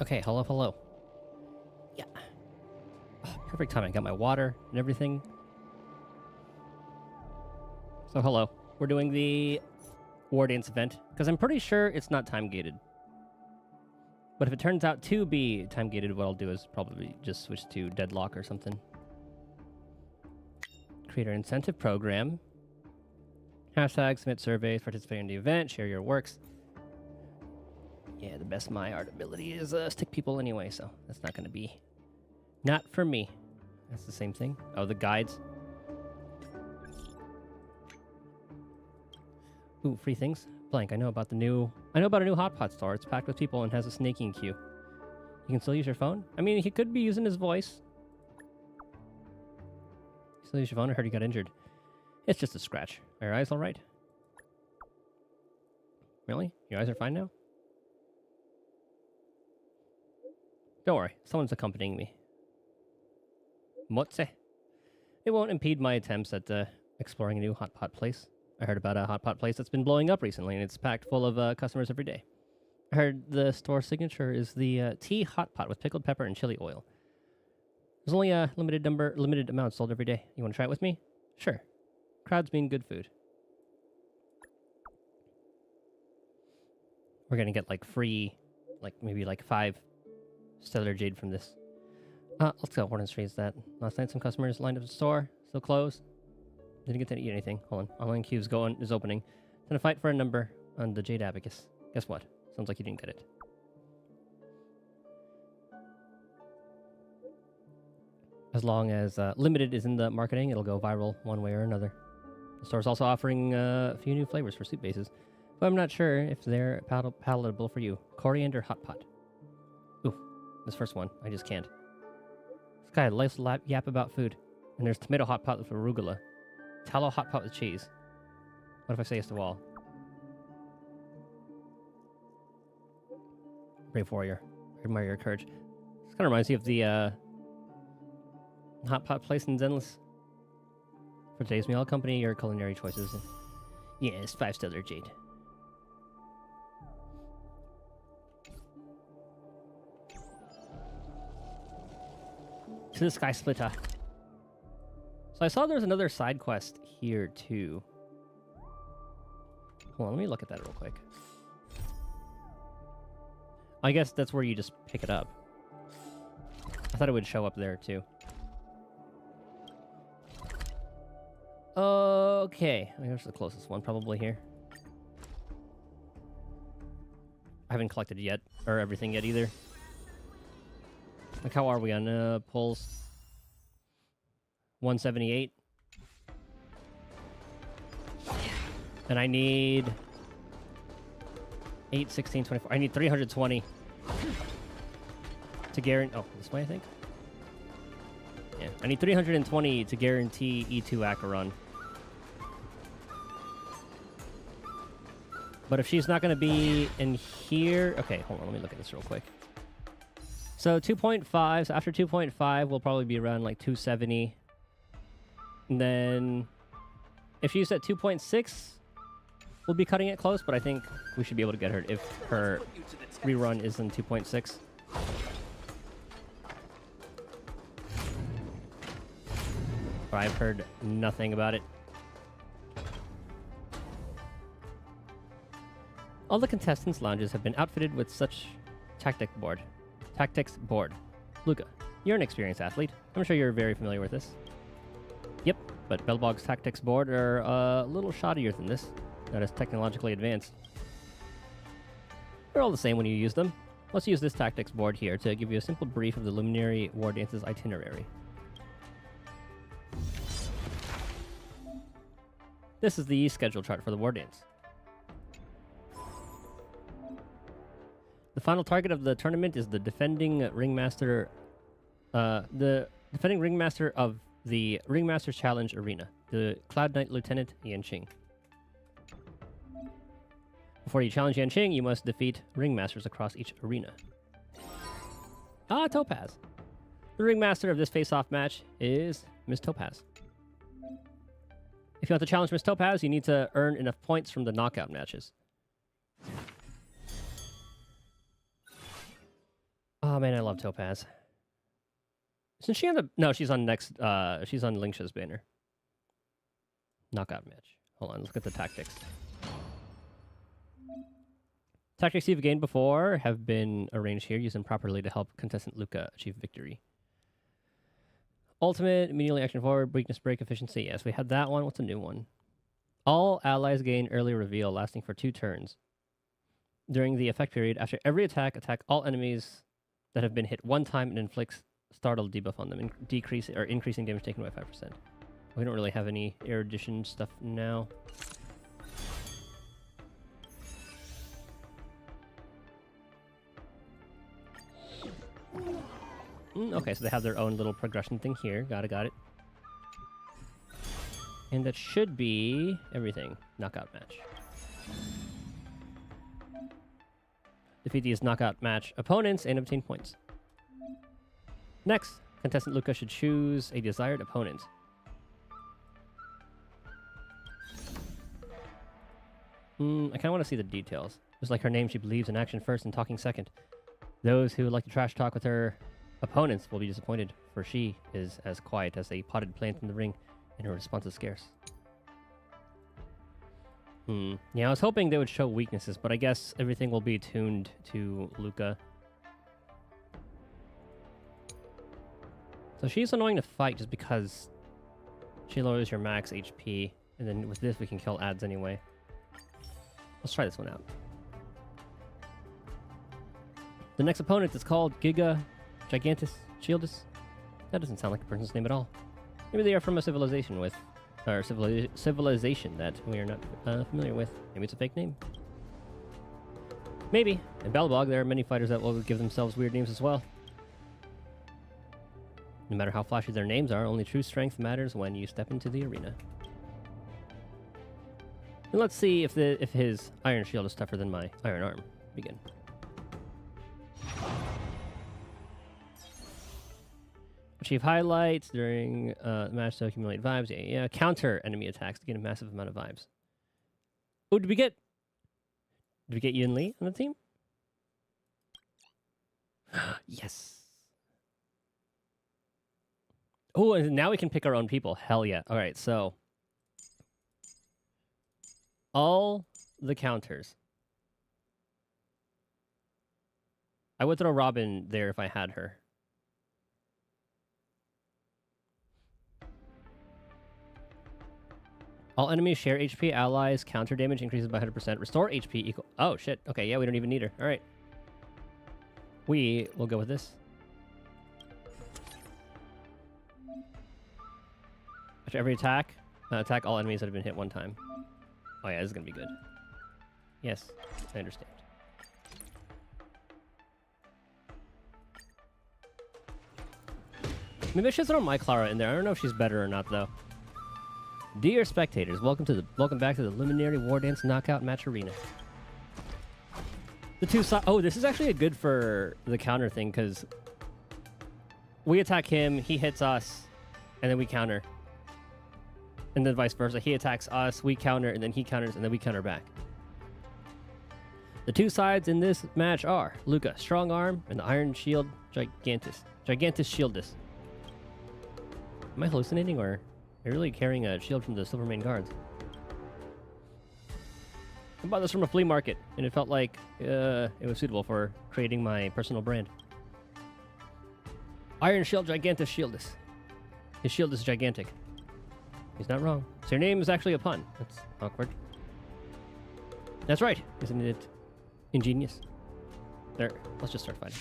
Okay, hello, hello. Yeah. Oh, perfect timing. I got my water and everything. So, hello. We're doing the Wardance event, because I'm pretty sure it's not time-gated. But if it turns out to be time-gated, what I'll do is probably just switch to Deadlock or something. Create our incentive program. Hashtag, submit surveys, participate in the event, share your works. Yeah, the best my art ability is stick people anyway, so that's not going to be... Not for me. That's the same thing. Oh, the guides. Ooh, free things. Blank. I know about a new hotpot store. It's packed with people and has a snaking queue. You can still use your phone? I mean, he could be using his voice. Still use your phone? I heard he got injured. It's just a scratch. Are your eyes all right? Really? Your eyes are fine now? Don't worry. Someone's accompanying me. Motse. It won't impede my attempts at exploring a new hotpot place. I heard about a hotpot place that's been blowing up recently, and it's packed full of customers every day. I heard the store signature is the tea hotpot with pickled pepper and chili oil. There's only a limited amount sold every day. You want to try it with me? Sure. Crowds mean good food. We're gonna get like free, maybe 5 stellar jade from this. Let's go. Wardance raised that. Last night, some customers lined up at the store. Still closed. Didn't get to eat anything. Hold on. Online queue's is opening. Gonna fight for a number on the Jade Abacus. Guess what? Sounds like you didn't get it. As long as limited is in the marketing, it'll go viral one way or another. The store's also offering a few new flavors for soup bases, but I'm not sure if they're palatable for you. Coriander hot pot. Ooh, this first one. I just can't. This guy likes to yap about food. And there's tomato hot pot with arugula. Tallow hot pot with cheese. What if I say yes to all? Brave warrior. I admire your courage. This kind of reminds me of the hot pot place in Zenless. For today's meal, I'll accompany your culinary choices. Yes, 5 stellar jade. To the Sky Splitter. So I saw there's another side quest here too. Hold on, let me look at that real quick. I guess that's where you just pick it up. I thought it would show up there too. Okay, I guess the closest one probably here. I haven't collected yet, or everything yet either. Like, how are we on pulls? 178. And I need 8, 16, 24. I need 320 to guarantee. Oh, this way, I think. Yeah, I need 320 to guarantee E2 Acheron. But if she's not going to be in here... Okay, hold on. Let me look at this real quick. So 2.5. So after 2.5, we'll probably be around like 270. And then if she's at 2.6, we'll be cutting it close. But I think we should be able to get her if her rerun is in 2.6. I've heard nothing about it. All the contestants' lounges have been outfitted with such tactics board. Luca, you're an experienced athlete. I'm sure you're very familiar with this. Yep, but Belbog's tactics board are a little shoddier than this. Not as technologically advanced. They're all the same when you use them. Let's use this tactics board here to give you a simple brief of the Luminary Wardance's itinerary. This is the schedule chart for the Wardance. The final target of the tournament is the defending ringmaster of the Ringmaster's Challenge Arena, the Cloud Knight Lieutenant Yanqing. Before you challenge Yanqing, you must defeat ringmasters across each arena. Ah, Topaz. The ringmaster of this face-off match is Miss Topaz. If you want to challenge Miss Topaz, you need to earn enough points from the knockout matches. Oh man, I love Topaz. Isn't she on the... No, she's on next... she's on Lingsha's banner. Knockout match. Hold on, let's look at the tactics. Tactics you've gained before have been arranged here, used them properly to help contestant Luca achieve victory. Ultimate, immediately action forward, weakness break, efficiency. Yes, we had that one. What's a new one? All allies gain early reveal, lasting for 2 turns. During the effect period, after every attack all enemies that have been hit 1 time and inflicts startle debuff on them, increasing damage taken by 5%. We don't really have any erudition stuff now. Okay, so they have their own little progression thing here. Got it. And that should be everything. Knockout match. Defeat these knockout match opponents and obtain points. Next, contestant Luca should choose a desired opponent. I kind of want to see the details. Just like her name, she believes in action first and talking second. Those who like to trash talk with her opponents will be disappointed, for she is as quiet as a potted plant in the ring, and her response is scarce. Yeah, I was hoping they would show weaknesses, but I guess everything will be tuned to Luca. So she's annoying to fight just because she lowers your max HP, and then with this we can kill ads anyway. Let's try this one out. The next opponent is called Giga Gigantus Shieldus. That doesn't sound like a person's name at all. Maybe they are from a civilization civilization that we are not familiar with. Maybe it's a fake name. Maybe. In Balbog, there are many fighters that will give themselves weird names as well. No matter how flashy their names are, only true strength matters when you step into the arena. And let's see if his iron shield is tougher than my iron arm. Begin. Achieve highlights during the match to accumulate vibes. Yeah. Counter enemy attacks to get a massive amount of vibes. Oh, did we get Yun Li on the team? Yes. Oh, and now we can pick our own people. Hell yeah. All right, so all the counters. I would throw Robin there if I had her. All enemies share HP. Allies counter damage increases by 100%. Restore HP equal... Oh, shit. Okay, yeah, we don't even need her. All right. We will go with this. After every attack, attack all enemies that have been hit 1 time. Oh, yeah, this is going to be good. Yes, I understand. Maybe I should throw my Clara in there. I don't know if she's better or not, though. Dear spectators, welcome back to the Luminary Wardance Knockout Match Arena. The two sides... Oh, this is actually good for the counter thing, because we attack him, he hits us, and then we counter. And then vice versa. He attacks us, we counter, and then he counters, and then we counter back. The 2 sides in this match are Luca, Strong Arm, and the Iron Shield Gigantus. Gigantus Shieldus. Am I hallucinating, or... They're really carrying a shield from the Silvermane Guards. I bought this from a flea market, and it felt like it was suitable for creating my personal brand. Iron Shield Gigantus Shieldus. His shield is gigantic. He's not wrong. So your name is actually a pun. That's awkward. That's right. Isn't it ingenious? There. Let's just start fighting.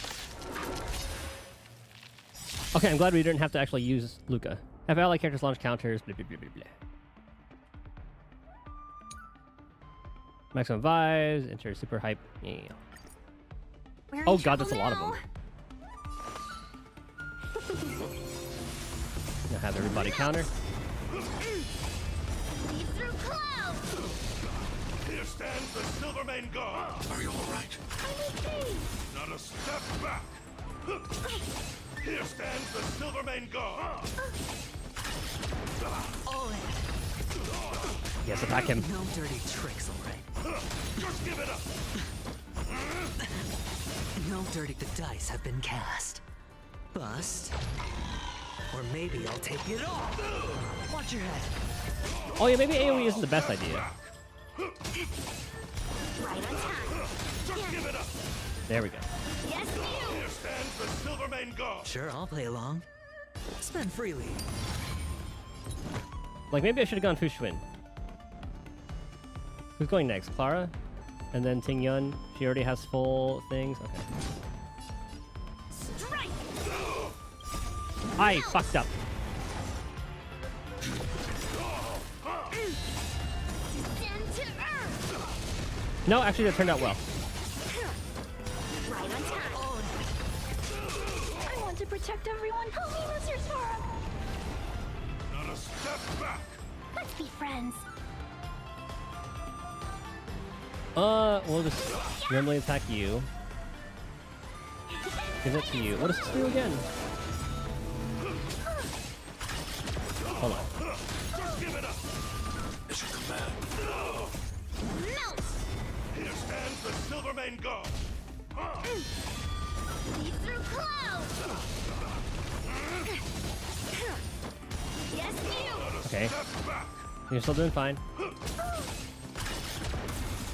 Okay, I'm glad we didn't have to actually use Luca. Have allied characters launch counters, blah, blah, blah, blah, blah. Maximum vibes, enter super hype. Yeah. Oh god, that's a lot of them. Now have everybody counter. Here stands the Silvermane Guard. Are you alright? Not a step back. Here stands the Silvermane Guard. Yes, attack him. No dirty tricks, alright. Just give it up. No dirty the dice have been cast. Bust. Or maybe I'll take it all. Watch your head. Oh yeah, maybe AoE isn't the best idea. Right on time. Just give it up. There we go. Yes, you. Here stands the Silvermane God. Sure, I'll play along. Spend freely. Like maybe I should have gone Fushwin. Who's going next? Clara? And then Ting Yun. She already has full things. Okay. Strike. I fucked up. Descend to earth. No, actually that turned out well. Right on time. I want to protect everyone. Help me, Mr. Sora. Not a step back. Let's be friends. We'll just randomly attack you. Give it to you. What does this do again? Hold on. Just give it up. It's your command. Melt. Here stands the Silvermane God. Lead through clouds. Yes, you. Okay. Step back. You're still doing fine.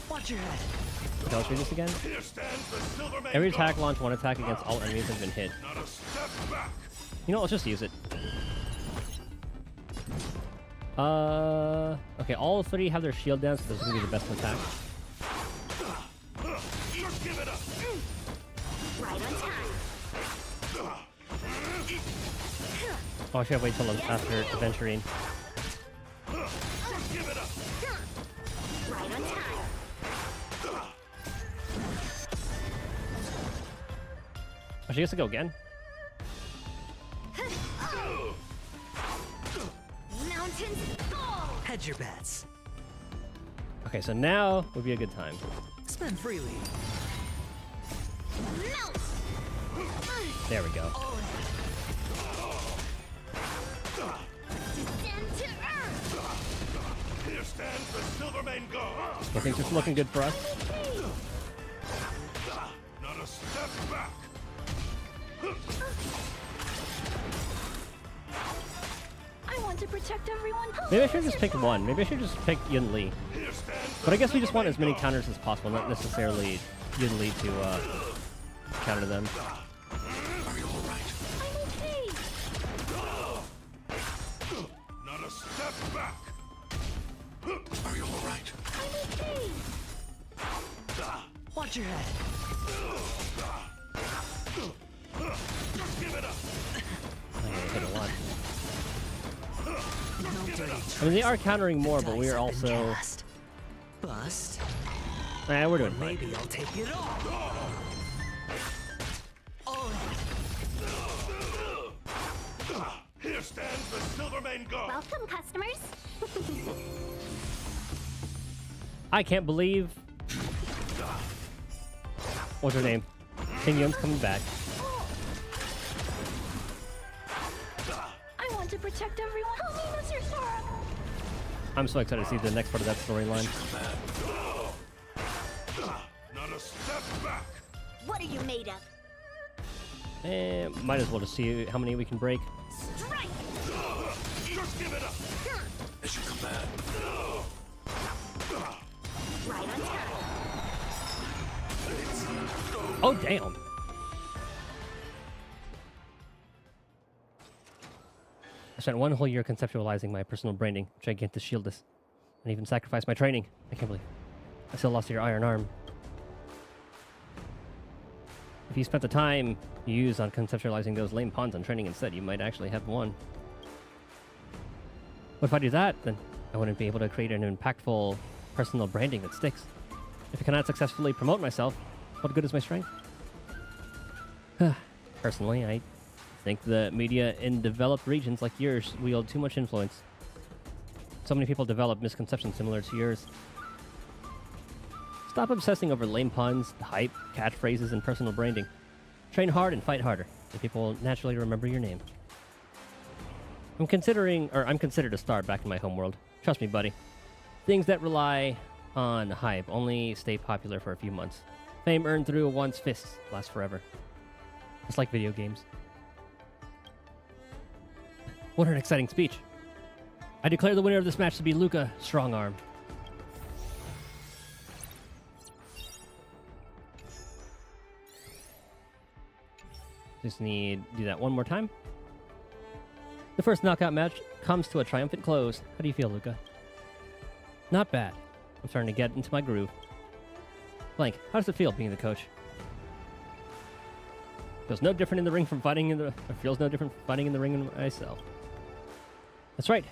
Watch your head. Okay, let's read this again. Here stands the Silvermane Every God. attack launch one attack against all enemies has been hit. Not a step back. You know what, let's just use it. Okay, all three have their shield down, so this is gonna be the best attack. Just give it up. Right on time. Oh, I should have waited till after adventuring. Just give it up. Right on time. Oh, she gets to go again? Mountains fall. Hedge your bets. Okay, so now would be a good time. Spend freely. Melt. There we go. Descend to earth. Here stands the Silvermane God. I think this is looking good for us. Not a step back. I want to protect everyone. Maybe I should just pick one. Maybe I should just pick Yun Li. Here stands But the I guess we just want as many Silvermane counters as possible, not necessarily Yun Li to counter them. Are you all right? I'm okay. Not a step back. Are you all right? I'm okay. Watch your head. Just give it up. I'm gonna hit a lot. No dirty I mean, they are countering more, but dice we are have been also... cast. Bust. We're doing fine. Maybe I'll take it all. Here stands the Silvermane God. Welcome, customers. I can't believe... What's her name? Ting Yun's coming back. I want to protect everyone. Help me, Mr. Sora. I'm so excited to see the next part of that storyline. Not a step back. What are you made of? Might as well just see how many we can break. Strike. Just give it up. It's your command. Right on time. Oh, damn. I spent one whole year conceptualizing my personal branding, trying to get to shield this, and even sacrificed my training. I can't believe I still lost your iron arm. If you spent the time you used on conceptualizing those lame puns on training instead, you might actually have won. But if I do that, then I wouldn't be able to create an impactful personal branding that sticks. If I cannot successfully promote myself, what good is my strength? Personally, I think the media in developed regions like yours wield too much influence. So many people develop misconceptions similar to yours. Stop obsessing over lame puns, hype, catchphrases, and personal branding. Train hard and fight harder, and people will naturally remember your name. I'm considered a star back in my homeworld. Trust me, buddy. Things that rely on hype only stay popular for a few months. Fame earned through one's fists lasts forever. It's like video games. What an exciting speech. I declare the winner of this match to be Luca Strongarm. Just need to do that one more time. The first knockout match comes to a triumphant close. How do you feel, Luca? Not bad. I'm starting to get into my groove. Blank, how does it feel being the coach? Feels no different in the ring from fighting in the... Or feels no different from fighting in the ring in myself. That's right.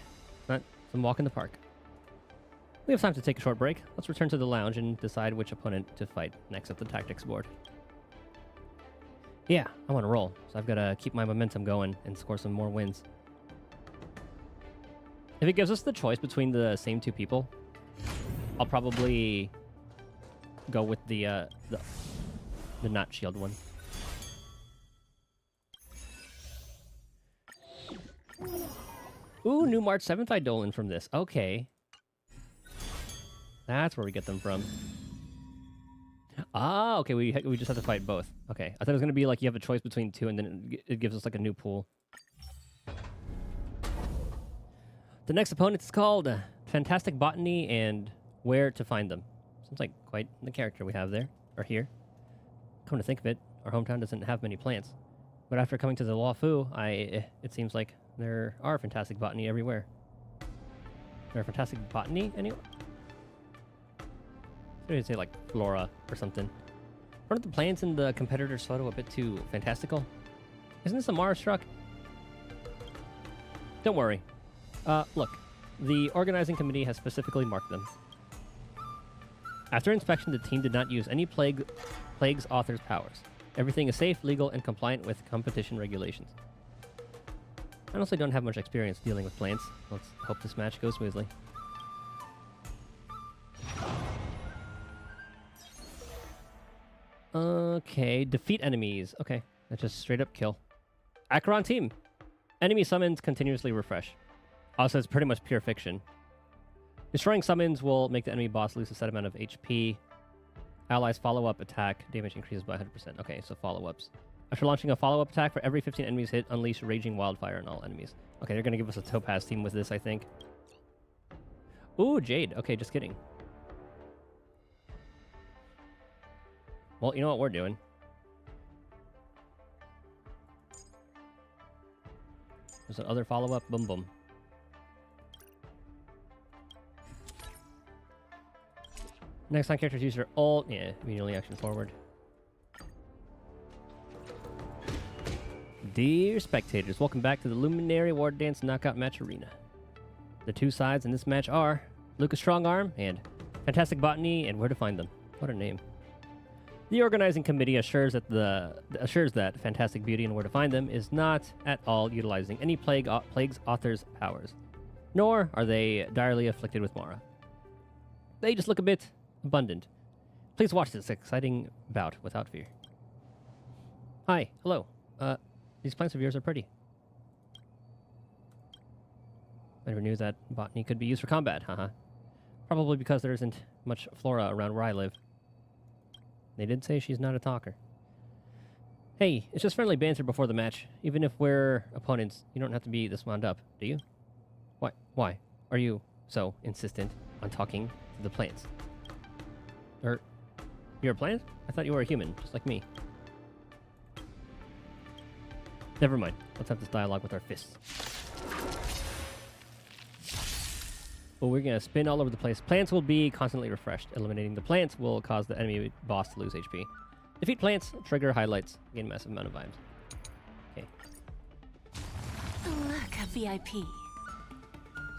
Not some walk in the park. We have time to take a short break. Let's return to the lounge and decide which opponent to fight next up the tactics board. Yeah, I want to roll, so I've got to keep my momentum going and score some more wins. If it gives us the choice between the same two people, I'll probably go with the not shield one. Ooh, new March 7th Eidolon from this. Okay. That's where we get them from. Ah, okay, we just have to fight both. Okay, I thought it was going to be like you have a choice between two and then it gives us like a new pool. The next opponent is called Fantastic Botany and Where to Find Them. Sounds like quite the character we have there, or here. Come to think of it, our hometown doesn't have many plants. But after coming to the Luofu, it seems like there are Fantastic Botany everywhere. There are Fantastic Botany anywhere? I would say like flora or something. Aren't the plants in the competitor's photo a bit too fantastical? Isn't this a Mars truck? Don't worry. Look, the organizing committee has specifically marked them. After inspection, the team did not use any Plague's author's powers. Everything is safe, legal, and compliant with competition regulations. I honestly don't have much experience dealing with plants. Let's hope this match goes smoothly. Okay, defeat enemies. Okay, that's just straight up kill. Acheron team. Enemy summons continuously refresh. Also, it's pretty much pure fiction. Destroying summons will make the enemy boss lose a set amount of HP. Allies follow-up attack. Damage increases by 100%. Okay, so follow-ups. After launching a follow-up attack, for every 15 enemies hit, unleash Raging Wildfire on all enemies. Okay, they're going to give us a Topaz team with this, I think. Ooh, Jade. Okay, just kidding. Well, you know what we're doing. There's another follow-up. Boom, boom. Next time characters use their ult. Yeah, immediately action forward. Dear spectators, welcome back to the Luminary Wardance Knockout Match Arena. The two sides in this match are Luca Strongarm and Fantastic Botany and Where to Find Them. What a name. The organizing committee assures that Fantastic Beauty and Where to Find Them is not at all utilizing any Plague's author's powers, nor are they direly afflicted with Mara. They just look a bit abundant. Please watch this exciting bout without fear. Hi, hello. These plants of yours are pretty. I never knew that botany could be used for combat, haha. Probably because there isn't much flora around where I live. They did say she's not a talker. Hey, it's just friendly banter before the match. Even if we're opponents, you don't have to be this wound up, do you? Why are you so insistent on talking to the plants? You're a plant? I thought you were a human, just like me. Never mind. Let's have this dialogue with our fists. Well, we're going to spin all over the place. Plants will be constantly refreshed. Eliminating the plants will cause the enemy boss to lose HP. Defeat plants, trigger highlights, gain massive amount of vibes. Okay. Look, a VIP.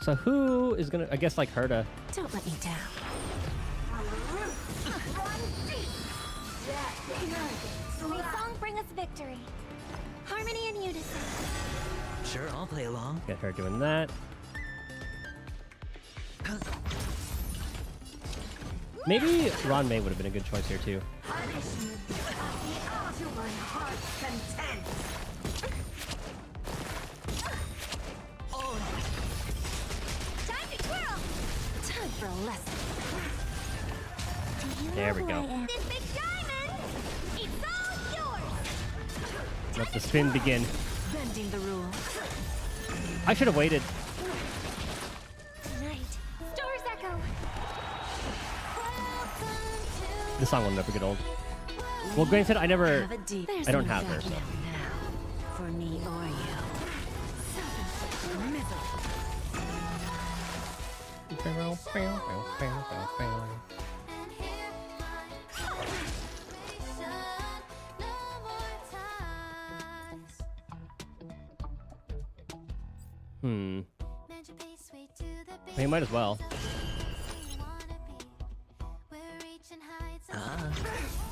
So who is going to, I guess, like her to... Don't let me down. May song bring us victory. Harmony and unison. Sure, I'll play along. Get her doing that. Maybe Ron May would have been a good choice here, too. Time to twirl. Time for a lesson. There we go. This big diamond. Let the spin begin. Bending the rules. I should have waited. Tonight, Stars Echo. This song will never get old. Well, granted, I never. Have a deep. I don't have her, so. Now, for me or you. We might as well.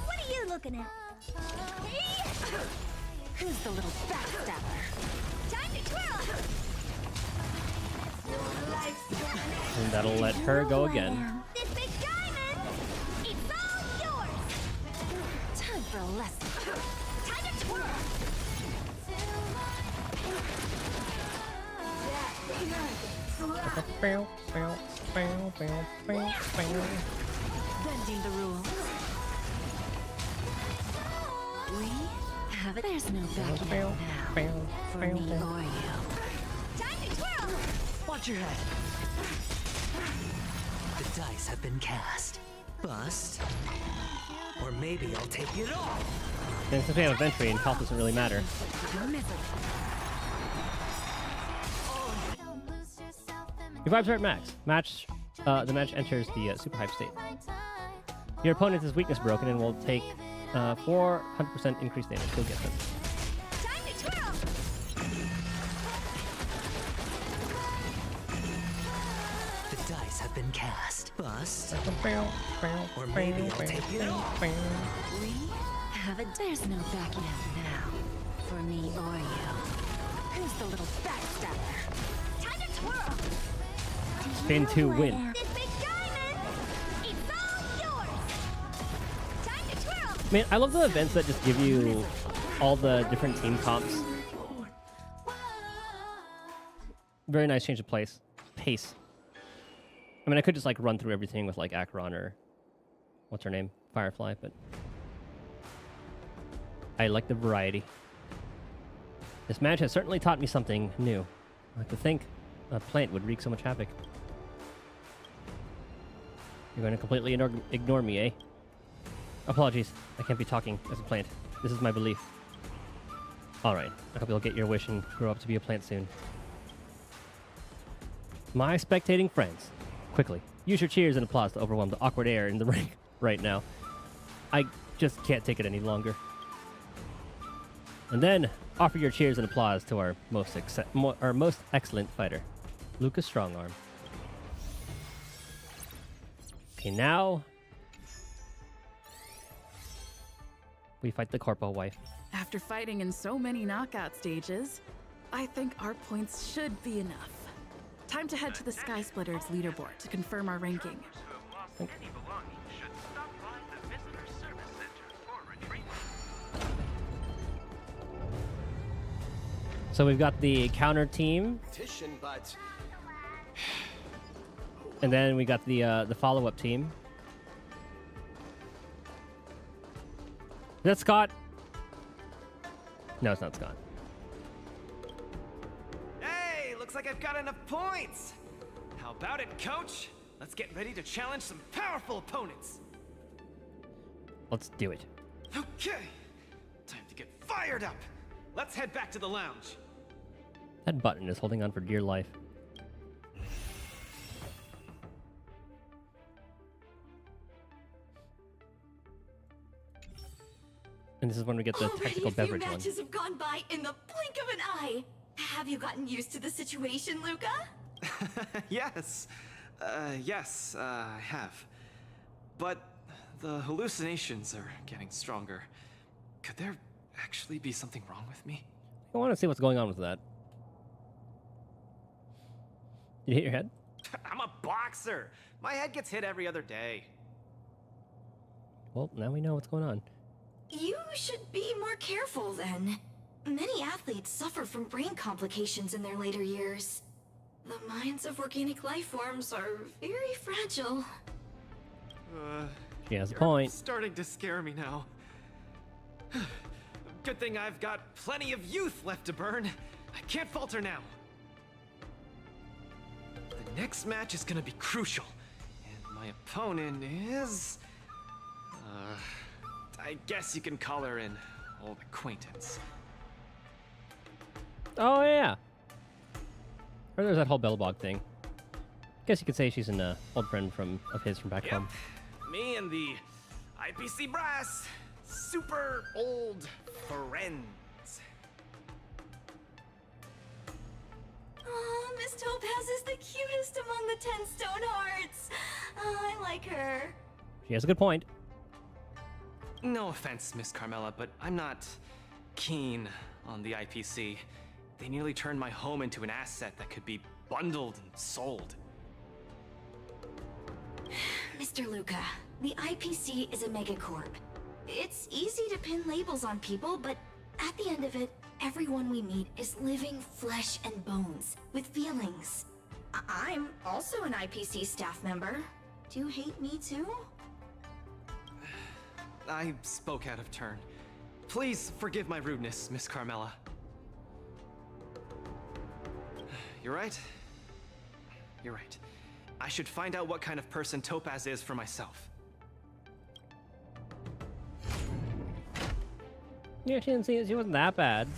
What are you looking at? Who's the little backstabber? Time to twirl! And that'll let her go again. This big diamond! It's all yours! Time for a lesson. Time to twirl! Bending the rules. We have it. There's no backing out now. For me or you. Time to twirl! Watch your head. The dice have been cast. Bust. Or maybe I'll take it all. And since we have inventory and health doesn't really matter. Your vibes are at max. The match enters the super hype state. Your opponent is weakness broken and will take 400% increased damage. Go get them. Time to twirl! The dice have been cast. Bust. Or maybe I'll take it all. We have it. There's no backing out now. For me or you. Who's the little backstabber? Time to twirl! Spin to win. This big diamond! It's all yours! Time to twirl! Man, I love the events that just give you all the different team comps. Very nice change of pace. I mean, I could just like run through everything with like Acheron or what's her name, Firefly, but I like the variety. This match has certainly taught me something new. I like to think a plant would wreak so much havoc. You're going to completely ignore me, eh? Apologies, I can't be talking as a plant. This is my belief. Alright, I hope you'll get your wish and grow up to be a plant soon. My spectating friends, quickly, use your cheers and applause to overwhelm the awkward air in the ring right now. I just can't take it any longer. And then, offer your cheers and applause to our most excellent fighter, Lucas Strongarm. Okay, now we fight the Corpo wife. After fighting in so many knockout stages, I think our points should be enough. Time to head to the Sky Splitters leaderboard to confirm our ranking. So we've got the counter team, and then we got the follow-up team. Is that Scott? No, it's not Scott. Hey, looks like I've got enough points. How about it, coach? Let's get ready to challenge some powerful opponents. Let's do it. Okay, time to get fired up. Let's head back to the lounge. That button is holding on for dear life. And this is when we get the tactical beverage one. Already a few matches have gone by in the blink of an eye. Have you gotten used to the situation, Luca? Yes. Yes, I have. But the hallucinations are getting stronger. Could there actually be something wrong with me? I want to see what's going on with that. Did you hit your head? I'm a boxer. My head gets hit every other day. Well, now we know what's going on. You should be more careful then. Many athletes suffer from brain complications in their later years. The minds of organic life forms are very fragile. She has a You're point. starting to scare me now. Good thing I've got plenty of youth left to burn. I can't falter now. The next match is gonna be crucial. And my opponent is... I guess you can call her an old acquaintance. Oh, yeah. Or there's that whole Bellbog thing. Guess you could say she's an old friend of his from back Yep. home. Me and the IPC brass. Super old friends. Oh, Miss Topaz is the cutest among the 10 stone hearts. Oh, I like her. She has a good point. No offense, Miss Carmela, but I'm not keen on the IPC. They nearly turned my home into an asset that could be bundled and sold. Mr. Luca, the IPC is a megacorp. It's easy to pin labels on people, but at the end of it, everyone we meet is living flesh and bones, with feelings. I'm also an IPC staff member. Do you hate me too? I spoke out of turn. Please forgive my rudeness, Miss Carmela. You're right. You're right. I should find out what kind of person Topaz is for myself. Yeah, she wasn't that bad.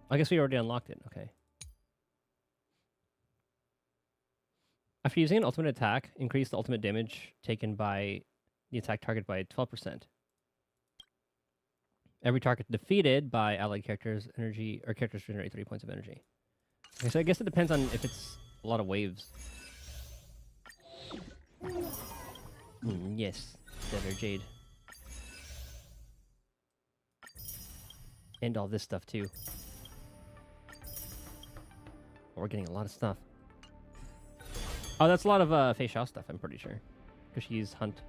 I guess we already unlocked it. Okay. After using an ultimate attack, increase the ultimate damage taken by the attack target by 12%. Every target defeated by allied characters generate 3 points of energy. Okay, so I guess it depends on if it's a lot of waves. Yes, Stellar Jade. And all this stuff too. Oh, we're getting a lot of stuff. Oh, that's a lot of Fei Xiao stuff, I'm pretty sure. Because she used Hunt.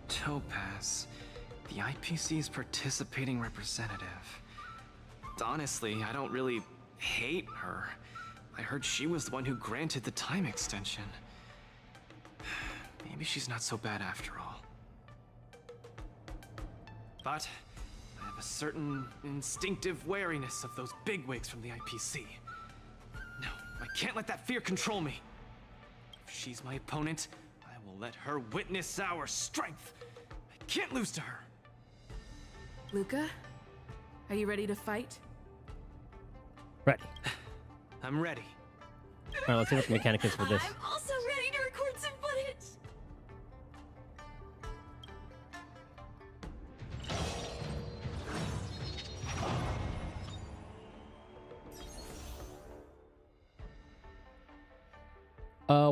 Topaz. The IPC's participating representative. Honestly, I don't really hate her. I heard she was the one who granted the time extension. Maybe she's not so bad after all. But I have a certain instinctive wariness of those bigwigs from the IPC. No, I can't let that fear control me. If she's my opponent, I will let her witness our strength. I can't lose to her. Luca, are you ready to fight? Ready. I'm ready. Alright, let's see what the mechanic is for this. I'm also ready to record some footage.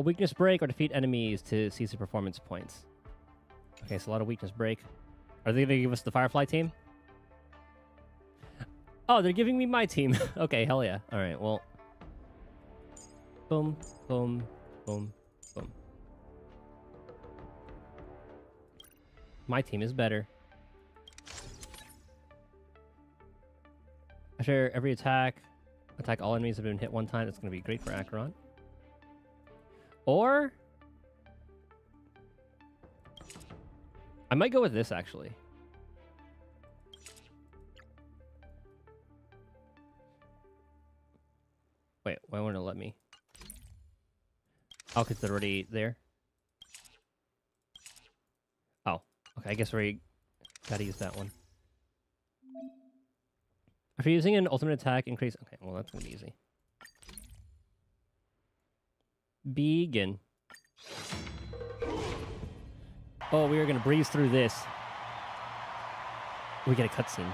Weakness break or defeat enemies to seize the performance points. Okay, so a lot of weakness break. Are they gonna give us the Firefly team? Oh, they're giving me my team. Okay, hell yeah. Alright, well. Boom, boom, boom, boom. My team is better. After every attack all enemies have been hit one time. That's going to be great for Acheron. Or I might go with this, actually. Wait, why won't it let me? Oh, because they're already there? Oh, okay, I guess we gotta use that one. After using an ultimate attack, increase... Okay, well, that's gonna be easy. Begin. Oh, we are gonna breeze through this. We get a cutscene.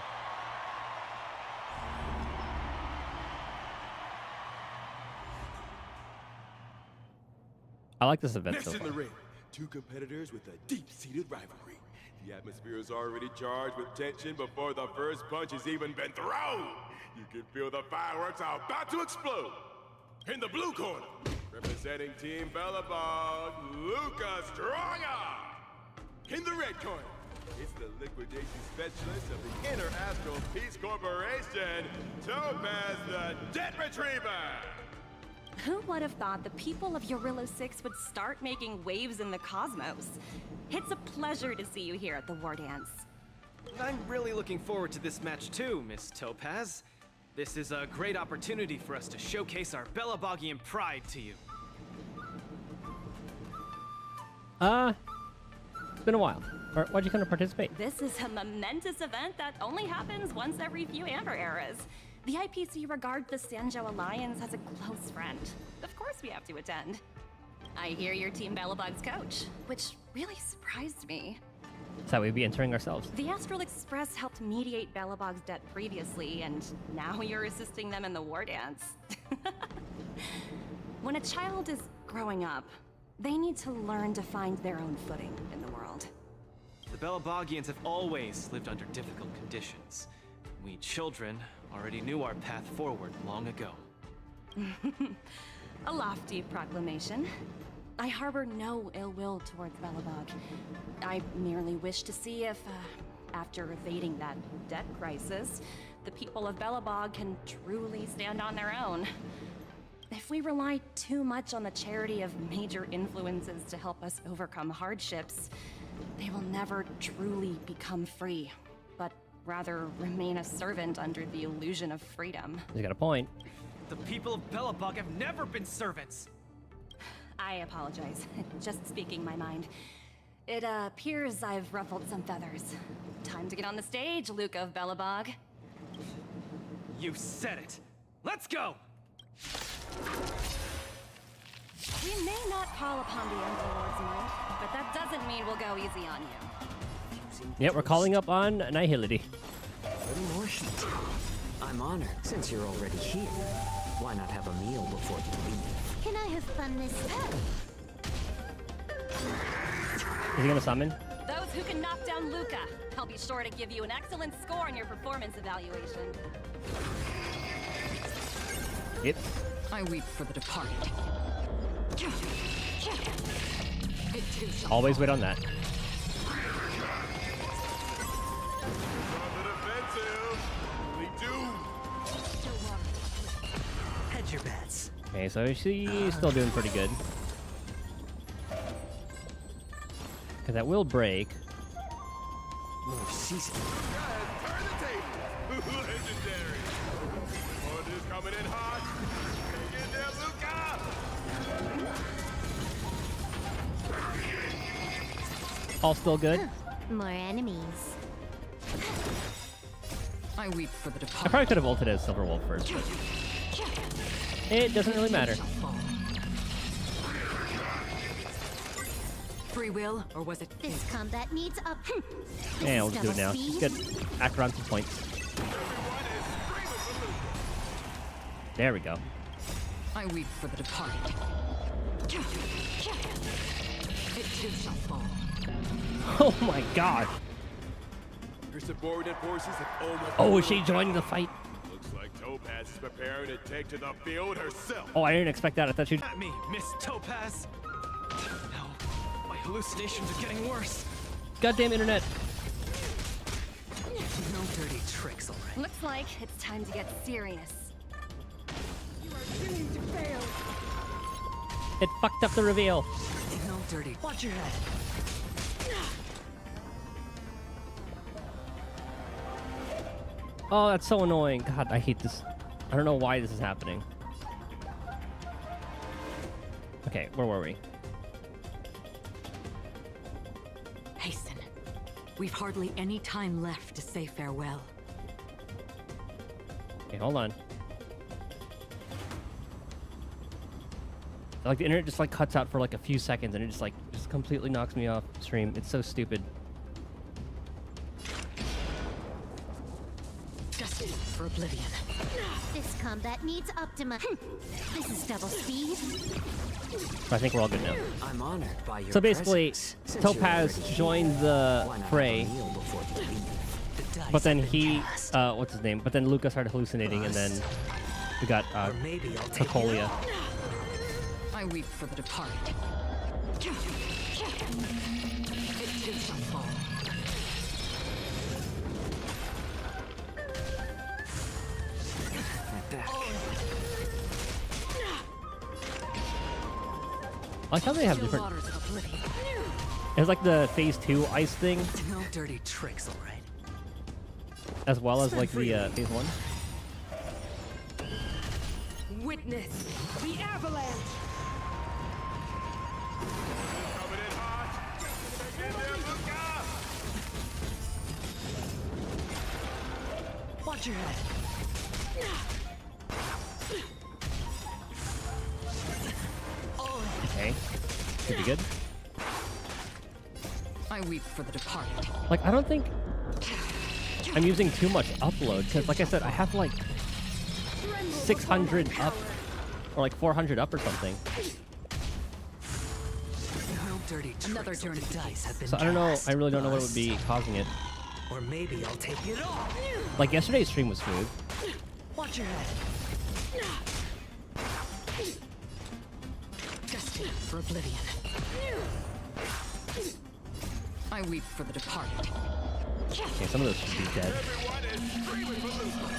I like this event so Next in far. the ring, two competitors with a deep-seated rivalry. The atmosphere is already charged with tension before the first punch has even been thrown. You can feel the fireworks are about to explode. In the blue corner, representing Team Bellabog, Luca Stronga. In the red corner, it's the liquidation specialist of the Inner Astral Peace Corporation, Topaz the Debt Retriever. Who would have thought the people of Eurillo 6 would start making waves in the cosmos? It's a pleasure to see you here at the Wardance. I'm really looking forward to this match too, Miss Topaz. This is a great opportunity for us to showcase our Belabogian pride to you. It's been a while. Why'd you come to participate? This is a momentous event that only happens once every few Amber eras. The IPC regards the Sanjo Alliance as a close friend. Of course we have to attend. I hear you're Team Belabog's coach, which really surprised me. That's how we'd be entering ourselves. The Astral Express helped mediate Belabog's debt previously, and now you're assisting them in the Wardance. When a child is growing up, they need to learn to find their own footing in the world. The Belabogians have always lived under difficult conditions. We children already knew our path forward long ago. A lofty proclamation. I harbor no ill will towards Belabog. I merely wish to see if, after evading that debt crisis, the people of Belabog can truly stand on their own. If we rely too much on the charity of major influences to help us overcome hardships, they will never truly become free, but rather remain a servant under the illusion of freedom. He's got a point. The people of Belabog have never been servants! I apologize. Just speaking my mind. It appears I've ruffled some feathers. Time to get on the stage, Luca of Belabog. You said it! Let's go! We may not call upon the Emperor's might, but that doesn't mean we'll go easy on you. Yep, we're calling up on Nihility. Little more heat. I'm honored since you're already here. Why not have a meal before you leave? Can I have fun this time? Is he gonna summon? Those who can knock down Luca, I'll be sure to give you an excellent score on your performance evaluation. Yep. I weep for the departed. Always wait on that. Hedge your bets. Okay, so she's still doing pretty good. Because that will break. More season. Turn the table. Legendary. Wardance coming in hot. Hang in there, Luca. All still good. More enemies. I weep for the I departed. probably could have ulted as Silver Wolf first, but it doesn't really matter. Free will, or was it This combat needs up. Yeah, we'll just do it now. Just get Acheron 2 points. There we go. I weep for the departed. It too shall fall. Oh my god. Your subordinate forces have almost. Oh, is she joining the fight? Looks like Topaz is preparing to take to the field herself. Oh, I didn't expect that. I thought she'd... At me, Miss Topaz! No, my hallucinations are getting worse. Goddamn internet. No dirty tricks, alright. Looks like it's time to get serious. It fucked up the reveal. No dirty. Watch your head. Oh, that's so annoying. God, I hate this. I don't know why this is happening. Okay, where were we? Hasten. We've hardly any time left to say farewell. Okay, hold on. Like the internet just like cuts out for like a few seconds and it just completely knocks me off stream. It's so stupid. Destined for oblivion. This combat needs Optima. This is double speed. I think we're all good now. I'm honored by your So basically, presence, since Topaz you're already joined here. the Why not fray, have a meal before you leave? The dice but then have been he, cast. what's his name? But then Luca started hallucinating, and then we got Or maybe I'll take Cocolia. I weep for the departed. It too shall fall. my back. I like how they have Chill different. waters of oblivion. It's like the phase 2 ice thing, No dirty tricks, all right. as well as like the phase 1. Witness the avalanche. Coming in hot. Get in there, Luca. Watch your head. Okay, should be good. I weep for the departed. Like, I don't think I'm using too much upload, because like I said, I have like 600 up, or like 400 up or something. No dirty tricks. Another turn. The dice have been So I don't know, cast. I really don't know what would be causing it. Or maybe I'll take it all. Like, yesterday's stream was smooth. Watch your head. Destined for oblivion. I weep for the departed. Okay, some of those should be dead. Everyone is screaming for Luca.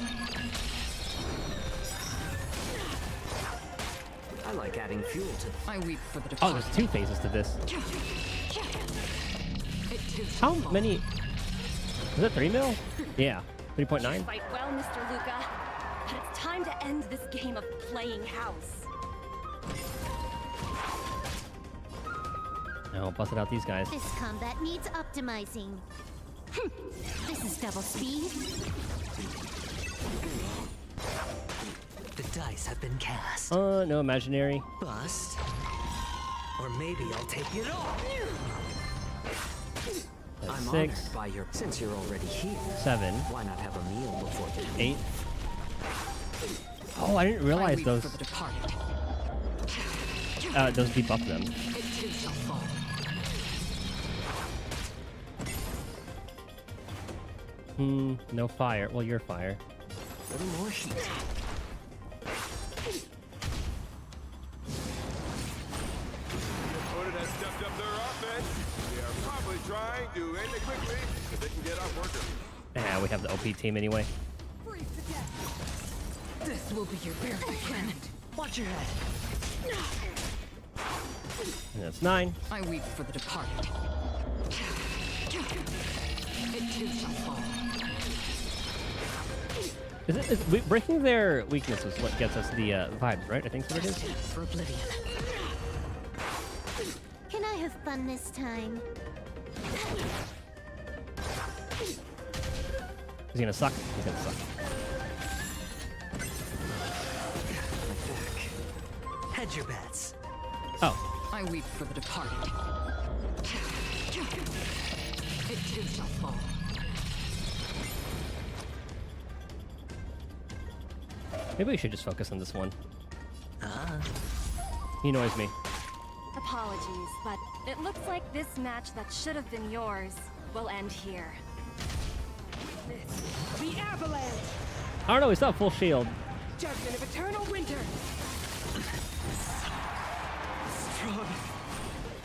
I like adding fuel to. I weep for the Oh, departed. there's 2 phases to this. It too How shall fall. many? Is it 3 mil? Yeah, 3.9. Fight well, Mr. Luca. But it's time to end this game of playing house. No, busted out these guys. This combat needs optimizing. This is double speed. The dice have been cast. No imaginary. Bust. Or maybe I'll take it all. That's I'm 6, honored by your. Since you're already here, 7, why not have a meal before you 8. Oh, I didn't I realize weep those. for the departed. Those debuff them. It too shall fall. No fire. Well, you're fire. A little more heat. The opponent has stepped up their offense. They are probably trying to end it quickly so they can get off worker. Ah, we have the OP team anyway. This will be your very end. Watch your head. And that's 9. I weep for the departed. It too shall fall. Breaking their weakness is what gets us the vibes, right? I think that's what it is. For oblivion. Can I have fun this time? He's gonna suck. He's gonna suck. Hedge your bets. Oh, I weep for the departed. It too shall fall. maybe we should just focus on this one. He annoys me. Apologies, but it looks like this match that should have been yours will end here. The avalanche! I don't know. He's not full shield. Judgment of eternal winter! Strong.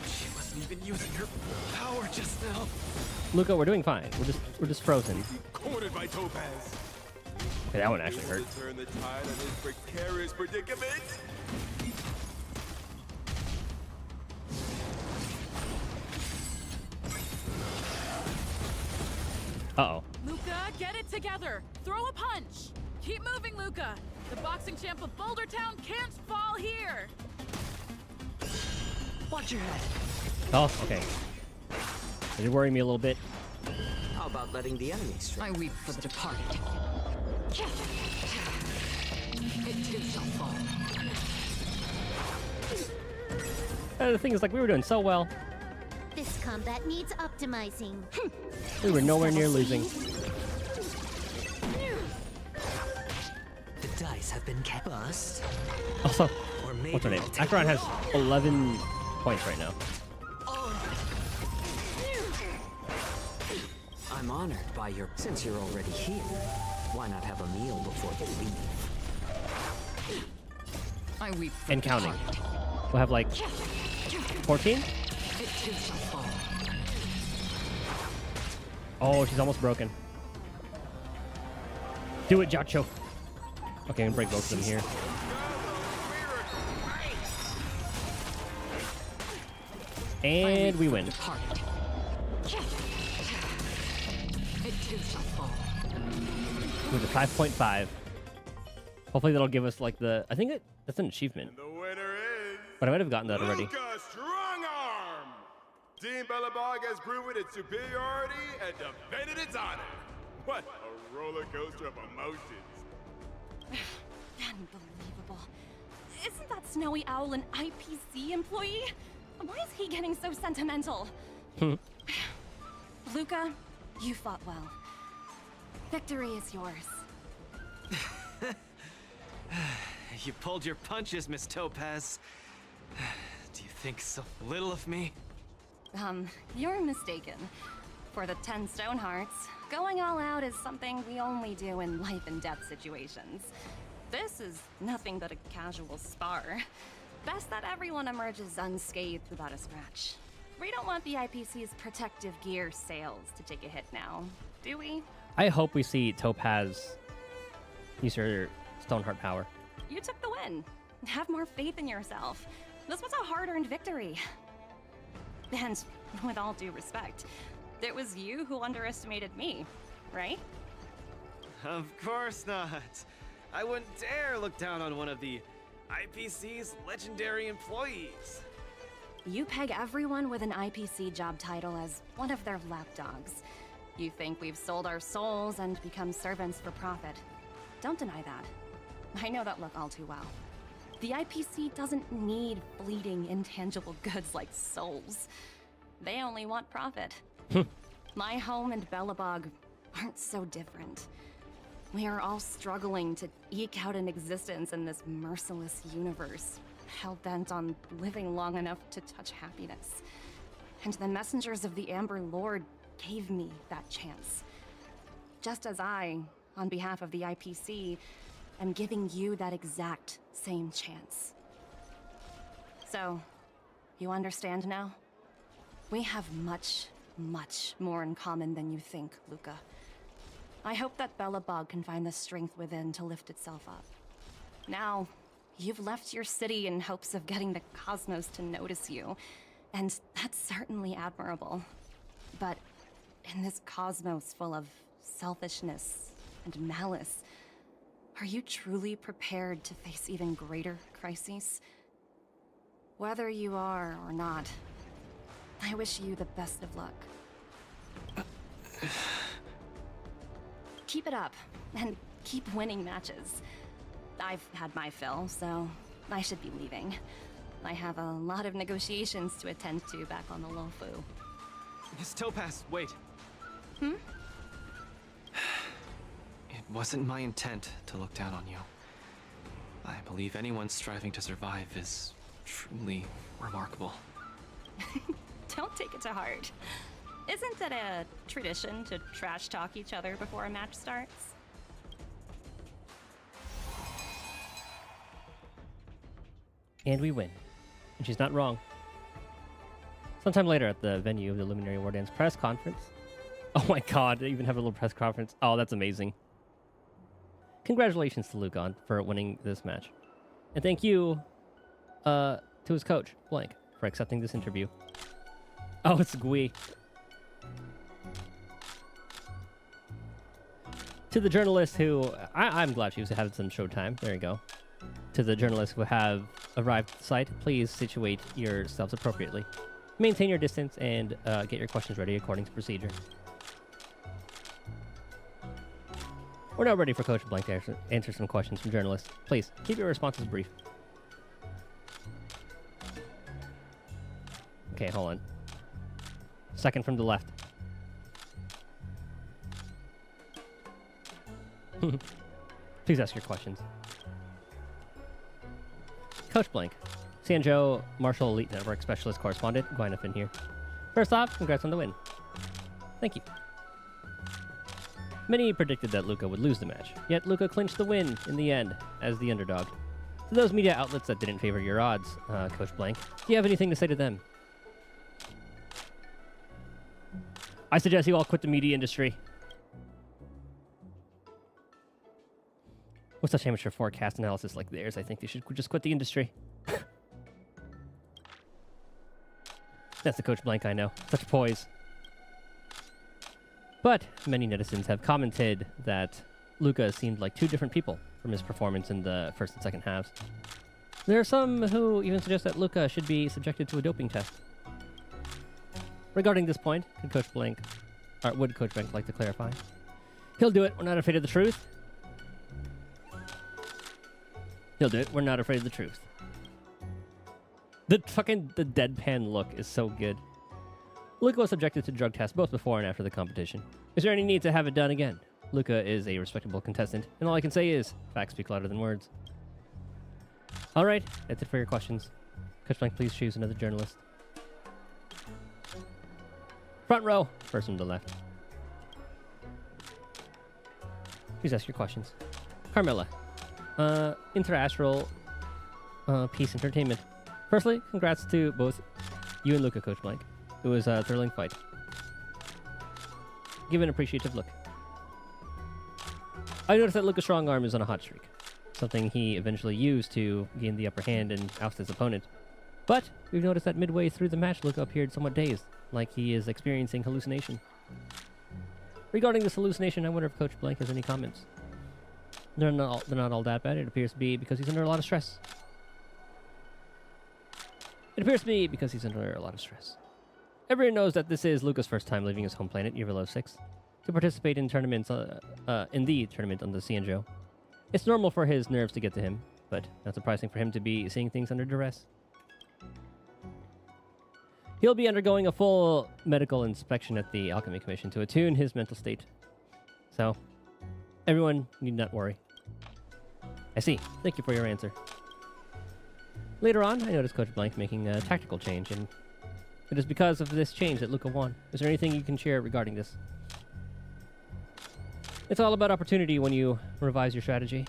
She wasn't even using her power just now. Luca, we're doing fine. We're just frozen. Cornered by Topaz. Okay, that one actually hurt. To turn the tide of this precarious predicament. Uh-oh. Luca, get it together. Throw a punch. Keep moving, Luca. The boxing champ of Boulder Town can't fall here. Watch your head. Oh, okay. It did worry me a little bit. How about letting the enemy strike? I weep for the departed. It too shall fall. The thing is, like, we were doing so well. This combat needs optimizing. We were nowhere near losing. The dice have been cast. Bust. Also, Or maybe what's her name? I'll take Acheron it has all. 11 points right now. I'm honored by your. Since you're already here, why not have a meal before you leave? I weep for And the counting. departed. We'll have like 14? It too shall fall. Oh, she's almost broken. Do it, Jacho. Okay, I'm gonna break both of them here. And we win. It too shall fall. With a 5.5. Hopefully that'll give us like the... I think that's an achievement. The winner is... But I might have gotten that already. Luca Strongarm! Team Bellabog has proven its superiority and defended its honor. What a roller coaster of emotions. Unbelievable. Isn't that Snowy Owl an IPC employee? Why is he getting so sentimental? Luca, you fought well. Victory is yours. You pulled your punches, Miss Topaz. Do you think so little of me? You're mistaken. For the 10 Stonehearts, going all out is something we only do in life and death situations. This is nothing but a casual spar. Best that everyone emerges unscathed without a scratch. We don't want the IPC's protective gear sales to take a hit now, do we? I hope we see Topaz use her Stoneheart power. You took the win. Have more faith in yourself. This was a hard-earned victory. And with all due respect, it was you who underestimated me, right? Of course not. I wouldn't dare look down on one of the IPC's legendary employees. You peg everyone with an IPC job title as one of their lapdogs. You think we've sold our souls and become servants for profit. Don't deny that. I know that look all too well. The IPC doesn't need fleeting, intangible goods like souls. They only want profit. My home and Bellabog aren't so different. We are all struggling to eke out an existence in this merciless universe, hell-bent on living long enough to touch happiness. And the messengers of the Amber Lord gave me that chance. Just as I, on behalf of the IPC, am giving you that exact same chance. So, you understand now? We have much, much more in common than you think, Luca. I hope that Bellabog can find the strength within to lift itself up. Now, you've left your city in hopes of getting the cosmos to notice you, and that's certainly admirable. But in this cosmos full of selfishness and malice, are you truly prepared to face even greater crises? Whether you are or not, I wish you the best of luck. Keep it up, and keep winning matches. I've had my fill, so I should be leaving. I have a lot of negotiations to attend to back on the Lofu. Miss Topaz, wait. Hmm? It wasn't my intent to look down on you. I believe anyone striving to survive is truly remarkable. Don't take it to heart. Isn't it a tradition to trash talk each other before a match starts? And we win. And she's not wrong. Sometime later at the venue of the Luminary Wardance press conference. Oh my god, they even have a little press conference. Oh, that's amazing. Congratulations to Lugon for winning this match. And thank you to his coach, Blank, for accepting this interview. Oh, it's Gui. To the journalists who... I'm glad she was having some showtime. There you go. To the journalists who have arrived at the site, please situate yourselves appropriately. Maintain your distance and get your questions ready according to procedure. We're now ready for Coach Blank to answer some questions from journalists. Please, keep your responses brief. Okay, hold on. Second from the left. Please ask your questions. Coach Blank, Sanjo, Marshall Elite Network Specialist Correspondent, Gwyneth in here. First off, congrats on the win. Thank you. Many predicted that Luca would lose the match, yet Luca clinched the win in the end as the underdog. To those media outlets that didn't favor your odds, Coach Blank, do you have anything to say to them? I suggest you all quit the media industry. With such amateur forecast analysis like theirs, I think they should just quit the industry. That's the Coach Blank I know. Such poise. But many netizens have commented that Luca seemed like two different people from his performance in the first and second halves. There are some who even suggest that Luca should be subjected to a doping test. Regarding this point, would Coach Blank like to clarify? He'll do it. We're not afraid of the truth. He'll do it. We're not afraid of the truth. The deadpan look is so good. Luca was subjected to drug tests both before and after the competition. Is there any need to have it done again? Luca is a respectable contestant, and all I can say is, facts speak louder than words. Alright, that's it for your questions. Coach Blank, please choose another journalist. Front row, first from the left. Please ask your questions. Carmilla, Interastral Peace Entertainment. Firstly, congrats to both you and Luca, Coach Blank. It was a thrilling fight. Give an appreciative look. I noticed that Luca's strong arm is on a hot streak, something he eventually used to gain the upper hand and oust his opponent. But we've noticed that midway through the match, Luca appeared somewhat dazed, like he is experiencing hallucination. Regarding this hallucination, I wonder if Coach Blank has any comments. They're not all that bad. It appears to be because he's under a lot of stress. Everyone knows that this is Luca's first time leaving his home planet, Yverlo 6, to participate in tournaments in the tournament on the Cianjo. It's normal for his nerves to get to him, but not surprising for him to be seeing things under duress. He'll be undergoing a full medical inspection at the Alchemy Commission to attune his mental state. So, everyone need not worry. I see. Thank you for your answer. Later on, I noticed Coach Blank making a tactical change, and it is because of this change that Luca won. Is there anything you can share regarding this? It's all about opportunity when you revise your strategy.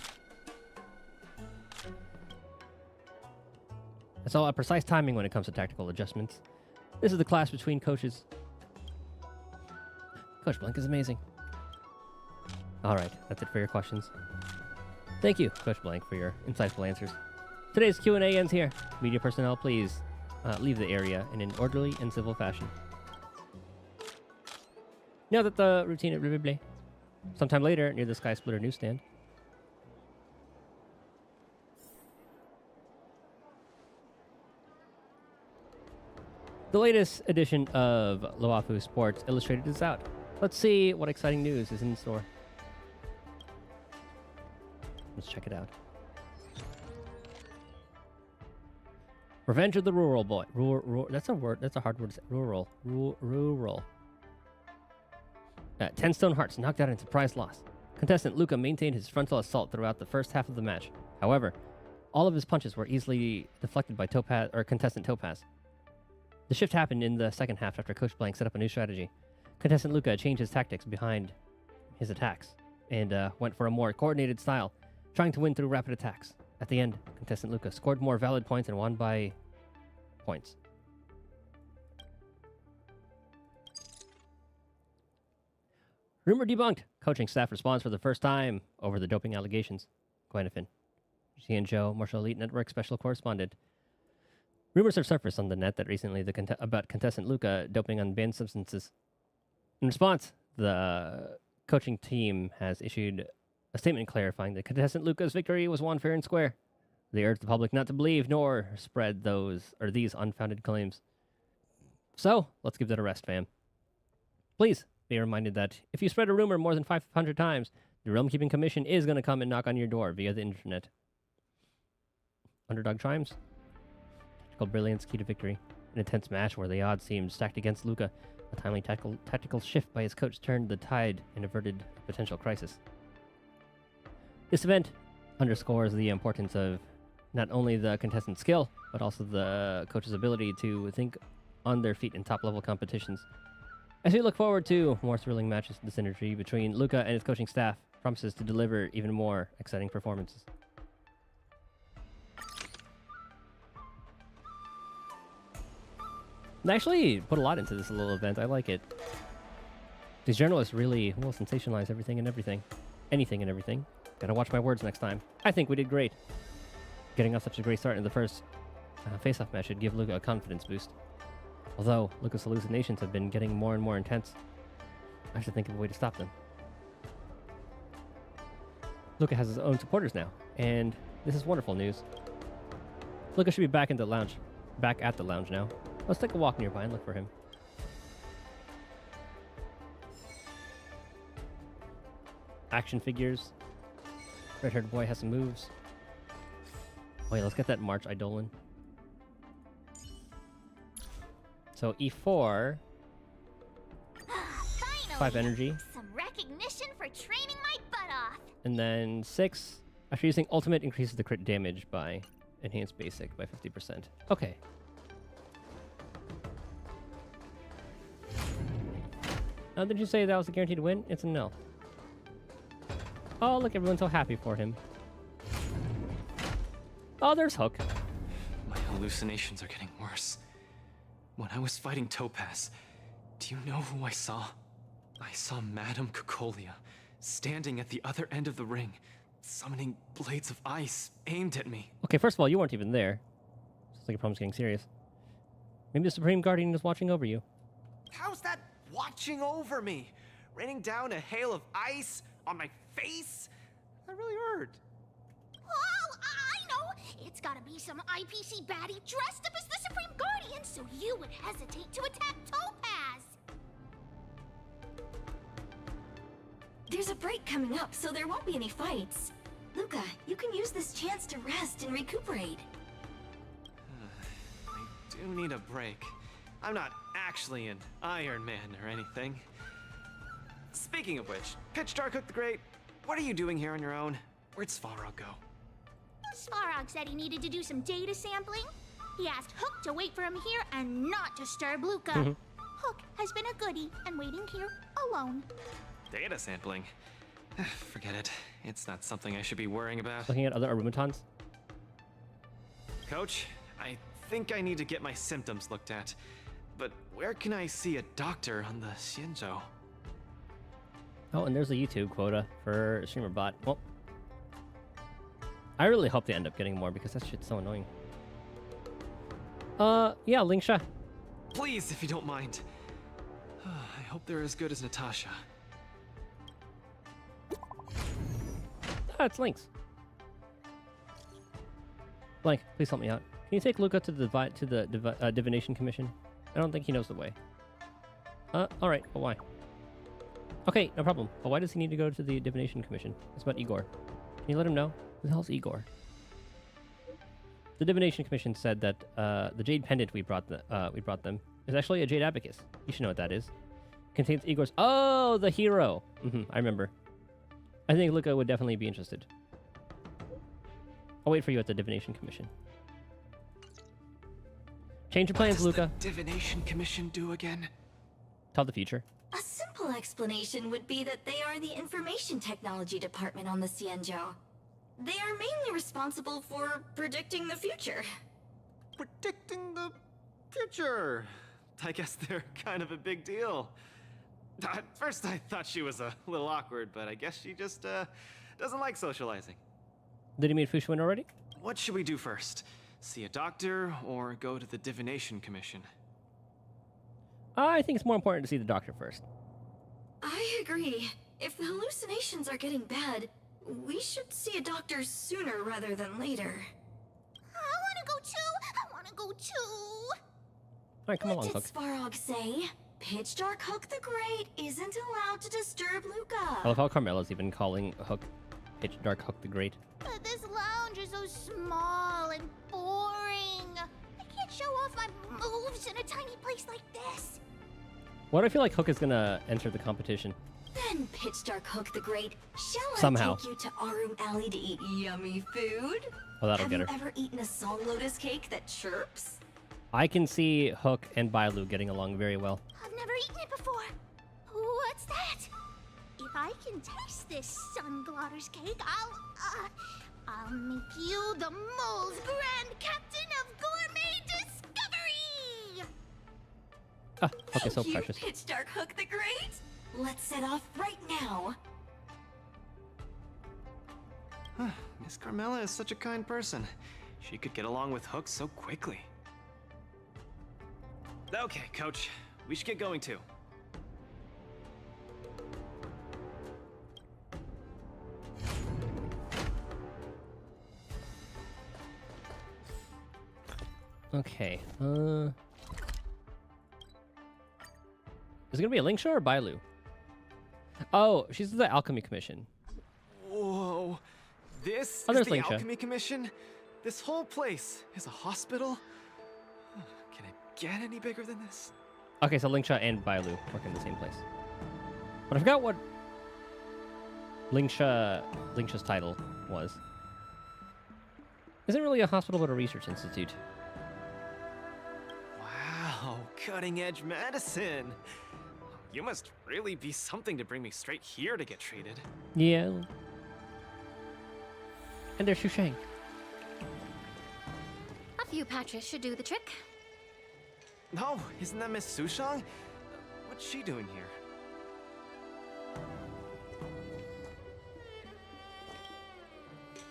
It's all about precise timing when it comes to tactical adjustments. This is the clash between coaches. Coach Blank is amazing. Alright, that's it for your questions. Thank you, Coach Blank, for your insightful answers. Today's Q&A ends here. Media personnel, please leave the area in an orderly and civil fashion. Now that the routine at Riverblay. Sometime later, near the Sky Splitter newsstand. The latest edition of Loafu Sports Illustrated is out. Let's see what exciting news is in store. Let's check it out. Revenge of the Rural Boy. That's a word. That's a hard word to say. Rural. 10 stone hearts knocked out in surprise loss. Contestant Luca maintained his frontal assault throughout the first half of the match. However, all of his punches were easily deflected by contestant Topaz. The shift happened in the second half after Coach Blank set up a new strategy. Contestant Luca changed his tactics behind his attacks and went for a more coordinated style, trying to win through rapid attacks. At the end, contestant Luca scored more valid points and won by points. Rumor debunked. Coaching staff responds for the first time over the doping allegations. Gwenifin. Cianjo, Martial Elite Network Special Correspondent. Rumors have surfaced on the net that recently about contestant Luca doping on banned substances. In response, the coaching team has issued a statement clarifying that contestant Luca's victory was won fair and square. They urge the public not to believe nor spread these unfounded claims. So, let's give that a rest, fam. Please be reminded that if you spread a rumor more than 500 times, the Realm Keeping Commission is going to come and knock on your door via the internet. Underdog triumphs. Tactical brilliance, key to victory. An intense match where the odds seemed stacked against Luca. A timely tactical shift by his coach turned the tide and averted a potential crisis. This event underscores the importance of not only the contestant's skill, but also the coach's ability to think on their feet in top-level competitions. As we look forward to more thrilling matches, the synergy between Luca and his coaching staff promises to deliver even more exciting performances. They actually put a lot into this little event. I like it. These journalists really sensationalize everything and everything. Anything and everything. Gotta watch my words next time. I think we did great. Getting off such a great start in the first face-off match should give Luca a confidence boost. Although, Luca's hallucinations have been getting more and more intense. I should think of a way to stop them. Luca has his own supporters now, and this is wonderful news. Luca should be back at the lounge now. Let's take a walk nearby and look for him. Action figures. Red-haired boy has some moves. Wait, let's get that March Eidolon. So E4. 5 energy. Some recognition for training my butt off. And then 6. After using ultimate, increases the crit damage by enhanced basic by 50%. Okay. Did you say that was a guaranteed win? It's a no. Oh, look, everyone's so happy for him. Oh, there's Hook. My hallucinations are getting worse. When I was fighting Topaz, do you know who I saw? I saw Madame Cocolia standing at the other end of the ring, summoning blades of ice aimed at me. Okay, first of all, you weren't even there. Sounds like your problem's getting serious. Maybe the Supreme Guardian is watching over you. How's that watching over me? Raining down a hail of ice on my face? That really hurt. Oh, I know! It's gotta be some IPC baddie dressed up as the Supreme Guardian so you would hesitate to attack Topaz! There's a break coming up, so there won't be any fights. Luca, you can use this chance to rest and recuperate. I do need a break. I'm not actually an Iron Man or anything. Speaking of which, Pitch Darkhook the Great, what are you doing here on your own? Where'd Svarog go? Svarog said he needed to do some data sampling. He asked Hook to wait for him here and not disturb Luca. Hook has been a goodie and waiting here alone. Data sampling? Forget it. It's not something I should be worrying about. Looking at other Arumatons? Coach, I think I need to get my symptoms looked at. But where can I see a doctor on the Xianzhou? Oh, and there's a YouTube quota for Streamer Bot. Well, I really hope they end up getting more because that shit's so annoying. Yeah, Lingsha. Please, if you don't mind. I hope they're as good as Natasha. Ah, it's Lynx. Blank, please help me out. Can you take Luca to the Divination Commission? I don't think he knows the way. Alright, but why? Okay, no problem. But why does he need to go to the Divination Commission? It's about Igor. Can you let him know? Who the hell's Igor? The Divination Commission said that the Jade Pendant we brought them is actually a Jade Abacus. You should know what that is. Contains Igor's... Oh, the hero! I remember. I think Luca would definitely be interested. I'll wait for you at the Divination Commission. Change your plans, Luca. What does the Divination Commission do again? Tell the future. A simple explanation would be that they are the information technology department on the Xianzhou. They are mainly responsible for predicting the future. Predicting the future? I guess they're kind of a big deal. At first I thought she was a little awkward, but I guess she just doesn't like socializing. Did you meet Fushwin already? What should we do first? See a doctor or go to the Divination Commission? I think it's more important to see the doctor first. I agree. If the hallucinations are getting bad, we should see a doctor sooner rather than later. I wanna go too! I wanna go too! Alright, come along, What Hook. did Svarog say? Pitch Dark Hook the Great isn't allowed to disturb Luca. I love how Carmela's even calling Hook Pitch Dark Hook the Great. But this lounge is so small and boring. I can't show off my moves in a tiny place like this. Why do I feel like Hook is gonna enter the competition? Then Pitch Dark Hook the Great, shall Somehow. I take you to Arum Alley to eat yummy food? Oh, that'll get her. Have you ever eaten a song lotus cake that chirps? I can see Hook and Bailu getting along very well. I've never eaten it before. What's that? If I can taste this Sunglotters cake, I'll make you the mole's grand captain of gourmet discovery! Ah, Hook is so Thank you, precious. Pitch Dark Hook the Great. Let's set off right now. Miss Carmela is such a kind person. She could get along with Hook so quickly. Okay, Coach. We should get going too. Okay. Is it gonna be a Lingsha or Bailu? Oh, she's the Alchemy Commission. Whoa. This Oh, is there's the Lingsha. Alchemy Commission? This whole place is a hospital? Can it get any bigger than this? Okay, so Lingsha and Bailu work in the same place. But I forgot what Lingsha's title was. Isn't really a hospital but a research institute. Wow, cutting edge medicine. You must really be something to bring me straight here to get treated. Yeah. And there's Shushang. A few patches should do the trick. No, isn't that Miss Sushang? What's she doing here?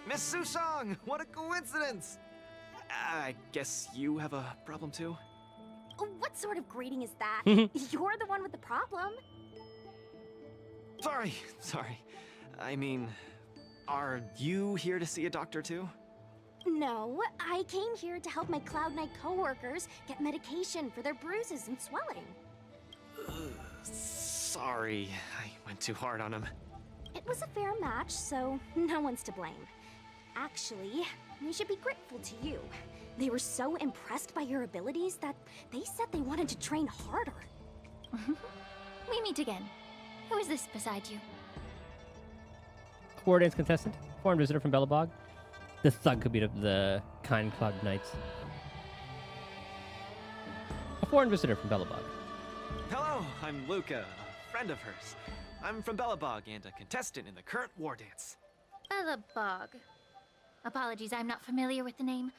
Miss Sushang! What a coincidence! I guess you have a problem too? What sort of greeting is that? You're the one with the problem. Sorry. I mean, are you here to see a doctor too? No, I came here to help my Cloud Knight coworkers get medication for their bruises and swelling. Sorry, I went too hard on him. It was a fair match, so no one's to blame. Actually, we should be grateful to you. They were so impressed by your abilities that they said they wanted to train harder. We meet again. Who is this beside you? Wardance contestant, foreign visitor from Belobog. The thug could beat up the kind Cloud Knights. A foreign visitor from Belobog. Hello, I'm Luca, a friend of hers. I'm from Belobog and a contestant in the current Wardance. Belobog. Apologies, I'm not familiar with the name.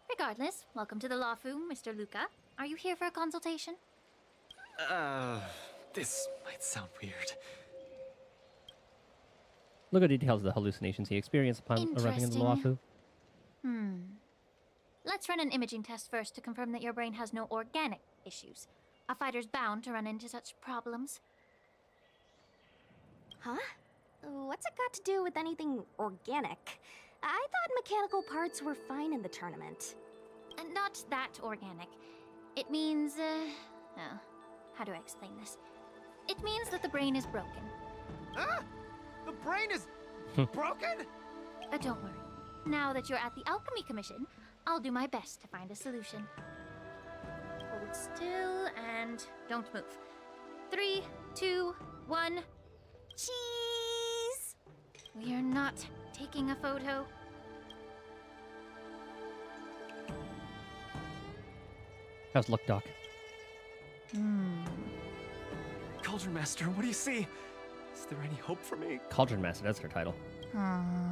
Regardless, welcome to the Lawfu, Mr. Luca. Are you here for a consultation? This might sound weird. Look at details of the hallucinations he experienced upon arriving in the Lawfu. Let's run an imaging test first to confirm that your brain has no organic issues. A fighter's bound to run into such problems. Huh? What's it got to do with anything organic? I thought mechanical parts were fine in the tournament. Not that organic. It means, how do I explain this? It means that the brain is broken. Ah! The brain is broken? Don't worry. Now that you're at the Alchemy Commission, I'll do my best to find a solution. Hold still and don't move. 3, 2, 1. Cheese! We are not taking a photo. How's luck, Doc? Cauldron Master, what do you see? Is there any hope for me? Cauldron Master, that's her title. I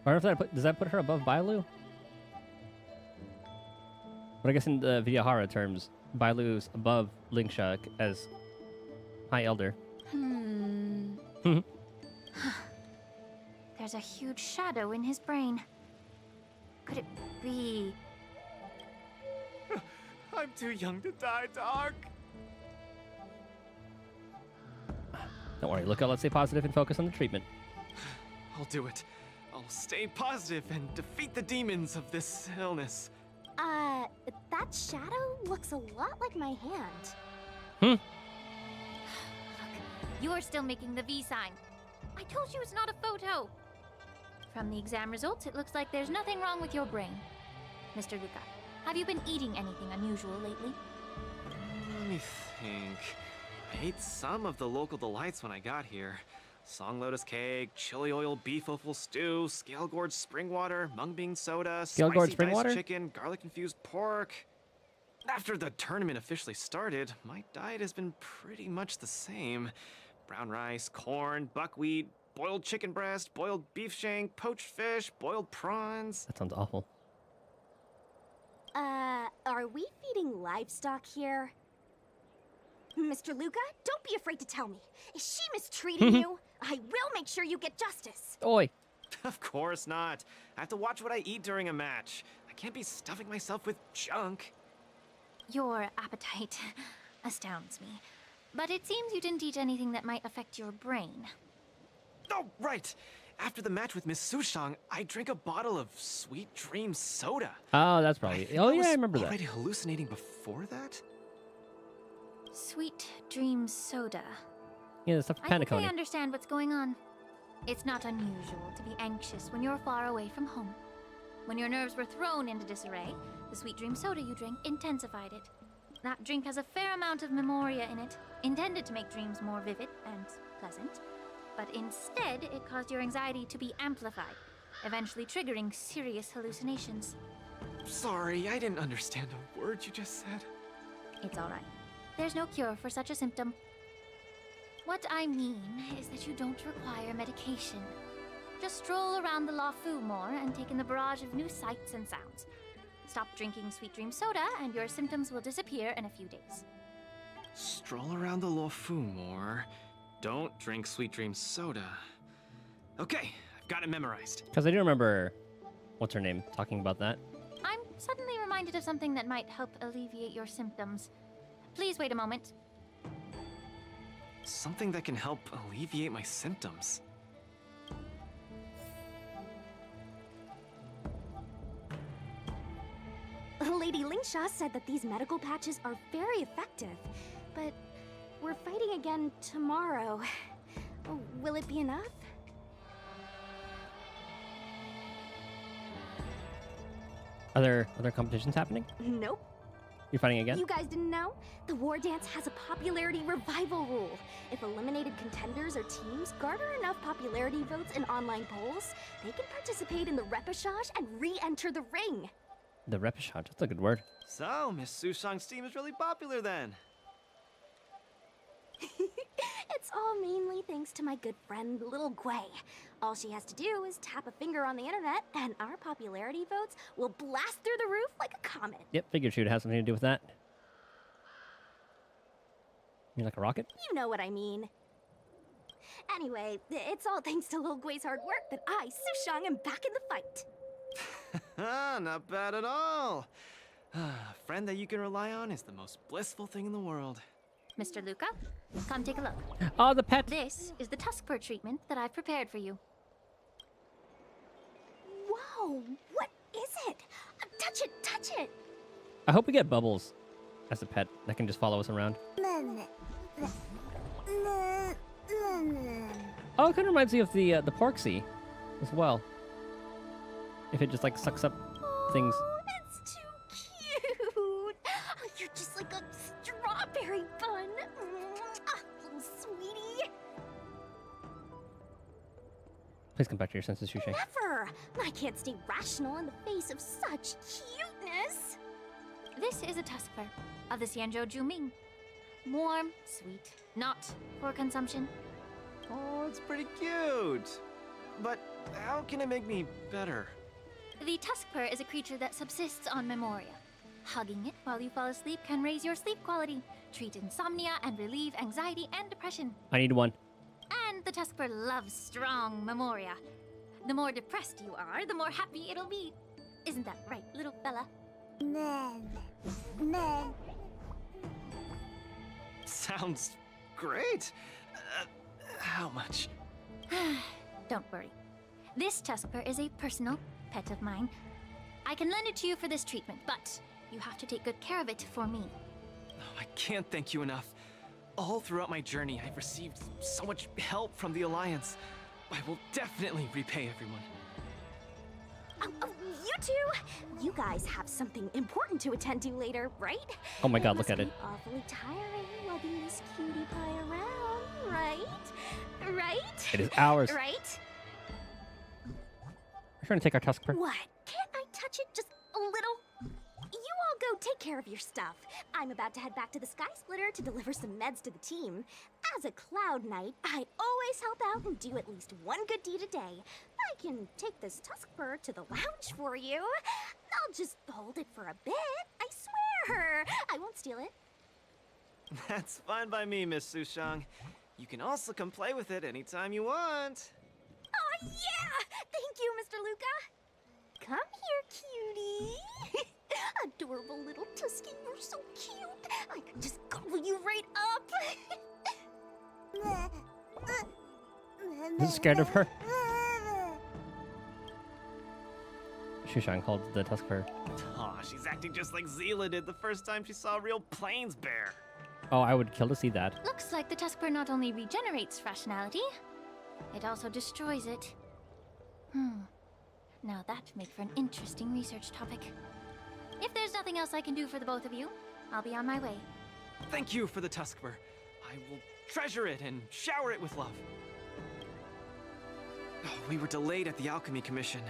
wonder if does that put her above Bailu? But I guess in the Vidyahara terms, Bailu's above Lingsha as High Elder. There's a huge shadow in his brain. Could it be... I'm too young to die, Doc. Don't worry, Luca, let's stay positive and focus on the treatment. I'll do it. I'll stay positive and defeat the demons of this illness. That shadow looks a lot like my hand. Look, you're still making the V sign. I told you it's not a photo. From the exam results, it looks like there's nothing wrong with your brain. Mr. Luca, have you been eating anything unusual lately? Let me think. I ate some of the local delights when I got here. Song lotus cake, chili oil beef offal stew, scale gorge spring water, mung bean soda, Scale gorge spicy spring diced water? chicken, garlic infused pork. After the tournament officially started, my diet has been pretty much the same. Brown rice, corn, buckwheat, boiled chicken breast, boiled beef shank, poached fish, boiled prawns. That sounds awful. Are we feeding livestock here? Mr. Luca, don't be afraid to tell me. Is she mistreating you? I will make sure you get justice. Oi! Of course not. I have to watch what I eat during a match. I can't be stuffing myself with junk. Your appetite astounds me. But it seems you didn't eat anything that might affect your brain. Oh, right! After the match with Miss Sushang, I drank a bottle of Sweet Dream soda. Oh, that's probably. Oh yeah, I remember that. Already hallucinating before that? Sweet Dream Soda. Yeah, the stuff I think I Paniconi. understand what's going on. It's not unusual to be anxious when you're far away from home. When your nerves were thrown into disarray, the Sweet Dream Soda you drank intensified it. That drink has a fair amount of memoria in it, intended to make dreams more vivid and pleasant. But instead, it caused your anxiety to be amplified, eventually triggering serious hallucinations. Sorry, I didn't understand a word you just said. It's all right. There's no cure for such a symptom. What I mean is that you don't require medication. Just stroll around the Lafu more and take in the barrage of new sights and sounds. Stop drinking Sweet Dream Soda and your symptoms will disappear in a few days. Stroll around the Lafu more. Don't drink Sweet Dream soda. Okay, I've got it memorized. Because I do remember, what's her name, talking about that. I'm suddenly reminded of something that might help alleviate your symptoms. Please wait a moment. Something that can help alleviate my symptoms. Lady Lingsha said that these medical patches are very effective, but we're fighting again tomorrow. Will it be enough? Are there other competitions happening? Nope. You're fighting again? You guys didn't know? The Wardance has a popularity revival rule. If eliminated contenders or teams garner enough popularity votes in online polls, they can participate in the repechage and re-enter the ring. The repechage, that's a good word. So, Miss Sushang's team is really popular then. It's all mainly thanks to my good friend, Little Gwei. All she has to do is tap a finger on the internet, and our popularity votes will blast through the roof like a comet. Yep, figured she would have something to do with that. You like a rocket? You know what I mean. Anyway, it's all thanks to Lil Gwei's hard work that I, Sushang, am back in the fight. Not bad at all. A friend that you can rely on is the most blissful thing in the world. Mr. Luca, come take a look. Oh, the pet! This is the Tuskpur treatment that I've prepared for you. Whoa, what is it? Touch it, touch it! I hope we get Bubbles as a pet that can just follow us around. Oh, it kind of reminds me of the Porksy as well. If it just like sucks up things. Oh, it's too cute! Oh, you're just like a strawberry bun. Little sweetie. Please come back to your senses, Shushay. Never! I can't stay rational in the face of such cuteness. This is a Tuskpur of the Xianzhou Juming. Warm, sweet, not for consumption. Oh, it's pretty cute. But how can it make me better? The Tuskpur is a creature that subsists on memoria. Hugging it while you fall asleep can raise your sleep quality, treat insomnia, and relieve anxiety and depression. I need one. And the Tuskpur loves strong memoria. The more depressed you are, the more happy it'll be. Isn't that right, little fella? Sounds great. How much? Don't worry. This Tuskpur is a personal pet of mine. I can lend it to you for this treatment, but you have to take good care of it for me. Oh, I can't thank you enough. All throughout my journey, I've received so much help from the Alliance. I will definitely repay everyone. Oh, you two! You guys have something important to attend to later, right? Oh my god, look at it. Must be awfully tiring lugging this cutie pie around, right? Right? It is ours. Right? We're trying to take our Tuskpur. What? Can't I touch it just a little? You all go take care of your stuff. I'm about to head back to the Sky Splitter to deliver some meds to the team. As a Cloud Knight, I always help out and do at least one good deed a day. I can take this Tuskpur to the lounge for you. I'll just hold it for a bit. I swear. I won't steal it. That's fine by me, Miss Sushang. You can also come play with it anytime you want. Oh, yeah! Thank you, Mr. Luca. Come here, cutie. Tusky, you're so cute. I could just gobble you right up. Is it scared of her? Shushan called the Tusker. Aw, she's acting just like Zila did the first time she saw a real plains bear. Oh, I would kill to see that. Looks like the Tusker not only regenerates rationality, it also destroys it. Now that would make for an interesting research topic. If there's nothing else I can do for the both of you, I'll be on my way. Thank you for the Tuskper. I will treasure it and shower it with love. Oh, we were delayed at the Alchemy Commission.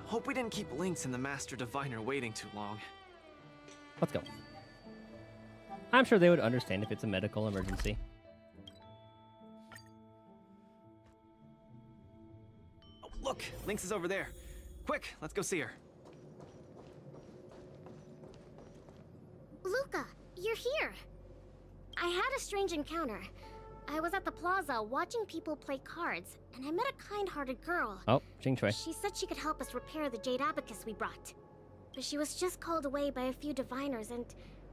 Hope we didn't keep Lynx and the Master Diviner waiting too long. Let's go. I'm sure they would understand if it's a medical emergency. Oh, look! Lynx is over there. Quick, let's go see her. Luca, you're here. I had a strange encounter. I was at the plaza watching people play cards, and I met a kind-hearted girl. Oh, Jing Chui. She said she could help us repair the Jade Abacus we brought. But she was just called away by a few diviners and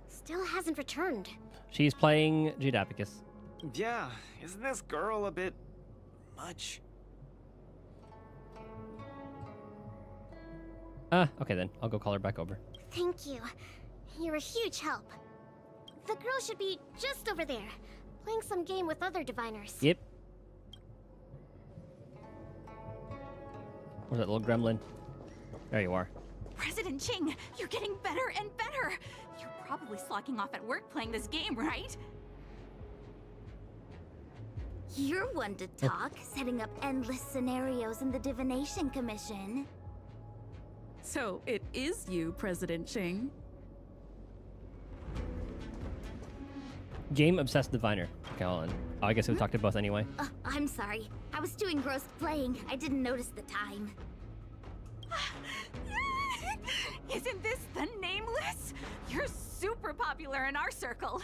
still hasn't returned. She's playing Jade Abacus. Yeah, isn't this girl a bit much? Okay then. I'll go call her back over. Thank you. You're a huge help. The girl should be just over there, playing some game with other diviners. Yep. Where's that little gremlin? There you are. President Ching, you're getting better and better. You're probably slacking off at work playing this game, right? You're one to talk, setting up endless scenarios in the Divination Commission. So it is you, President Ching. Game-obsessed diviner. Okay, hold on. Oh, I guess we'll talk to both anyway. I'm sorry. I was too engrossed playing. I didn't notice the time. Isn't this the Nameless? You're super popular in our circle.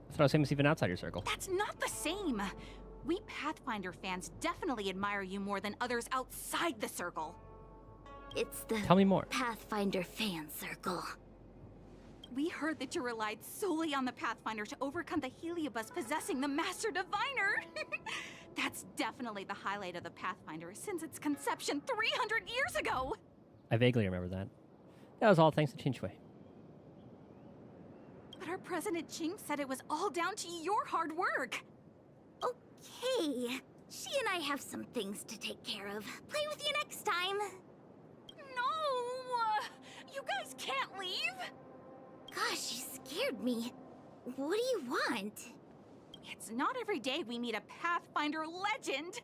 I thought I was famous even outside your circle. That's not the same. We Pathfinder fans definitely admire you more than others outside the circle. It's the Tell me more. Pathfinder fan circle. We heard that you relied solely on the Pathfinder to overcome the Heliobus possessing the Master Diviner. That's definitely the highlight of the Pathfinder since its conception 300 years ago. I vaguely remember that. That was all thanks to Jing Chui. But our President Ching said it was all down to your hard work. Okay. She and I have some things to take care of. Play with you next time. No! You guys can't leave! Gosh, you scared me. What do you want? It's not every day we meet a Pathfinder legend.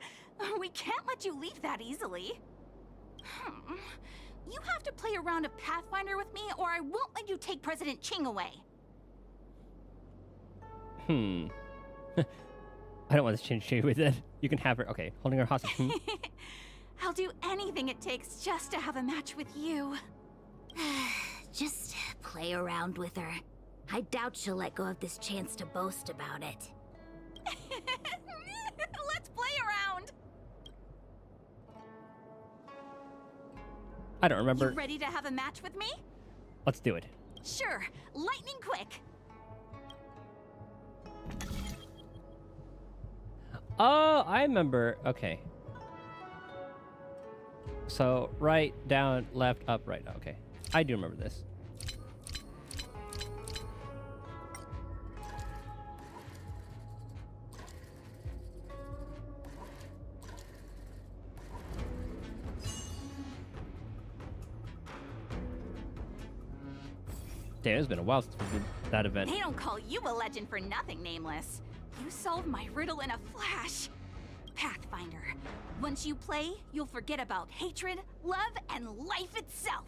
We can't let you leave that easily. You have to play a round of Pathfinder with me, or I won't let you take President Ching away. I don't want to change Jing with it. You can have her. Okay, holding her hostage. I'll do anything it takes just to have a match with you. Just play around with her. I doubt she'll let go of this chance to boast about it. Let's play around! I don't remember. You ready to have a match with me? Let's do it. Sure. Lightning quick. Oh, I remember. Okay. So, right, down, left, up, right. Okay. I do remember this. Damn, it's been a while since we did that event. They don't call you a legend for nothing, Nameless. You solved my riddle in a flash. Pathfinder. Once you play, you'll forget about hatred, love, and life itself.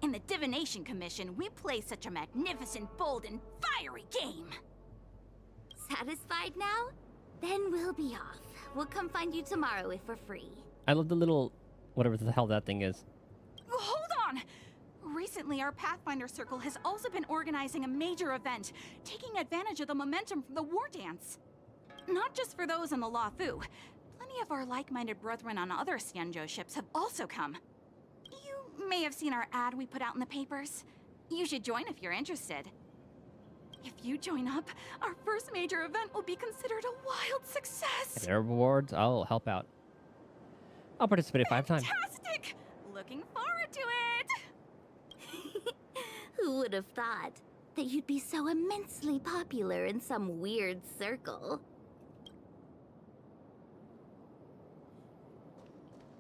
In the Divination Commission, we play such a magnificent, bold, and fiery game. Satisfied now? Then we'll be off. We'll come find you tomorrow if we're free. I love the little, whatever the hell that thing is. Hold on! Recently, our Pathfinder Circle has also been organizing a major event, taking advantage of the momentum from the Wardance. Not just for those on the Lafu. Plenty of our like-minded brethren on other Xianzhou ships have also come. You may have seen our ad we put out in the papers. You should join if you're interested. If you join up, our first major event will be considered a wild success. If there are rewards, I'll help out. I'll participate 5 times. Fantastic! Looking forward to it! Who would have thought that you'd be so immensely popular in some weird circle?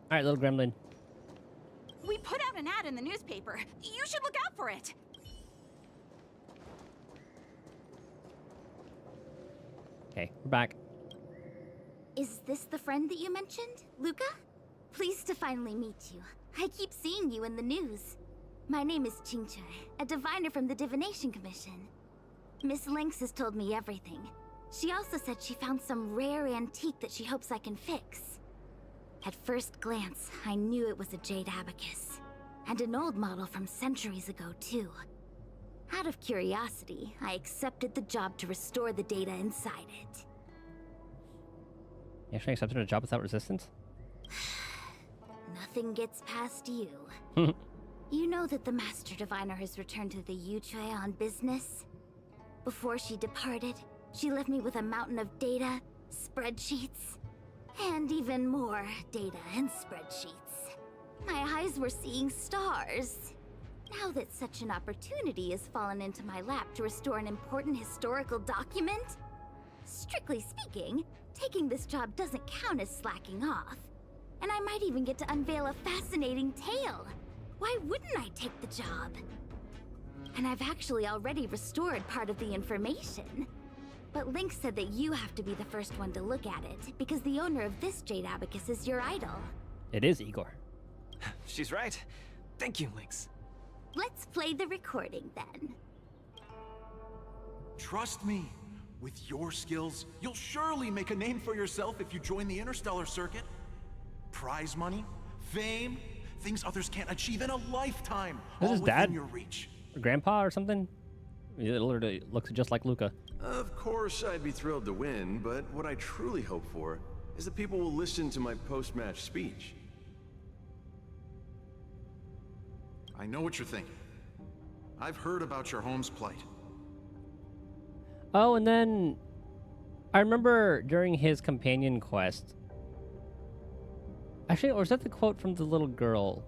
All right, little gremlin. We put out an ad in the newspaper. You should look out for it. Okay, we're back. Is this the friend that you mentioned, Luca? Pleased to finally meet you. I keep seeing you in the news. My name is Qingche, a diviner from the Divination Commission. Miss Lynx has told me everything. She also said she found some rare antique that she hopes I can fix. At first glance, I knew it was a jade abacus. And an old model from centuries ago, too. Out of curiosity, I accepted the job to restore the data inside it. You actually accepted a job without resistance? Nothing gets past you. You know that the Master Diviner has returned to the Yuchue on business? Before she departed, she left me with a mountain of data, spreadsheets, and even more data and spreadsheets. My eyes were seeing stars. Now that such an opportunity has fallen into my lap to restore an important historical document, strictly speaking, taking this job doesn't count as slacking off. And I might even get to unveil a fascinating tale. Why wouldn't I take the job? And I've actually already restored part of the information. But Link said that you have to be the first one to look at it, because the owner of this jade abacus is your idol. It is Igor. She's right. Thank you, Lynx. Let's play the recording then. Trust me, with your skills, you'll surely make a name for yourself if you join the Interstellar Circuit. Prize money, fame, things others can't achieve in a lifetime. This all is within Dad? your reach. Or Grandpa or something? It literally looks just like Luca. Of course, I'd be thrilled to win, but what I truly hope for is that people will listen to my post-match speech. I know what you're thinking. I've heard about your home's plight. Oh, and then I remember during his companion quest. Actually, or was that the quote from the little girl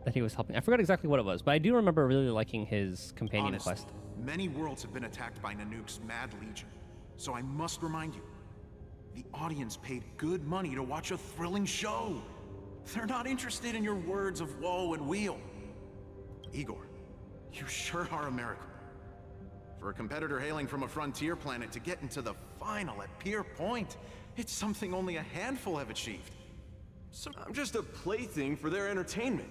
that he was helping? I forgot exactly what it was, but I do remember really liking his companion Honestly, quest. many worlds have been attacked by Nanook's Mad Legion. So I must remind you, the audience paid good money to watch a thrilling show. They're not interested in your words of woe and weal. Igor, you sure are a miracle. For a competitor hailing from a frontier planet to get into the final at Pier Point, it's something only a handful have achieved. So I'm just a plaything for their entertainment.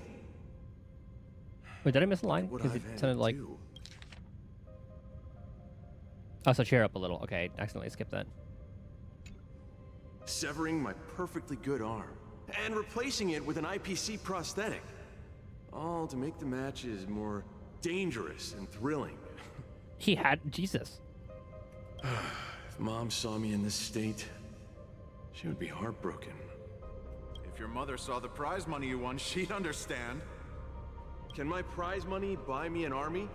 Wait, did I miss a line? What Because it I've had sounded to like... do. Oh, so cheer up a little. Okay, I accidentally skipped that. Severing my perfectly good arm and replacing it with an IPC prosthetic. All to make the matches more dangerous and thrilling. He had... Jesus. If Mom saw me in this state, she would be heartbroken. If your mother saw the prize money you won, she'd understand. Can my prize money buy me an army?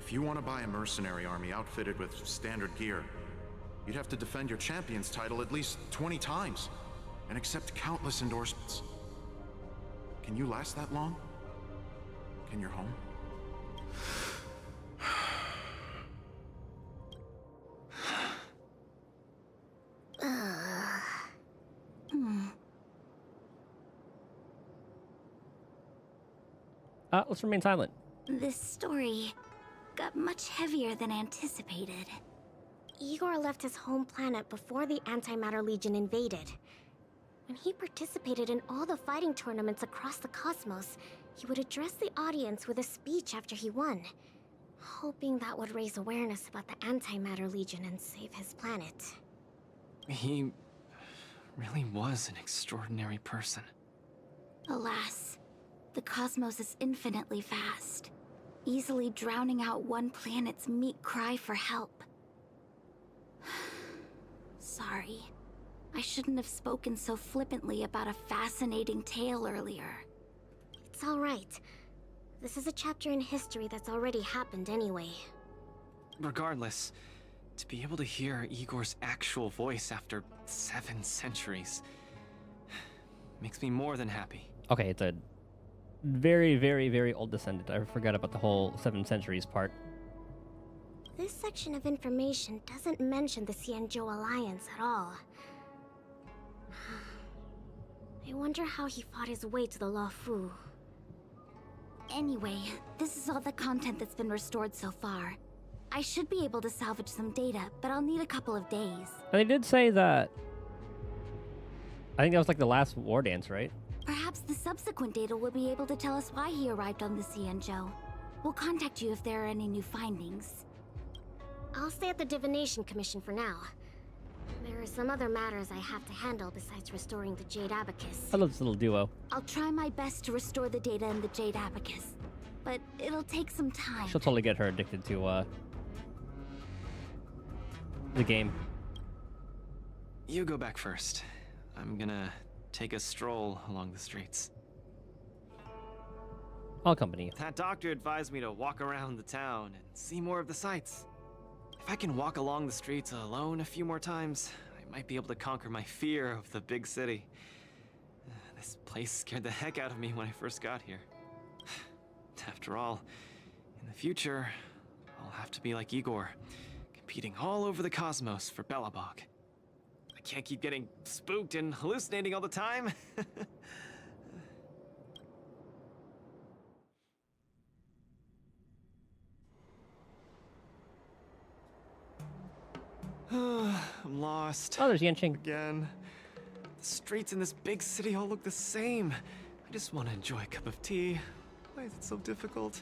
If you want to buy a mercenary army outfitted with standard gear, you'd have to defend your champion's title at least 20 times and accept countless endorsements. Can you last that long? Can your home? Let's remain silent. This story got much heavier than anticipated. Igor left his home planet before the Antimatter Legion invaded. When he participated in all the fighting tournaments across the cosmos, he would address the audience with a speech after he won, hoping that would raise awareness about the Antimatter Legion and save his planet. He really was an extraordinary person. Alas, the cosmos is infinitely vast, easily drowning out one planet's meek cry for help. Sorry. I shouldn't have spoken so flippantly about a fascinating tale earlier. It's alright. This is a chapter in history that's already happened anyway. Regardless, to be able to hear Igor's actual voice after 7 centuries makes me more than happy. Okay, it's a very, very, very old descendant. I forgot about the whole 7 centuries part. This section of information doesn't mention the Xianzhou Alliance at all. I wonder how he fought his way to the Luofu. Anyway, this is all the content that's been restored so far. I should be able to salvage some data, but I'll need a couple of days. And they did say that... I think that was like the last Wardance, right? Perhaps the subsequent data will be able to tell us why he arrived on the Xianzhou. We'll contact you if there are any new findings. I'll stay at the Divination Commission for now. There are some other matters I have to handle besides restoring the Jade Abacus. I love this little duo. I'll try my best to restore the data in the Jade Abacus, but it'll take some time. She'll totally get her addicted to, the game. You go back first. I'm gonna take a stroll along the streets. I'll accompany you. That doctor advised me to walk around the town and see more of the sights. If I can walk along the streets alone a few more times, I might be able to conquer my fear of the big city. This place scared the heck out of me when I first got here. After all, in the future, I'll have to be like Igor, competing all over the cosmos for Belobog. I can't keep getting spooked and hallucinating all the time. I'm lost. Oh, there's Yanqing. Again. The streets in this big city all look the same. I just want to enjoy a cup of tea. Why is it so difficult?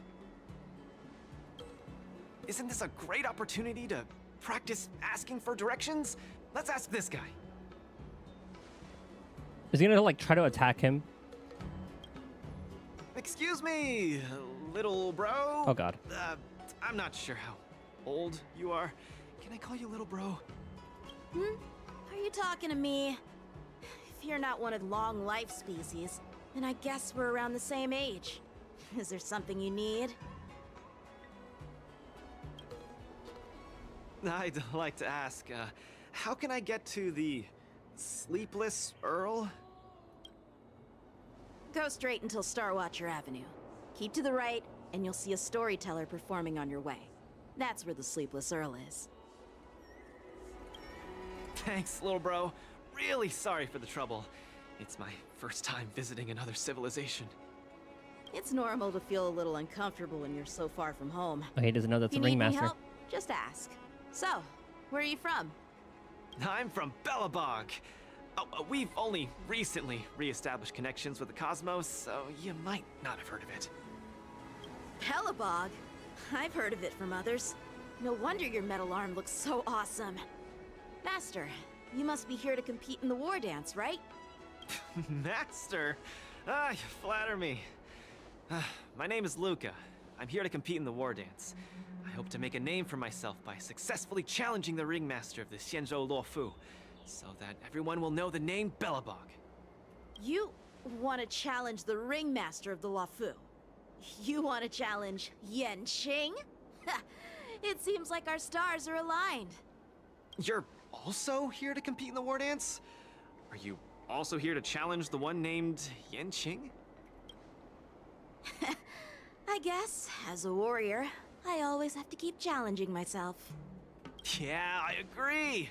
Isn't this a great opportunity to practice asking for directions? Let's ask this guy. Is he gonna, like, try to attack him? Excuse me, little bro? Oh, God. I'm not sure how old you are. Can I call you little bro? Are you talking to me? If you're not one of the long life species, then I guess we're around the same age. Is there something you need? I'd like to ask, how can I get to the Sleepless Earl? Go straight until Starwatcher Avenue. Keep to the right, and you'll see a storyteller performing on your way. That's where the Sleepless Earl is. Thanks, little bro. Really sorry for the trouble. It's my first time visiting another civilization. It's normal to feel a little uncomfortable when you're so far from home. Oh, he doesn't know that's If the you need any ringmaster. help, just ask. So, where are you from? I'm from Belobog. We've only recently re-established connections with the cosmos, so you might not have heard of it. Belobog? I've heard of it from others. No wonder your metal arm looks so awesome. Master, you must be here to compete in the Wardance, right? Master? You flatter me. My name is Luca. I'm here to compete in the Wardance. I hope to make a name for myself by successfully challenging the ringmaster of the Xianzhou Luofu, so that everyone will know the name Belobog. You want to challenge the ringmaster of the Luofu? You want to challenge Yanqing? It seems like our stars are aligned. You're also here to compete in the Wardance? Are you also here to challenge the one named Yanqing? I guess, as a warrior, I always have to keep challenging myself. Yeah, I agree!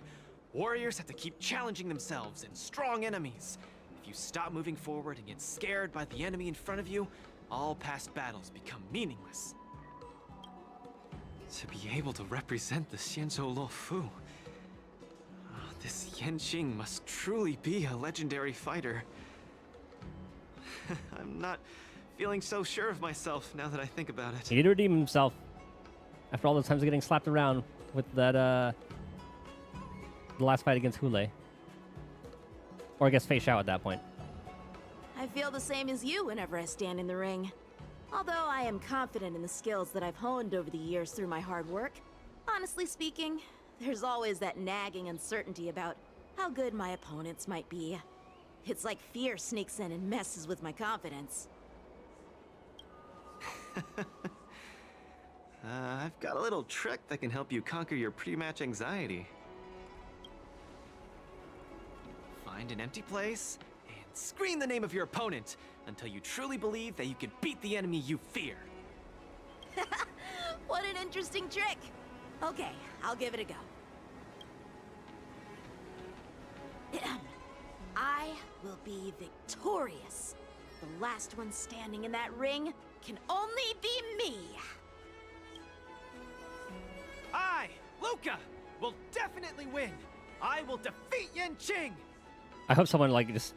Warriors have to keep challenging themselves and strong enemies. If you stop moving forward and get scared by the enemy in front of you, all past battles become meaningless. To be able to represent the Xianzhou Luofu, this Yanqing must truly be a legendary fighter. I'm not feeling so sure of myself now that I think about it. He did redeem himself after all those times of getting slapped around with that, the last fight against Hule. Or I guess Fei Xiao at that point. I feel the same as you whenever I stand in the ring. Although I am confident in the skills that I've honed over the years through my hard work, honestly speaking, there's always that nagging uncertainty about how good my opponents might be. It's like fear sneaks in and messes with my confidence. I've got a little trick that can help you conquer your pre-match anxiety. Find an empty place and scream the name of your opponent until you truly believe that you can beat the enemy you fear. What an interesting trick. Okay, I'll give it a go. I will be victorious. The last one standing in that ring can only be me. I, Luca, will definitely win. I will defeat Yanqing. I hope someone like just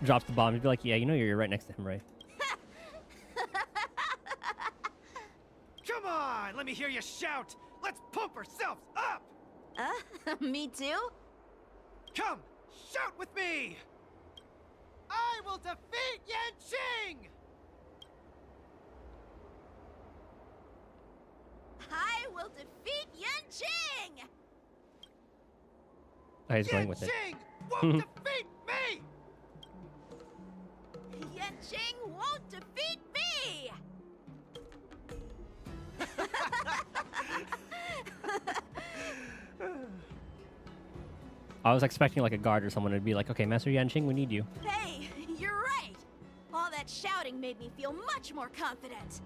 drops the bomb and be like, yeah, you know you're right next to him, right? Come on, let me hear you shout. Let's pump ourselves up. Me too? Come, shout with me. I will defeat Yanqing. I will defeat Yanqing! I was going with it. Yanqing won't defeat me! Yanqing won't defeat me! I was expecting like a guard or someone to be like, okay, Master Yanqing, we need you. Hey, you're right! All that shouting made me feel much more confident.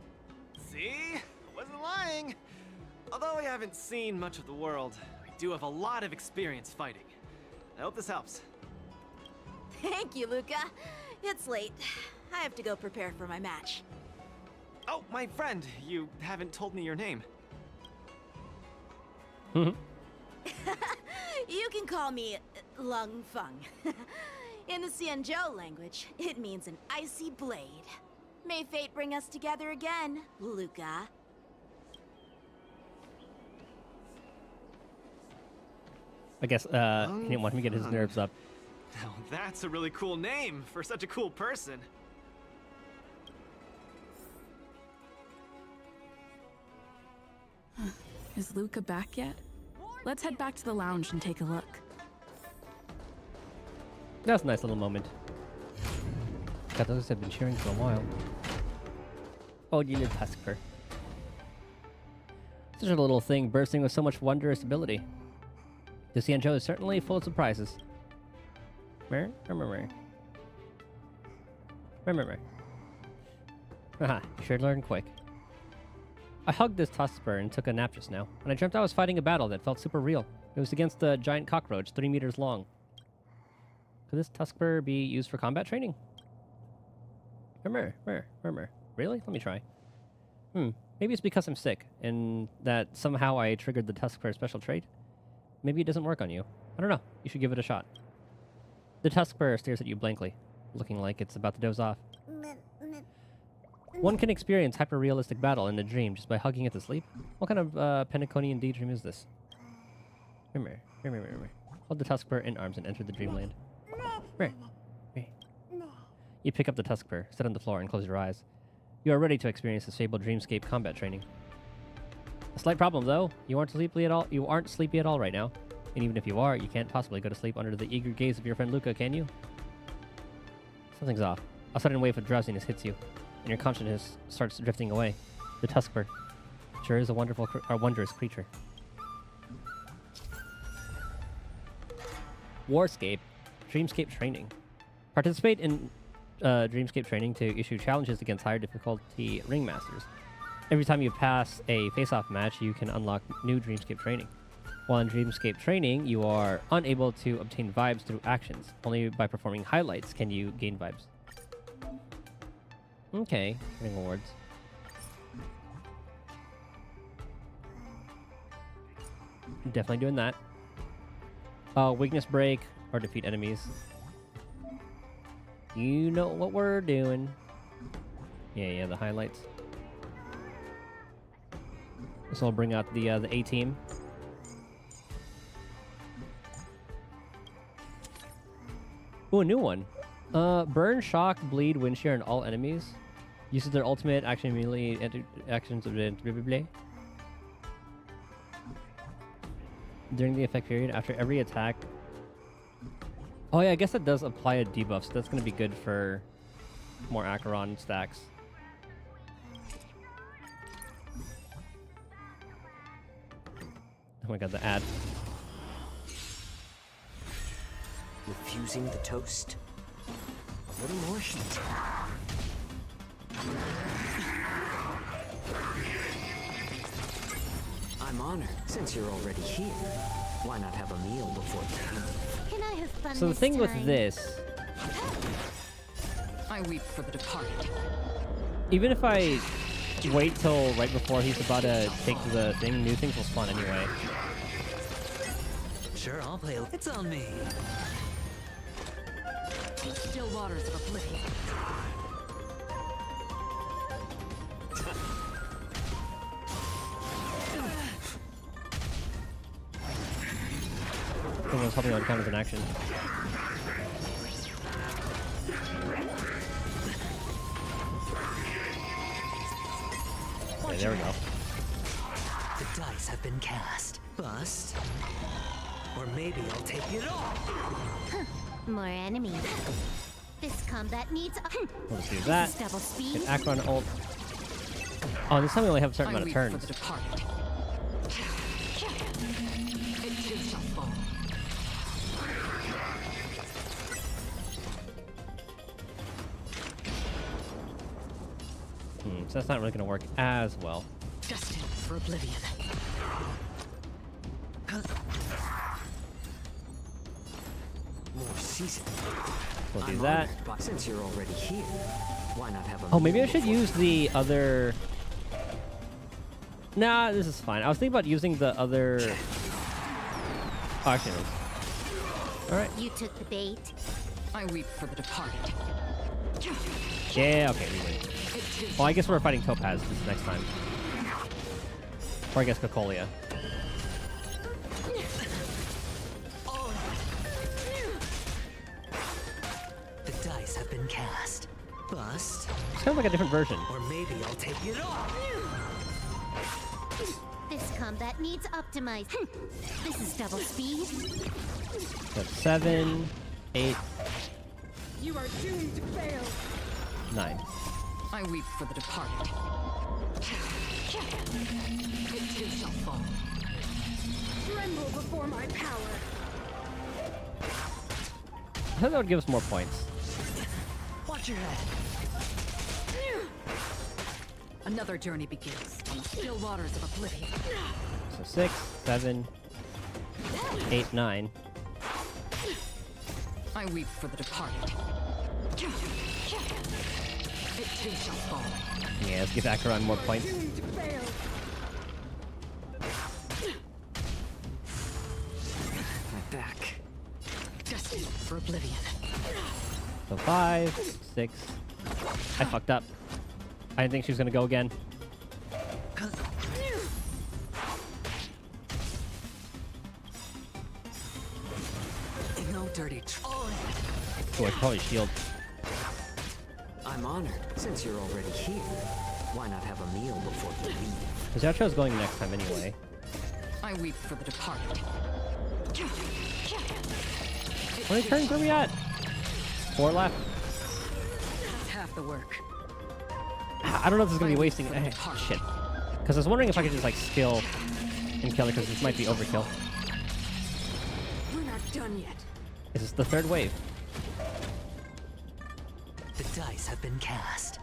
See? I wasn't lying. Although I haven't seen much of the world, I do have a lot of experience fighting. I hope this helps. Thank you, Luca. It's late. I have to go prepare for my match. Oh, my friend, you haven't told me your name. You can call me Lung Feng. In the Xianzhou language, it means an icy blade. May fate bring us together again, Luca. I guess he didn't want him to get his nerves up. Now that's a really cool name for such a cool person. Is Luca back yet? Let's head back to the lounge and take a look. That's a nice little moment. God, those have been cheering for a while. Oh, you need Tusker. Such a little thing bursting with so much wondrous ability. The Xianzhou is certainly full of surprises. Haha, you should learn quick. I hugged this Tusker and took a nap just now, and I dreamt I was fighting a battle that felt super real. It was against a giant cockroach 3 meters long. Could this Tusker be used for combat training? Really? Let me try. Maybe it's because I'm sick, and that somehow I triggered the Tusker special trait. Maybe it doesn't work on you. I don't know. You should give it a shot. The Tusker stares at you blankly, looking like it's about to doze off. One can experience hyper-realistic battle in a dream just by hugging it to sleep. What kind of Penaconian daydream is this? Hold the Tusker in arms and enter the dreamland. You pick up the Tusker, sit on the floor, and close your eyes. You are ready to experience this fabled dreamscape combat training. A slight problem, though. You aren't sleepy at all. You aren't sleepy at all right now. And even if you are, you can't possibly go to sleep under the eager gaze of your friend Luca, can you? Something's off. A sudden wave of drowsiness hits you, and your consciousness starts drifting away. The Tusker sure is a wondrous creature. Warscape, Dreamscape Training. Participate in Dreamscape Training to issue challenges against higher difficulty ringmasters. Every time you pass a face-off match, you can unlock new Dreamscape Training. While in Dreamscape Training, you are unable to obtain vibes through actions. Only by performing highlights can you gain vibes. Okay, getting awards. Definitely doing that. Weakness break or defeat enemies. You know what we're doing. Yeah, the highlights. This will bring out the A team. Ooh, a new one. Burn, shock, bleed, wind shear, and all enemies. Uses their ultimate action immediately actions of the during the effect period after every attack. Oh yeah, I guess it does apply a debuff, so that's going to be good for more Acheron stacks. Oh my god, the ad. Refusing the toast? A little more heat. I'm honored. Since you're already here, why not have a meal before you leave? Can I have fun So the this thing with time? this, I weep for the departed. even if I wait till right before he's about to take the thing, new things will spawn anyway. Sure, I'll play. It's on me. The still waters of oblivion. Someone's helping on counters in action. Okay, there we go. The dice have been cast. Bust. Or maybe I'll take it all. More enemies. This combat needs. Let's do that. This is double speed. Hit Akron ult. Oh, this time we only have a certain amount of turns. It too shall fall. So that's not really going to work as well. Destined for oblivion. More season. We'll do I'm that. honored, but since you're already here, why not have a Oh, maybe I meal should before use the other... Nah, this is fine. I was thinking about using the other... Oh, actually, no. Alright. You took the bait. I weep for the departed. Yeah, okay, we win. Well, I guess we're fighting Topaz this next time. Or I guess Cocolia. The dice have been cast. Bust. It's kind of like a different version. Or maybe I'll take it all. This combat needs optimized. This is double speed. That's 7, 8, You are doomed to fail. 9. I weep for the departed. It too shall fall. Tremble before my power. I thought that would give us more points. Watch your head. Another journey begins on the still waters of oblivion. So 6, 7, 8, 9. I weep for the departed. It too shall fall. Yeah, let's give Acheron more points. Doomed to fail. My back. Destined for oblivion. So 5, 6. I fucked up. I didn't think she was gonna go again. No dirty. Oh, I could probably shield. I'm honored. Since you're already here, why not have a meal before you leave? Because Yacho's going next time anyway. I weep for the departed. How many turns are we at? 4 left. That's half the work. I don't know if this is gonna be wasting. Shit. Because I was wondering if I could just like skill and kill her, because this might be overkill. We're not done yet. This is the 3rd wave. The dice have been cast.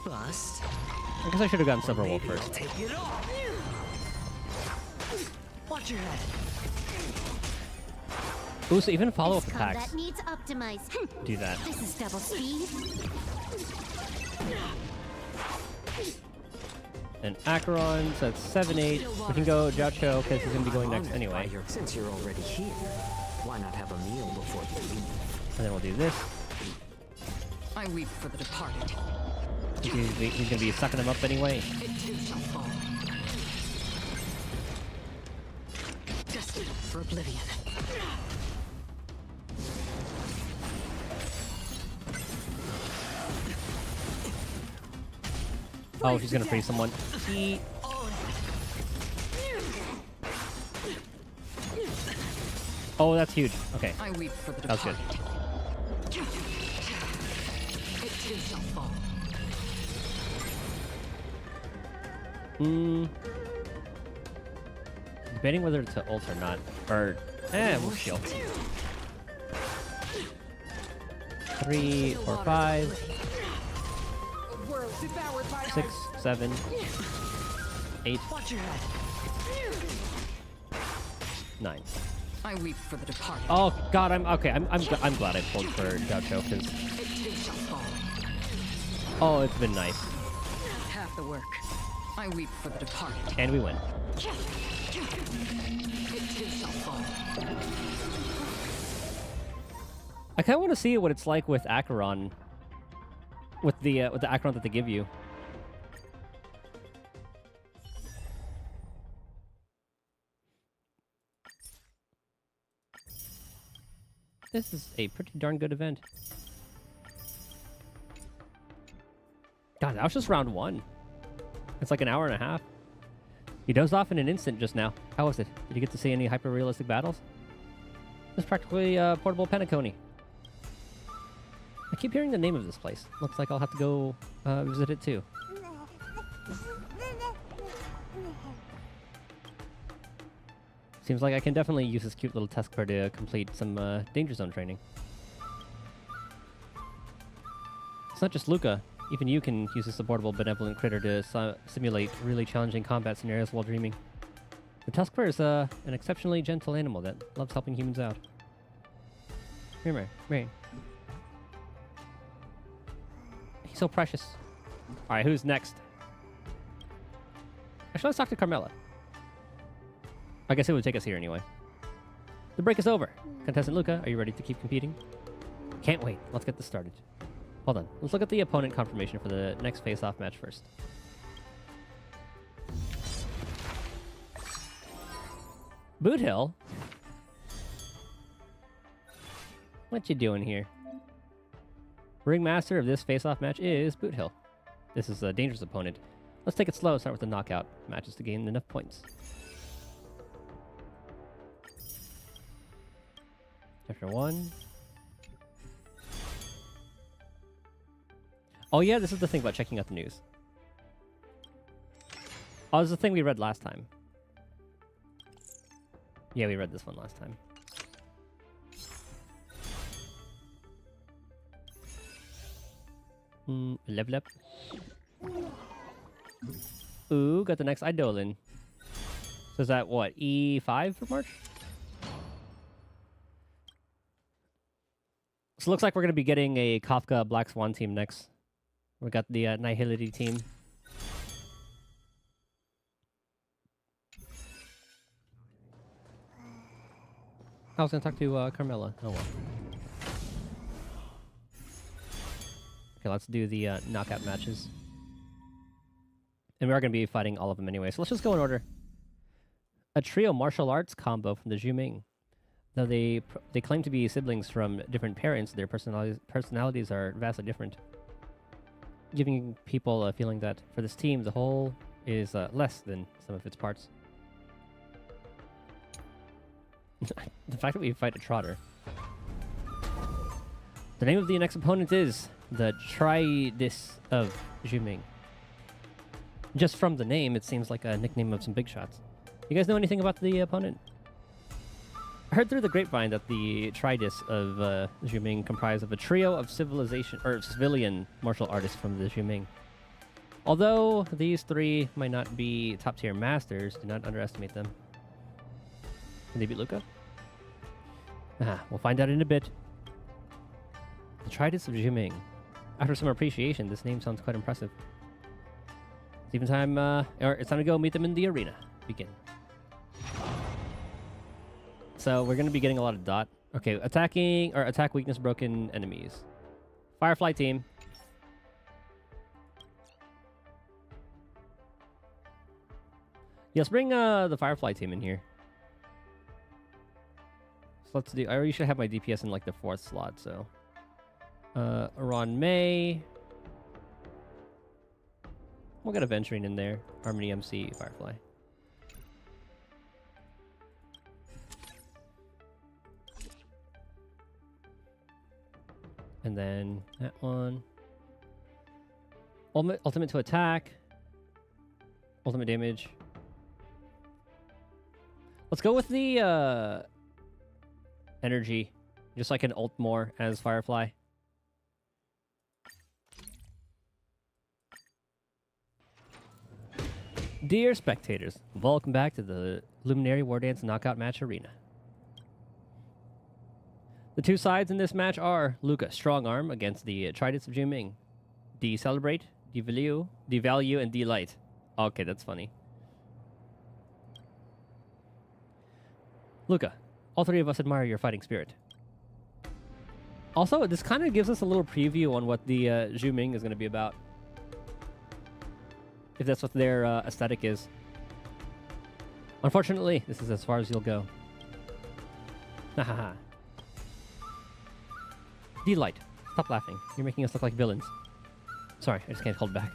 Bust. I guess I should have gotten Silver Wolf Maybe I'll first. take it all. Watch your head. Ooh, so even follow-up This attacks combat needs optimized. do that. This is double speed. And Acheron, so that's 7, 8. We can go Yacho, because he's gonna be going next Honored anyway. by since you're already here, why not have a meal before you leave? And then we'll do this. I weep for the departed. He's gonna be sucking them up anyway. It too shall fall. Destined for oblivion. Oh, she's gonna free someone. Oh, that's huge. Okay. I weep for the That was good. It too shall fall. Debating whether to ult or not. Or, we'll shield. 3, 4, 5, 6, 7, 8, 9. I weep for the departed. Oh god, I'm okay. I'm glad I pulled for Gaucho because it's been nice. Half the work. I weep for the departed. And we win. It too shall fall. I kind of want to see what it's like with Acheron, with the Acheron that they give you. This is a pretty darn good event. God, that was just round 1. It's like an hour and a half. You dozed off in an instant just now. How was it? Did you get to see any hyper-realistic battles? It's practically portable Penacony. I keep hearing the name of this place. Looks like I'll have to go visit it too. Seems like I can definitely use this cute little task bar to complete some danger zone training. It's not just Luca. Even you can use this supportable benevolent critter to simulate really challenging combat scenarios while dreaming. The task bar is an exceptionally gentle animal that loves helping humans out. Here, Mary. He's so precious. Alright, who's next? Actually, let's talk to Carmela. I guess it would take us here anyway. The break is over. Contestant Luca, are you ready to keep competing? Can't wait. Let's get this started. Hold on. Let's look at the opponent confirmation for the next face-off match first. Boot Hill? What you doing here? Ringmaster of this face-off match is Boot Hill. This is a dangerous opponent. Let's take it slow and start with the knockout matches to gain enough points. Chapter 1. Oh yeah, this is the thing about checking out the news. Oh, this is the thing we read last time. Yeah, we read this one last time. Level up. Ooh, got the next Eidolon. So is that what, E5 for March? So it looks like we're going to be getting a Kafka Black Swan team next. We got the Nihility team. I was going to talk to Carmela. Oh well. Okay, let's do the knockout matches. And we are going to be fighting all of them anyway, so let's just go in order. A trio martial arts combo from the Zhuming. Though they claim to be siblings from different parents, their personalities are vastly different, giving people a feeling that for this team, the whole is less than some of its parts. The fact that we fight a trotter. The name of the next opponent is the Tridis of Zhuming. Just from the name, it seems like a nickname of some big shots. You guys know anything about the opponent? I heard through the grapevine that the Tridis of Zhuming comprised of a trio of civilian martial artists from the Zhuming. Although these three might not be top-tier masters, do not underestimate them. Can they beat Luca? We'll find out in a bit. The Tridis of Zhuming. After some appreciation, this name sounds quite impressive. It's even time, it's time to go meet them in the arena. Begin. So we're going to be getting a lot of dot. Okay, attacking or attack weakness broken enemies. Firefly team. Yes, bring the Firefly team in here. So let's do. I already should have my DPS in like the 4th slot. So, Ron May. We'll get a Venturing in there. Harmony MC Firefly. And then that one. Ultimate to attack. Ultimate damage. Let's go with the energy, just so I can ult more as Firefly. Dear spectators, welcome back to the Luminary Wardance Knockout Match Arena. The two sides in this match are Luca Strong Arm against the Tridents of Juming. Decelerate, Devalue, and Delight. Okay, that's funny. Luca, all three of us admire your fighting spirit. Also, this kind of gives us a little preview on what the Juming is going to be about. If that's what their aesthetic is. Unfortunately, this is as far as you'll go. Hahaha. Delight, stop laughing. You're making us look like villains. Sorry, I just can't hold back.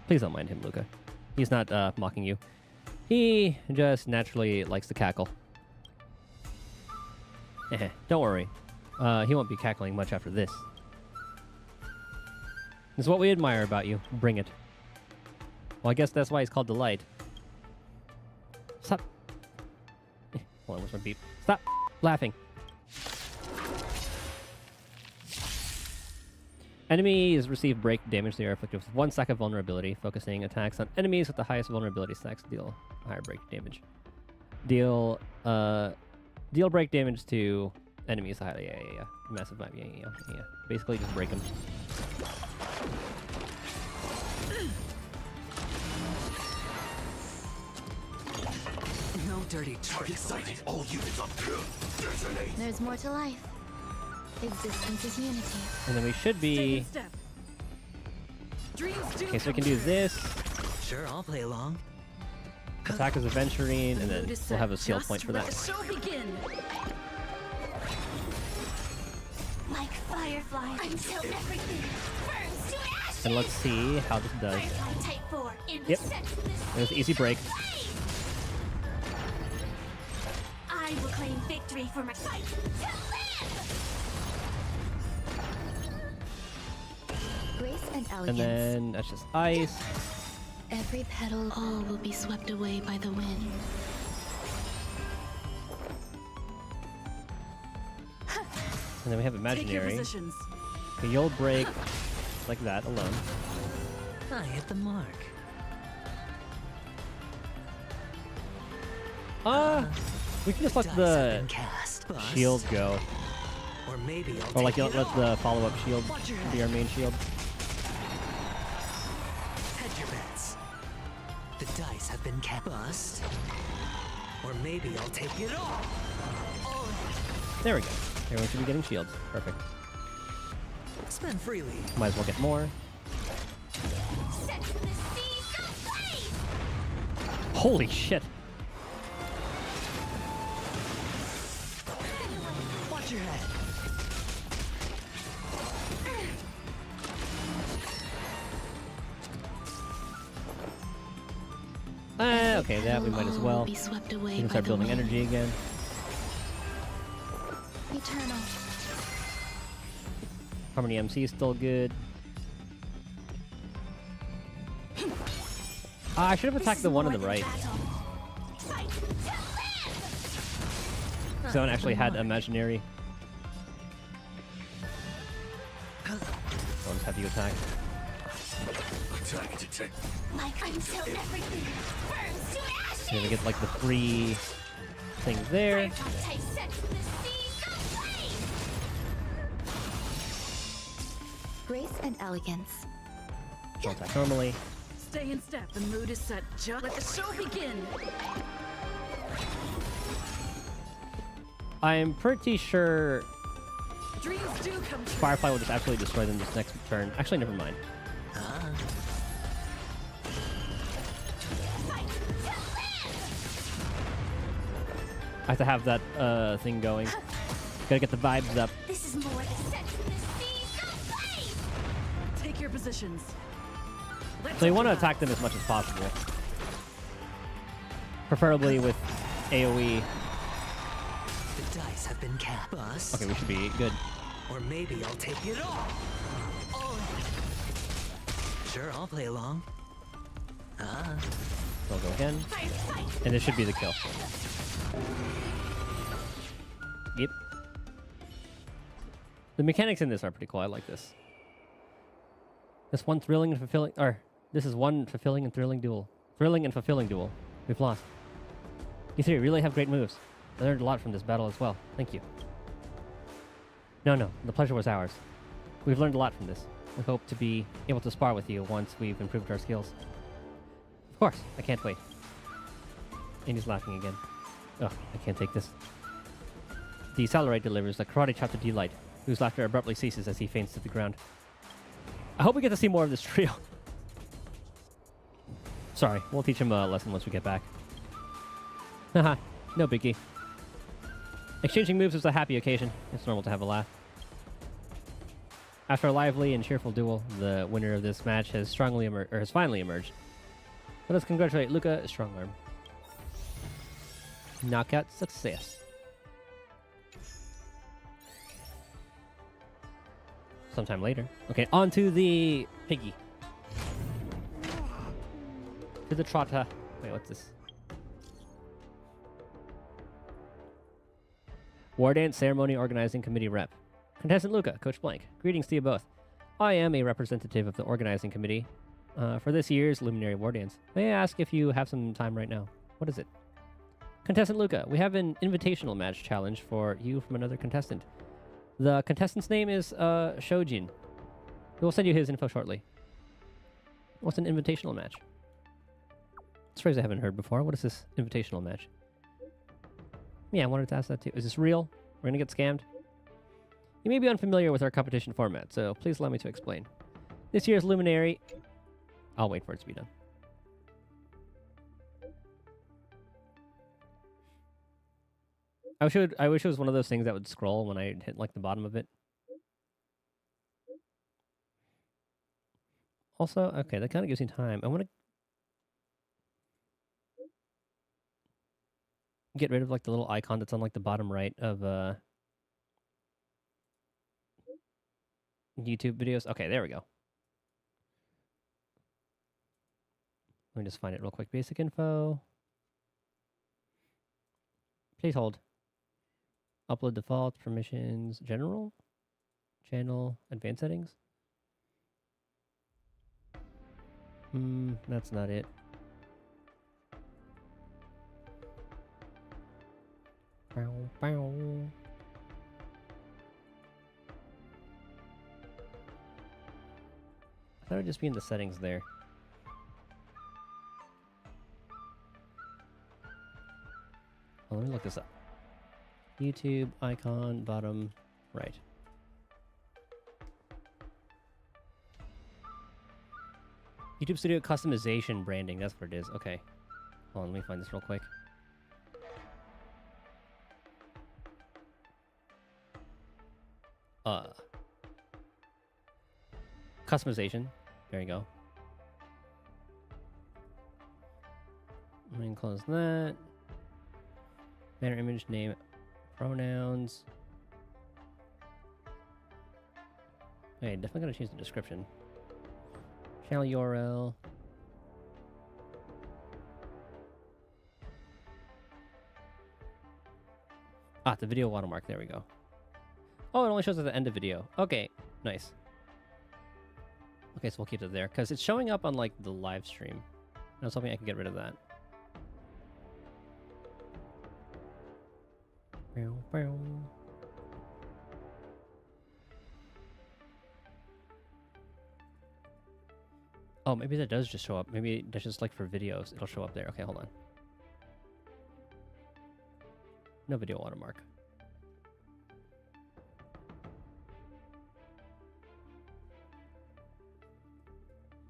Please don't mind him, Luca. He's not mocking you. He just naturally likes to cackle. Don't worry. He won't be cackling much after this. This is what we admire about you. Bring it. Well, I guess that's why he's called Delight. Stop. Hold on, where's my beep? Stop laughing. Enemies receive break damage. They are afflicted with 1 stack of vulnerability. Focusing attacks on enemies with the highest vulnerability stacks deal higher break damage. Deal break damage to enemies. Yeah. Massive map. Yeah. Basically, just break them. No dirty tricks. All units up here. There's more to life. Existence is unity. And then we should be... Okay, so we can do this. Sure, I'll play along. Attack as a Venturine, and then we'll have a skill point for that. Like fireflies until everything burns to ashes. And let's see how this does. Yep. There's easy break. I will claim victory for my fight to live. Grace and elegance. And then that's just ice. Every petal, all will be swept away by the wind. And then we have imaginary. Okay, you'll break like that alone. I hit the mark. We can just let the shield go. Or maybe Or like let the follow-up shield be our main shield. Hedge your bets. The dice have been bust. Or maybe I'll take it all. There we go. Everyone should be getting shields. Perfect. Spend freely. Might as well get more. Holy shit. Watch your head. Okay, that we might as well. We can start building energy again. Eternal. Harmony MC is still good. I should have attacked the one on the right. Someone actually had imaginary. I'll just have you attack. Attack detect. Like until everything burns to ashes. You're gonna get like the free things there. Grace and elegance. I'll attack normally. Stay in step. The mood is set. Just let the show begin. I'm pretty sure Dreams do come true. Firefly will just absolutely destroy them this next turn. Actually, never mind. I have to have that thing going. Gotta get the vibes up. This is more the sense of the seas of flame. Take your positions. So you want to attack them as much as possible. Preferably with AoE. The dice have been bust. Okay, we should be good. Or maybe I'll take it all. Sure, I'll play along. They'll go again. And this should be the kill. Yep. The mechanics in this are pretty cool. I like this. This is one thrilling and fulfilling duel. Thrilling and fulfilling duel. We've lost. You three really have great moves. I learned a lot from this battle as well. Thank you. No, the pleasure was ours. We've learned a lot from this. We hope to be able to spar with you once we've improved our skills. Of course, I can't wait. And he's laughing again. Ugh, I can't take this. The samurai delivers a karate chop to Delight, whose laughter abruptly ceases as he faints to the ground. I hope we get to see more of this trio. Sorry, we'll teach him a lesson once we get back. Haha, no biggie. Exchanging moves is a happy occasion. It's normal to have a laugh. After a lively and cheerful duel, the winner of this match has finally emerged. Let us congratulate Luca Strongarm. Knockout success. Sometime later. Okay, on to the piggy. To the trotta. Wait, what's this? Wardance Ceremony Organizing Committee Rep. Contestant Luca, Coach Blank. Greetings to you both. I am a representative of the organizing committee for this year's Luminary Wardance. May I ask if you have some time right now? What is it? Contestant Luca, we have an invitational match challenge for you from another contestant. The contestant's name is Shojin. We'll send you his info shortly. What's an invitational match? It's a phrase I haven't heard before. What is this invitational match? Yeah, I wanted to ask that too. Is this real? We're gonna get scammed? You may be unfamiliar with our competition format, so please allow me to explain. This year's Luminary... I'll wait for it to be done. I wish it was one of those things that would scroll when I hit like the bottom of it. Also, okay, that kind of gives me time. I want to get rid of like the little icon that's on like the bottom right of YouTube videos. Okay, there we go. Let me just find it real quick. Basic info. Please hold. Upload defaults, permissions, general, channel, advanced settings. That's not it. Bow, bow. I thought it would just be in the settings there. Oh, let me look this up. YouTube icon, bottom right. YouTube Studio customization branding, that's what it is. Okay. Hold on, let me find this real quick. Customization. There you go. I'm gonna close that. Banner image, name, pronouns. Okay, definitely gonna change the description. Channel URL. The video watermark. There we go. Oh, it only shows at the end of video. Okay, nice. Okay, so we'll keep it there because it's showing up on like the live stream. I was hoping I could get rid of that. Oh, maybe that does just show up. Maybe that's just like for videos. It'll show up there. Okay, hold on. No video watermark.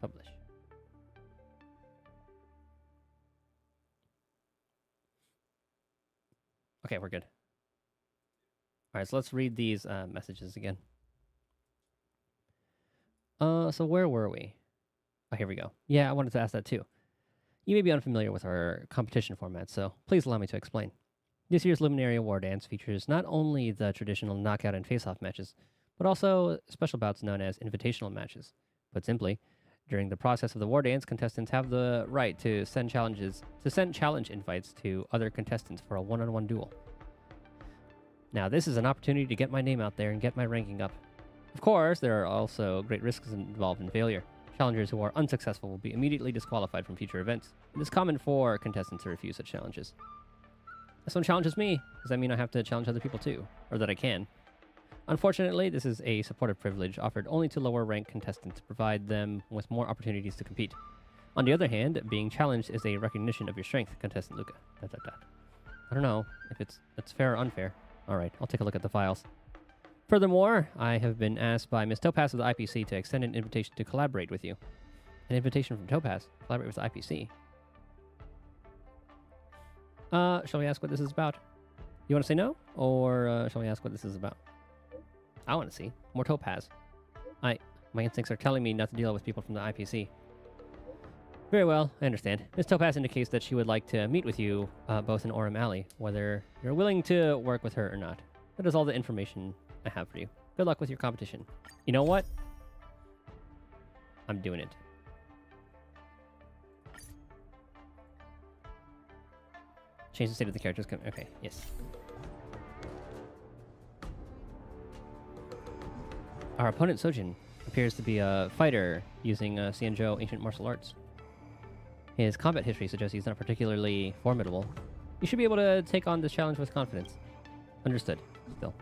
Publish. Okay, we're good. All right, so let's read these messages again. So where were we? Oh, here we go. Yeah, I wanted to ask that too. You may be unfamiliar with our competition format, so please allow me to explain. This year's Luminary Wardance features not only the traditional knockout and face-off matches, but also special bouts known as invitational matches. Put simply, During the process of the Wardance, contestants have the right to send challenge invites to other contestants for a one-on-one duel. Now, this is an opportunity to get my name out there and get my ranking up. Of course, there are also great risks involved in failure. Challengers who are unsuccessful will be immediately disqualified from future events. It is common for contestants to refuse such challenges. If someone challenges me, does that mean I have to challenge other people too? Or that I can? Unfortunately, this is a supportive privilege offered only to lower ranked contestants to provide them with more opportunities to compete. On the other hand, being challenged is a recognition of your strength, contestant Luca. I don't know if it's fair or unfair. Alright, I'll take a look at the files. Furthermore, I have been asked by Ms. Topaz of the IPC to extend an invitation to collaborate with you. An invitation from Topaz? Collaborate with the IPC? Shall we ask what this is about? You want to say no? Or shall we ask what this is about? I want to see. More Topaz. My instincts are telling me not to deal with people from the IPC. Very well, I understand. Ms. Topaz indicates that she would like to meet with you both in Orem Alley, whether you're willing to work with her or not. That is all the information I have for you. Good luck with your competition. You know what? I'm doing it. Change the state of the characters. Okay, yes. Our opponent, Sojin, appears to be a fighter using Xianzhou ancient martial arts. His combat history suggests he's not particularly formidable. You should be able to take on this challenge with confidence. Understood. Still.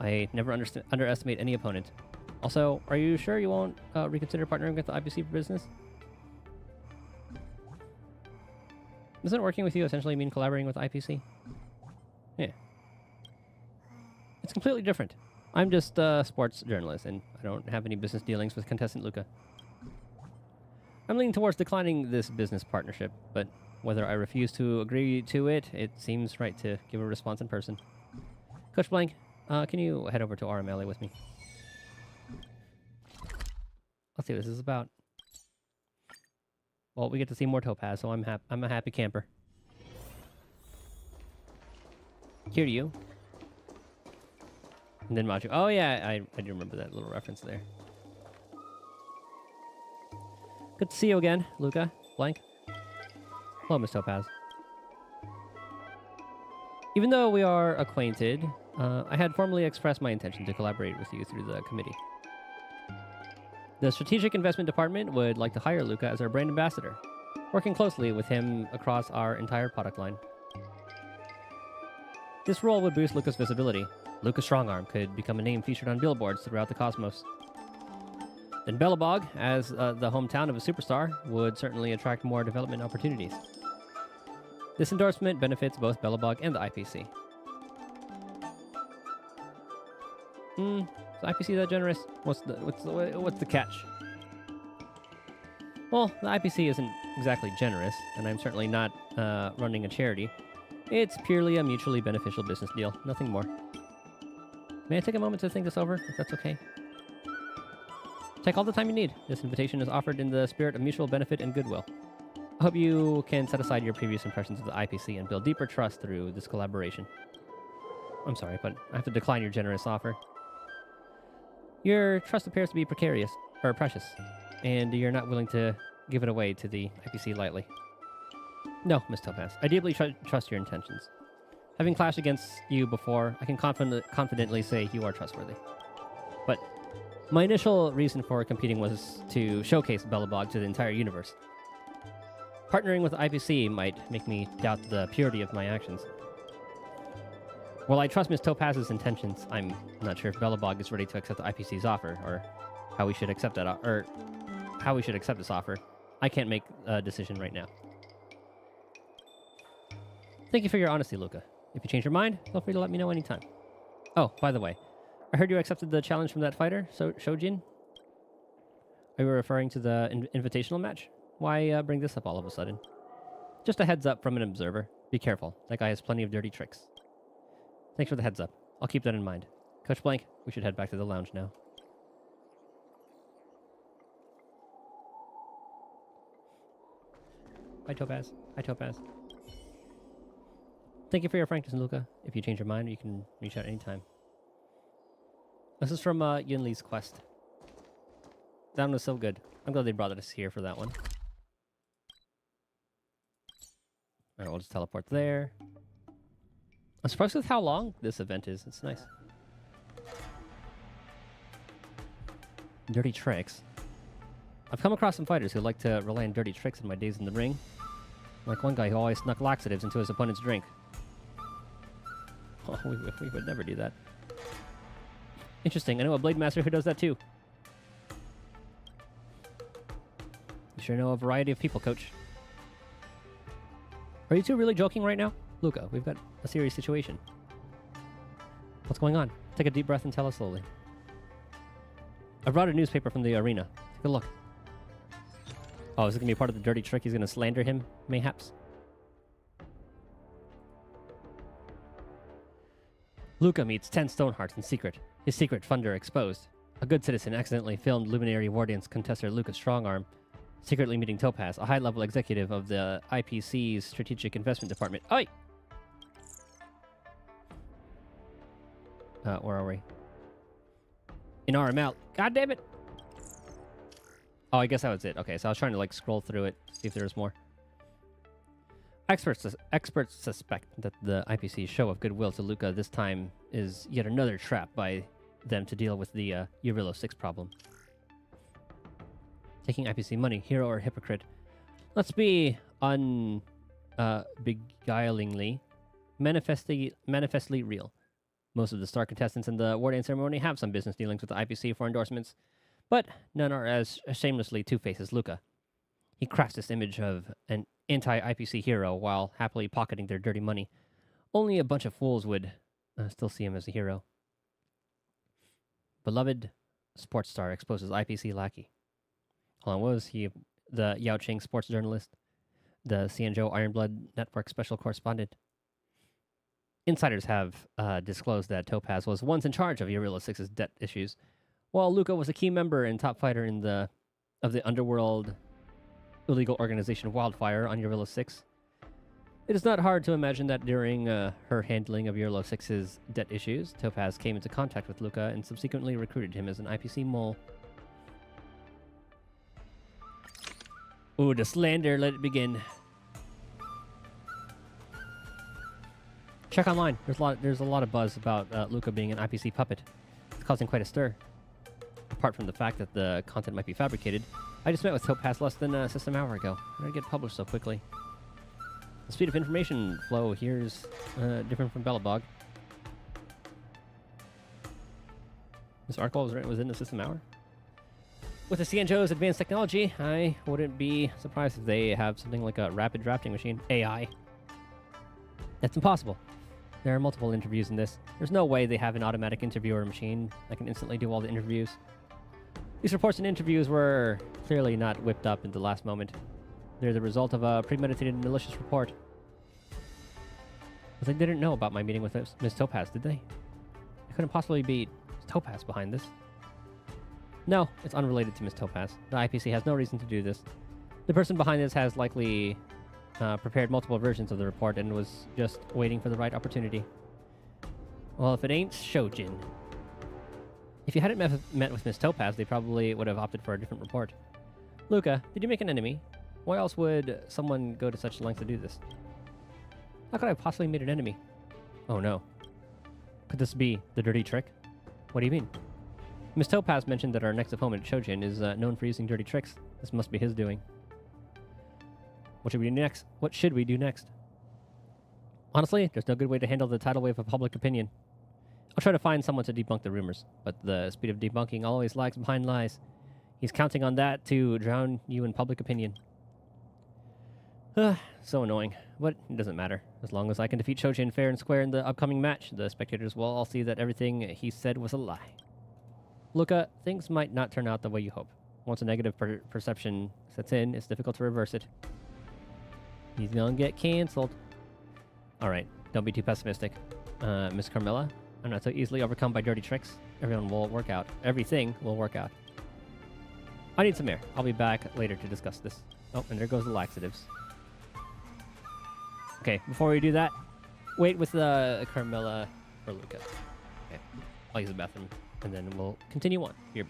I never underestimate any opponent. Also, are you sure you won't reconsider partnering with the IPC for business? Doesn't working with you essentially mean collaborating with IPC? Yeah. It's completely different. I'm just a sports journalist, and I don't have any business dealings with contestant Luca. I'm leaning towards declining this business partnership, but whether I refuse to agree to it, it seems right to give a response in person. Coach Blank, can you head over to Orem Alley with me? Let's see what this is about. Well, we get to see more Topaz, so I'm a happy camper. Here to you. And then Maju. Oh yeah, I do remember that little reference there. Good to see you again, Luca. Blank. Hello, Miss Topaz. Even though we are acquainted, I had formally expressed my intention to collaborate with you through the committee. The Strategic Investment Department would like to hire Luca as our brand ambassador, working closely with him across our entire product line. This role would boost Luca's visibility. Luca Strongarm could become a name featured on billboards throughout the cosmos. Then Belobog, as the hometown of a superstar, would certainly attract more development opportunities. This endorsement benefits both Belobog and the IPC. Is the IPC that generous? What's the catch? Well, the IPC isn't exactly generous, and I'm certainly not running a charity. It's purely a mutually beneficial business deal, nothing more. May I take a moment to think this over, if that's okay? Take all the time you need. This invitation is offered in the spirit of mutual benefit and goodwill. I hope you can set aside your previous impressions of the IPC and build deeper trust through this collaboration. I'm sorry, but I have to decline your generous offer. Your trust appears to be precious, and you're not willing to give it away to the IPC lightly. No, Miss Topaz. I deeply trust your intentions. Having clashed against you before, I can confidently say you are trustworthy. But my initial reason for competing was to showcase Belobog to the entire universe. Partnering with IPC might make me doubt the purity of my actions. While I trust Ms. Topaz's intentions, I'm not sure if Belobog is ready to accept the IPC's offer, or how we should accept this offer. I can't make a decision right now. Thank you for your honesty, Luca. If you change your mind, feel free to let me know anytime. Oh, by the way, I heard you accepted the challenge from that fighter, Shojin? Are you referring to the invitational match? Why bring this up all of a sudden? Just a heads up from an observer. Be careful. That guy has plenty of dirty tricks. Thanks for the heads up. I'll keep that in mind. Coach Blank, we should head back to the lounge now. Hi, Topaz. Hi, Topaz. Thank you for your frankness, Luca. If you change your mind, you can reach out anytime. This is from Yunli's quest. That one was so good. I'm glad they brought us here for that one. Alright, we'll just teleport there. I'm surprised with how long this event is. It's nice. Dirty tricks. I've come across some fighters who like to rely on dirty tricks in my days in the ring. Like one guy who always snuck laxatives into his opponent's drink. Oh, we would never do that. Interesting. I know a Blade Master who does that too. You sure know a variety of people, Coach. Are you two really joking right now? Luca, we've got a serious situation. What's going on? Take a deep breath and tell us slowly. I brought a newspaper from the arena. Take a look. Oh, is it going to be part of the dirty trick? He's going to slander him, mayhaps? Luca meets 10 Stonehearts in secret. His secret funder exposed. A good citizen accidentally filmed Luminary Wardance contestant Luca Strongarm secretly meeting Topaz, a high-level executive of the IPC's Strategic Investment Department. Oi! Where are we? In RML. God damn it! Oh, I guess that was it. Okay, so I was trying to, like, scroll through it, see if there was more. Experts suspect that the IPC's show of goodwill to Luca this time is yet another trap by them to deal with the Eurilo 6 problem. Taking IPC money, hero or hypocrite? Let's be beguilingly, manifestly real. Most of the star contestants in the Wardance ceremony have some business dealings with the IPC for endorsements, but none are as shamelessly two-faced as Luca. He crafts this image of an anti-IPC hero while happily pocketing their dirty money. Only a bunch of fools would still see him as a hero. Beloved sports star exposes IPC lackey. Hold on, what was he? The Yao Ching sports journalist? The Cianzhou Ironblood Network special correspondent? Insiders have disclosed that Topaz was once in charge of Eurilo 6's debt issues, while Luca was a key member and top fighter in the underworld illegal organization Wildfire on Eurilo 6. It is not hard to imagine that during her handling of Eurilo 6's debt issues, Topaz came into contact with Luca and subsequently recruited him as an IPC mole. Ooh, the slander, let it begin. Check online. There's a lot of buzz about Luca being an IPC puppet. It's causing quite a stir. Apart from the fact that the content might be fabricated, I just met with Topaz less than a system hour ago. How did it get published so quickly? The speed of information flow here is different from Belobog. This article was written within the system hour. With the Cianzhou's advanced technology, I wouldn't be surprised if they have something like a rapid drafting machine, AI. That's impossible. There are multiple interviews in this. There's no way they have an automatic interviewer machine that can instantly do all the interviews. These reports and interviews were clearly not whipped up in the last moment. They're the result of a premeditated and malicious report. But they didn't know about my meeting with Miss Topaz, did they? It couldn't possibly be Topaz behind this. No, it's unrelated to Miss Topaz. The IPC has no reason to do this. The person behind this has likely prepared multiple versions of the report and was just waiting for the right opportunity. Well, if it ain't Shojin. If you hadn't met with Miss Topaz, they probably would have opted for a different report. Luca, did you make an enemy? Why else would someone go to such lengths to do this? How could I have possibly made an enemy? Oh no. Could this be the dirty trick? What do you mean? Miss Topaz mentioned that our next opponent, Shojin, is known for using dirty tricks. This must be his doing. What should we do next? What should we do next? Honestly, there's no good way to handle the tidal wave of public opinion. I'll try to find someone to debunk the rumors, but the speed of debunking always lags behind lies. He's counting on that to drown you in public opinion. So annoying, but it doesn't matter. As long as I can defeat Shojin fair and square in the upcoming match, the spectators will all see that everything he said was a lie. Luca, things might not turn out the way you hope. Once a negative perception sets in, it's difficult to reverse it. He's gonna get cancelled. Alright, don't be too pessimistic. Miss Carmilla, I'm not so easily overcome by dirty tricks. Everyone will work out. Everything will work out. I need some air. I'll be back later to discuss this. Oh, and there goes the laxatives. Okay, before we do that, wait with Carmilla for Luca. Okay, I'll use the bathroom, and then we'll continue on. Here.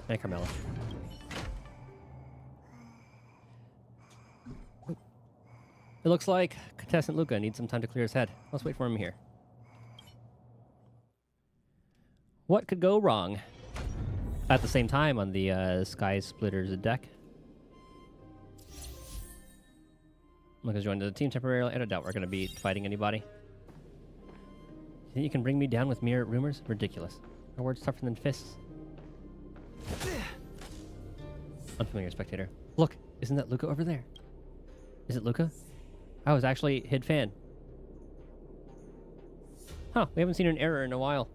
Hey, Carmela. It looks like contestant Luca needs some time to clear his head. Let's wait for him here. What could go wrong? At the same time on the Sky Splitters deck. Luca's joined the team temporarily. I don't doubt we're going to be fighting anybody. You think you can bring me down with mere rumors? Ridiculous. My words tougher than fists. Unfamiliar spectator. Look, isn't that Luca over there? Is it Luca? I was actually Hid fan. Huh, we haven't seen an error in a while.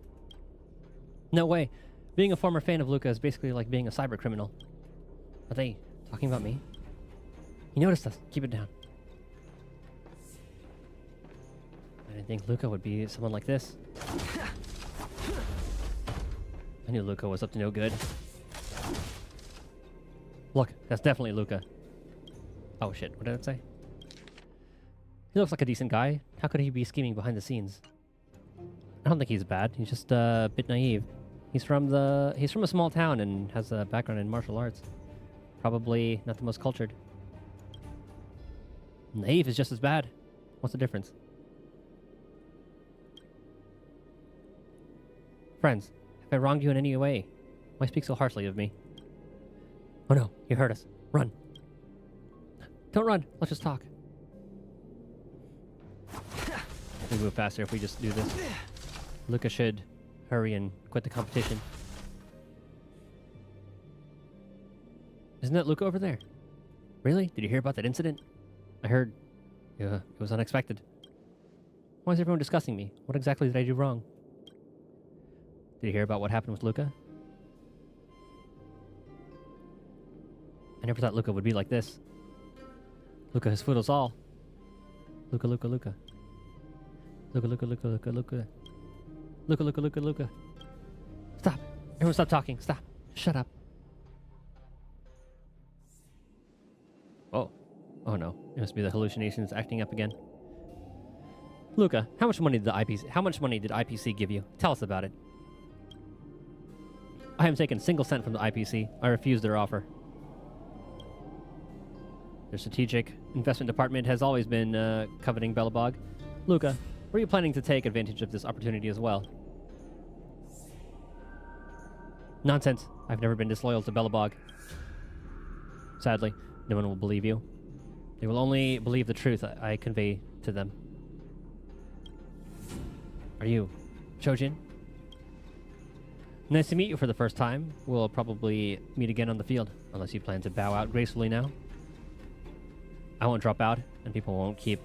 No way. Being a former fan of Luca is basically like being a cyber criminal. Are they talking about me? He noticed us. Keep it down. I didn't think Luca would be someone like this. I knew Luca was up to no good. Look, that's definitely Luca. Oh shit, what did it say? He looks like a decent guy. How could he be scheming behind the scenes? I don't think he's bad. He's just a bit naive. He's from a small town and has a background in martial arts. Probably not the most cultured. Naive is just as bad. What's the difference? Friends, have I wronged you in any way? Why speak so harshly of me? Oh no, you heard us. Run. Don't run. Let's just talk. We move faster if we just do this. Luca should hurry and quit the competition. Isn't that Luca over there? Really? Did you hear about that incident? I heard. Yeah, it was unexpected. Why is everyone discussing me? What exactly did I do wrong? Did you hear about what happened with Luca? I never thought Luca would be like this. Luca has fooled us all. Luca, Luca, Luca. Luca, Luca, Luca, Luca, Luca. Luca, Luca, Luca, Luca. Stop. Everyone stop talking. Stop. Shut up. Oh. Oh no. It must be the hallucinations acting up again. Luca, how much money did IPC give you? Tell us about it. I haven't taken a single cent from the IPC. I refuse their offer. Their strategic investment department has always been coveting Belobog. Luca, were you planning to take advantage of this opportunity as well? Nonsense. I've never been disloyal to Belobog. Sadly, no one will believe you. They will only believe the truth I convey to them. Are you Chojin? Nice to meet you for the first time. We'll probably meet again on the field, unless you plan to bow out gracefully now. I won't drop out, and people won't keep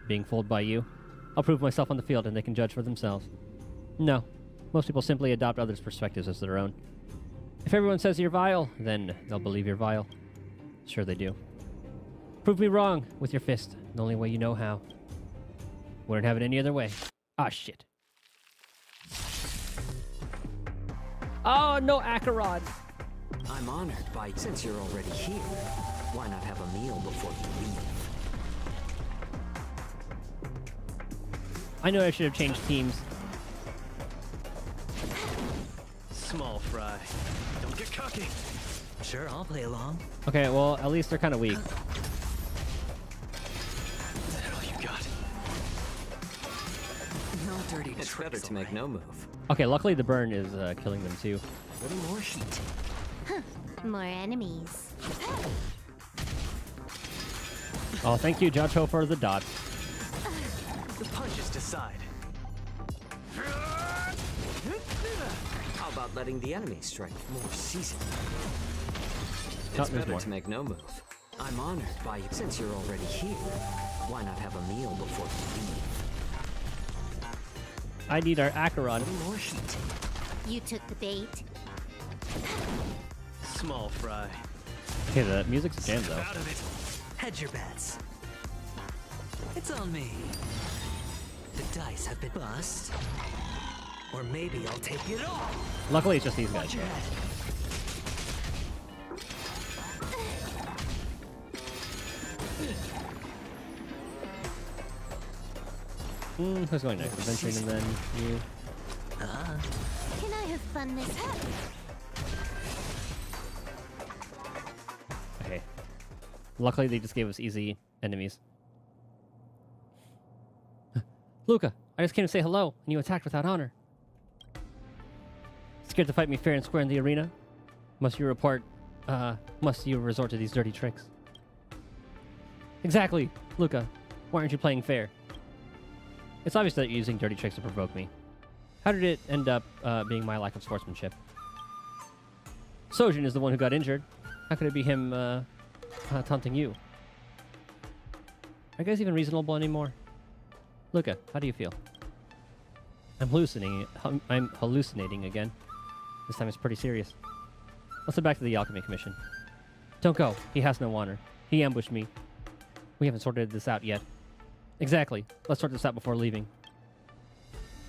being fooled by you. I'll prove myself on the field, and they can judge for themselves. No, most people simply adopt others' perspectives as their own. If everyone says you're vile, then they'll believe you're vile. Sure they do. Prove me wrong with your fist, the only way you know how. Wouldn't have it any other way. Ah, shit. Oh, no Acheron! I'm honored by, since you're already here, why not have a meal before you leave? I know I should have changed teams. Small fry. Don't get cocky. Sure, I'll play along. Okay, well, at least they're kind of weak. Is that all you got? No dirty tricks. It's better to make no move. Okay, luckily the burn is killing them too. Little more heat. More enemies. Oh, thank you, Jacho, for the dot. The punches decide. How about letting the enemy strike more seasoned? It's better to make no move. I'm honored by you. Since you're already here, why not have a meal before you leave? I need our Acheron. More heat. You took the bait. Small fry. Okay, the music's jammed though. Out of it. Hedge your bets. It's on me. The dice have been bust. Or maybe I'll take it all. Luckily, it's just these guys. Who's going next? Adventuring and then you. Can I have fun this time? Luckily, they just gave us easy enemies. Luca, I just came to say hello, and you attacked without honor. Scared to fight me fair and square in the arena? Must you resort to these dirty tricks? Exactly, Luca. Why aren't you playing fair? It's obvious that you're using dirty tricks to provoke me. How did it end up being my lack of sportsmanship? Sojin is the one who got injured. How could it be him taunting you? Are you guys even reasonable anymore? Luca, how do you feel? I'm hallucinating again. This time it's pretty serious. Let's head back to the Alchemy Commission. Don't go. He has no honor. He ambushed me. We haven't sorted this out yet. Exactly. Let's sort this out before leaving.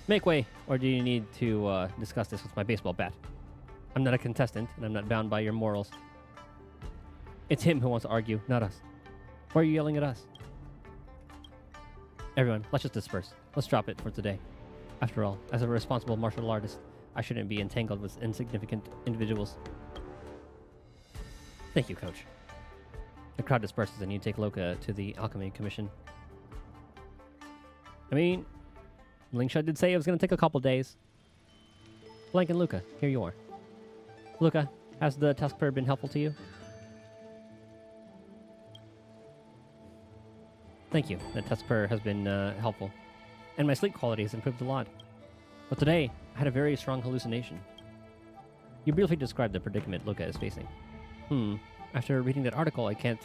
Make way, or do you need to discuss this with my baseball bat? I'm not a contestant, and I'm not bound by your morals. It's him who wants to argue, not us. Why are you yelling at us? Everyone, let's just disperse. Let's drop it for today. After all, as a responsible martial artist, I shouldn't be entangled with insignificant individuals. Thank you, Coach. The crowd disperses and you take Luca to the Alchemy Commission. I mean, Lingsha did say it was going to take a couple days. Blank and Luca, here you are. Luca, has the Tuskper been helpful to you? Thank you. The Tuskper has been helpful. And my sleep quality has improved a lot. But today, I had a very strong hallucination. You briefly described the predicament Luca is facing. After reading that article, I can't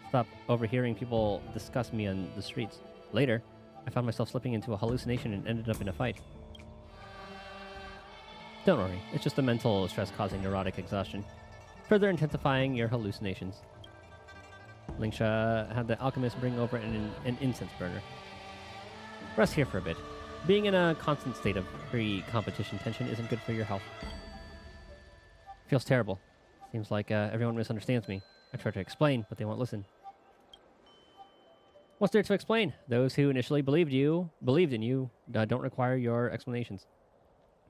stop overhearing people discuss me on the streets. Later, I found myself slipping into a hallucination and ended up in a fight. Don't worry, it's just the mental stress causing neurotic exhaustion, further intensifying your hallucinations. Lingsha had the alchemist bring over an incense burner. Rest here for a bit. Being in a constant state of pre-competition tension isn't good for your health. Feels terrible. Seems like everyone misunderstands me. I try to explain, but they won't listen. What's there to explain? Those who initially believed in you, don't require your explanations.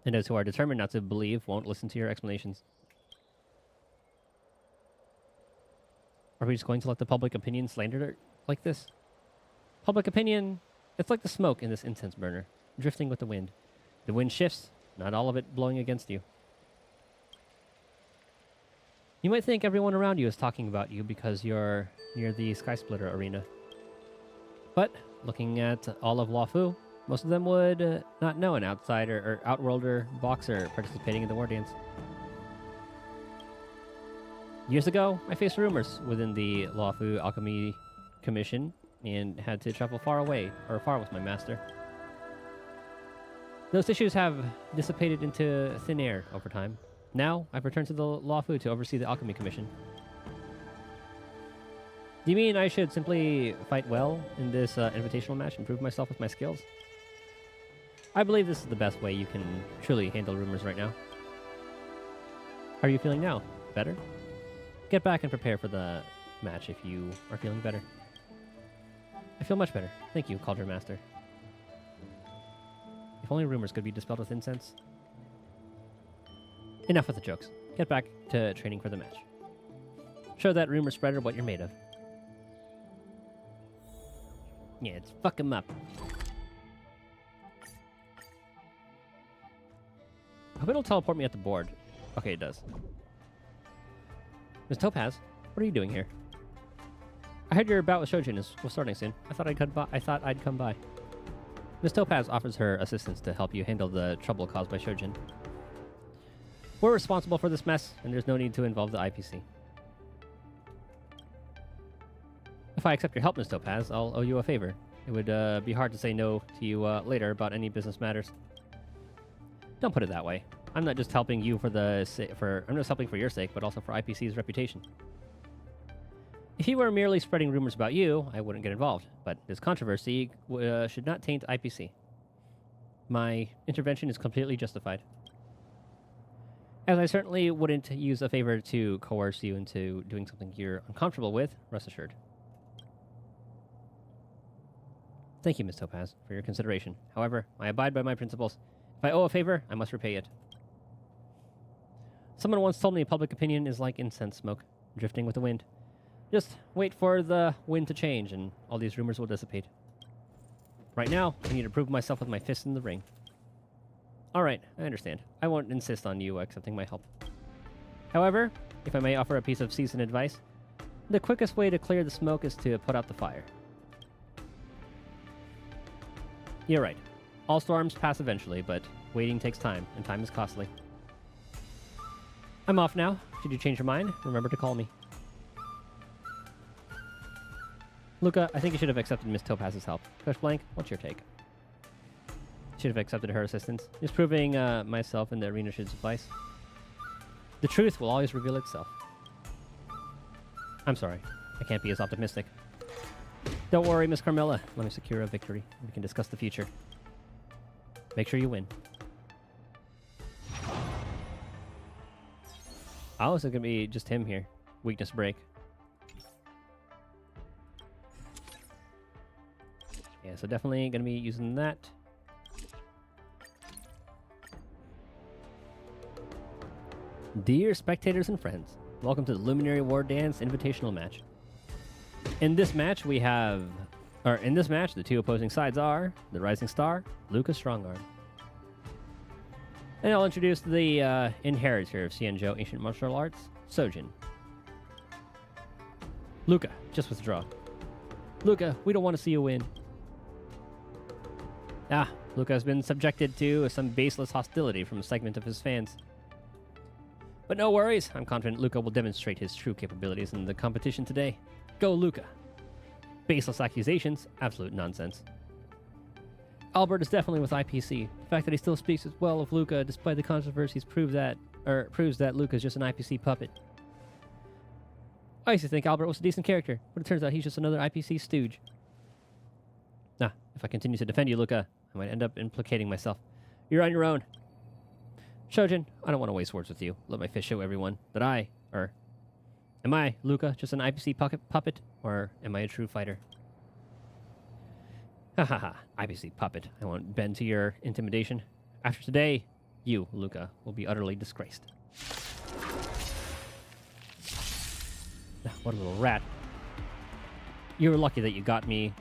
And those who are determined not to believe won't listen to your explanations. Are we just going to let the public opinion slander it like this? Public opinion, it's like the smoke in this incense burner, drifting with the wind. The wind shifts, not all of it blowing against you. You might think everyone around you is talking about you because you're near the Sky Splitter arena. But, looking at all of Luofu, most of them would not know an outsider or outworlder boxer participating in the Wardance. Years ago, I faced rumors within the Luofu Alchemy Commission and had to travel far with my master. Those issues have dissipated into thin air over time. Now, I've returned to the Luofu to oversee the Alchemy Commission. Do you mean I should simply fight well in this invitational match and prove myself with my skills? I believe this is the best way you can truly handle rumors right now. How are you feeling now? Better? Get back and prepare for the match if you are feeling better. I feel much better. Thank you, Cauldron Master. If only rumors could be dispelled with incense. Enough with the jokes. Get back to training for the match. Show that rumor spreader what you're made of. Yeah, let's fuck him up. I hope it'll teleport me at the board. Okay, it does. Miss Topaz, what are you doing here? I heard your bout with Shojin was starting soon. I thought I'd come by. Miss Topaz offers her assistance to help you handle the trouble caused by Shojin. We're responsible for this mess, and there's no need to involve the IPC. If I accept your help, Miss Topaz, I'll owe you a favor. It would be hard to say no to you later about any business matters. Don't put it that way. I'm not just helping you I'm just helping for your sake, but also for IPC's reputation. If you were merely spreading rumors about you, I wouldn't get involved. But this controversy should not taint IPC. My intervention is completely justified. As I certainly wouldn't use a favor to coerce you into doing something you're uncomfortable with, rest assured. Thank you, Miss Topaz, for your consideration. However, I abide by my principles. If I owe a favor, I must repay it. Someone once told me public opinion is like incense smoke, drifting with the wind. Just wait for the wind to change and all these rumors will dissipate. Right now, I need to prove myself with my fist in the ring. Alright, I understand. I won't insist on you accepting my help. However, if I may offer a piece of seasoned advice, the quickest way to clear the smoke is to put out the fire. You're right. All storms pass eventually, but waiting takes time, and time is costly. I'm off now. Should you change your mind, remember to call me. Luca, I think you should have accepted Miss Topaz's help. Crush Blank, what's your take? Should have accepted her assistance. Just proving myself in the arena should suffice. The truth will always reveal itself. I'm sorry. I can't be as optimistic. Don't worry, Miss Carmilla. Let me secure a victory. We can discuss the future. Make sure you win. Oh, is it going to be just him here? Weakness break. Yeah, so definitely going to be using that. Dear spectators and friends, welcome to the Luminary Wardance Invitational match. In this match, the two opposing sides are the Rising Star, Luca Strongarm. And I'll introduce the inheritor of Xianzhou Ancient Martial Arts, Sojin. Luca, just withdraw. Luca, we don't want to see you win. Luca has been subjected to some baseless hostility from a segment of his fans. But no worries, I'm confident Luca will demonstrate his true capabilities in the competition today. Go, Luca. Baseless accusations, absolute nonsense. Albert is definitely with IPC. The fact that he still speaks as well of Luca despite the controversies proves that Luca is just an IPC puppet. I used to think Albert was a decent character, but it turns out he's just another IPC stooge. If I continue to defend you, Luca, I might end up implicating myself. You're on your own. Shojin, I don't want to waste words with you. Let my fist show everyone that am I, Luca, just an IPC puppet, or am I a true fighter? Hahaha, IPC puppet. I won't bend to your intimidation. After today, you, Luca, will be utterly disgraced. What a little rat. You were lucky that you got me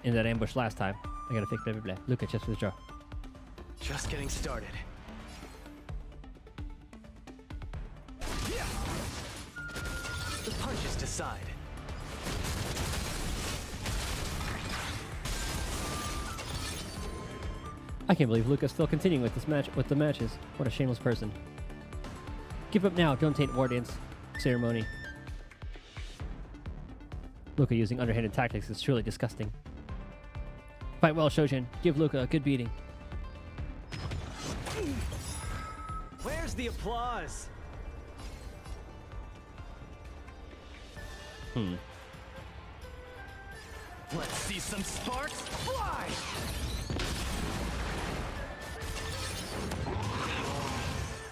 in that ambush last time. I gotta fix blah blah blah. Luca, just withdraw. Just getting started. The punches decide. I can't believe Luca's still continuing with the matches. What a shameless person. Give up now, don't taint Wardance ceremony. Luca using underhanded tactics is truly disgusting. Fight well, Shojin. Give Luca a good beating. Where's the applause? Let's see some sparks fly!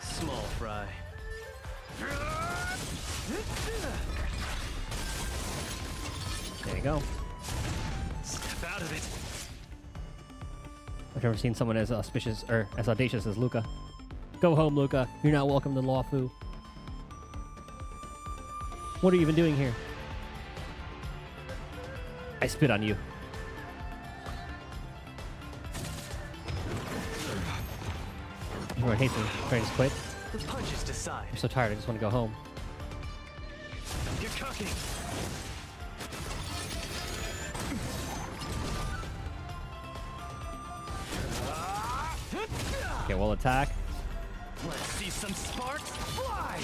Small fry. There you go. Step out of it. I've never seen someone as auspicious or as audacious as Luca. Go home, Luca. You're not welcome to Lawfu. What are you even doing here? I spit on you. Everyone hates me. Trying to quit. The punches decide. I'm so tired. I just want to go home. You're cooking. Okay, we'll attack. Let's see some sparks fly.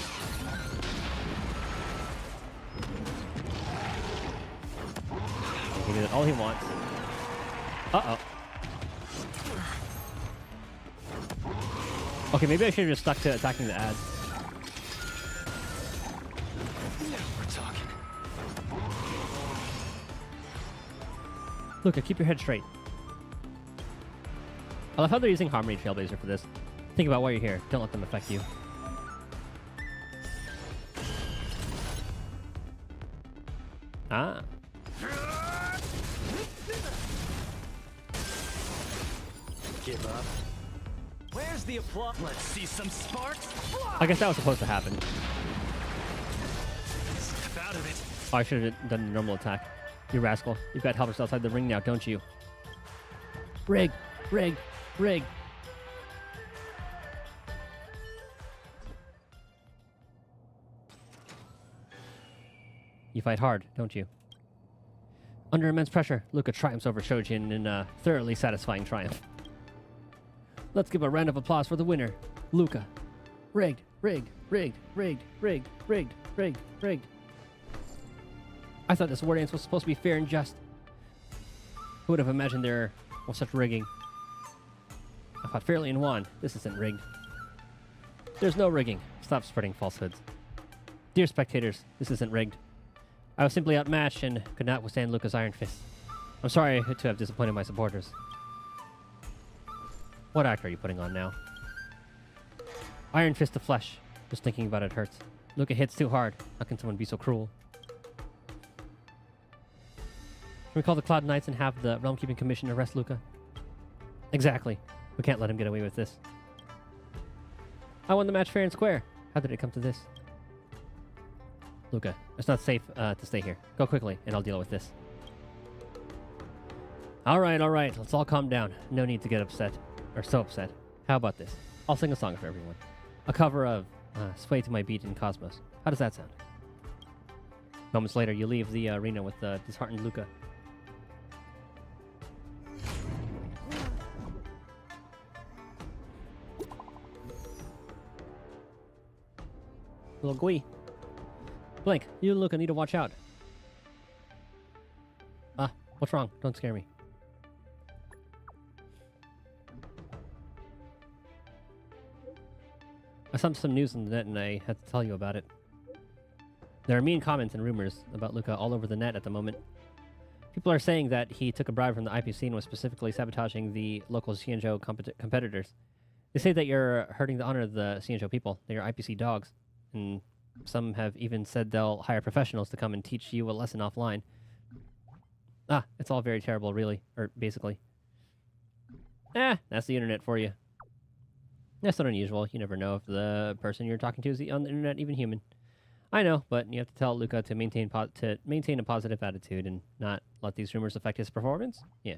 He can do all he wants. Uh-oh. Okay, maybe I should have just stuck to attacking the ads. We're talking. Luca, keep your head straight. I love how they're using Harmony Trailblazer for this. Think about why you're here. Don't let them affect you. Ah. Give up. Where's the applause? Let's see some sparks fly. I guess that was supposed to happen. Step out of it. Oh, I should have done the normal attack. You rascal. You've got helpers outside the ring now, don't you? Rig! Rig! Rig! You fight hard, don't you? Under immense pressure, Luca triumphs over Shojin in a thoroughly satisfying triumph. Let's give a round of applause for the winner, Luca. Rigged, rigged, rigged, rigged, rigged, rigged, rigged, rigged. I thought this Wardance was supposed to be fair and just. Who would have imagined there was such rigging? I fought fairly and won. This isn't rigged. There's no rigging. Stop spreading falsehoods. Dear spectators, this isn't rigged. I was simply outmatched and could not withstand Luca's iron fist. I'm sorry to have disappointed my supporters. What act are you putting on now? Iron fist of flesh. Just thinking about it hurts. Luca hits too hard. How can someone be so cruel? Can we call the Cloud Knights and have the Realm Keeping Commission arrest Luca? Exactly. We can't let him get away with this. I won the match fair and square. How did it come to this? Luca, it's not safe to stay here. Go quickly, and I'll deal with this. All right. Let's all calm down. No need to get upset. Or so upset. How about this? I'll sing a song for everyone. A cover of Sway to My Beat in Cosmos. How does that sound? Moments later, you leave the arena with disheartened Luca. Little Gui. Blink, you and Luca need to watch out. What's wrong? Don't scare me. I saw some news on the net and I had to tell you about it. There are mean comments and rumors about Luca all over the net at the moment. People are saying that he took a bribe from the IPC and was specifically sabotaging the local CNJO competitors. They say that you're hurting the honor of the CNJO people. They're IPC dogs. And some have even said they'll hire professionals to come and teach you a lesson offline. It's all very terrible, really. Or, basically. That's the internet for you. That's not unusual. You never know if the person you're talking to is on the internet even human. I know, but you have to tell Luca to maintain a positive attitude and not let these rumors affect his performance? Yeah.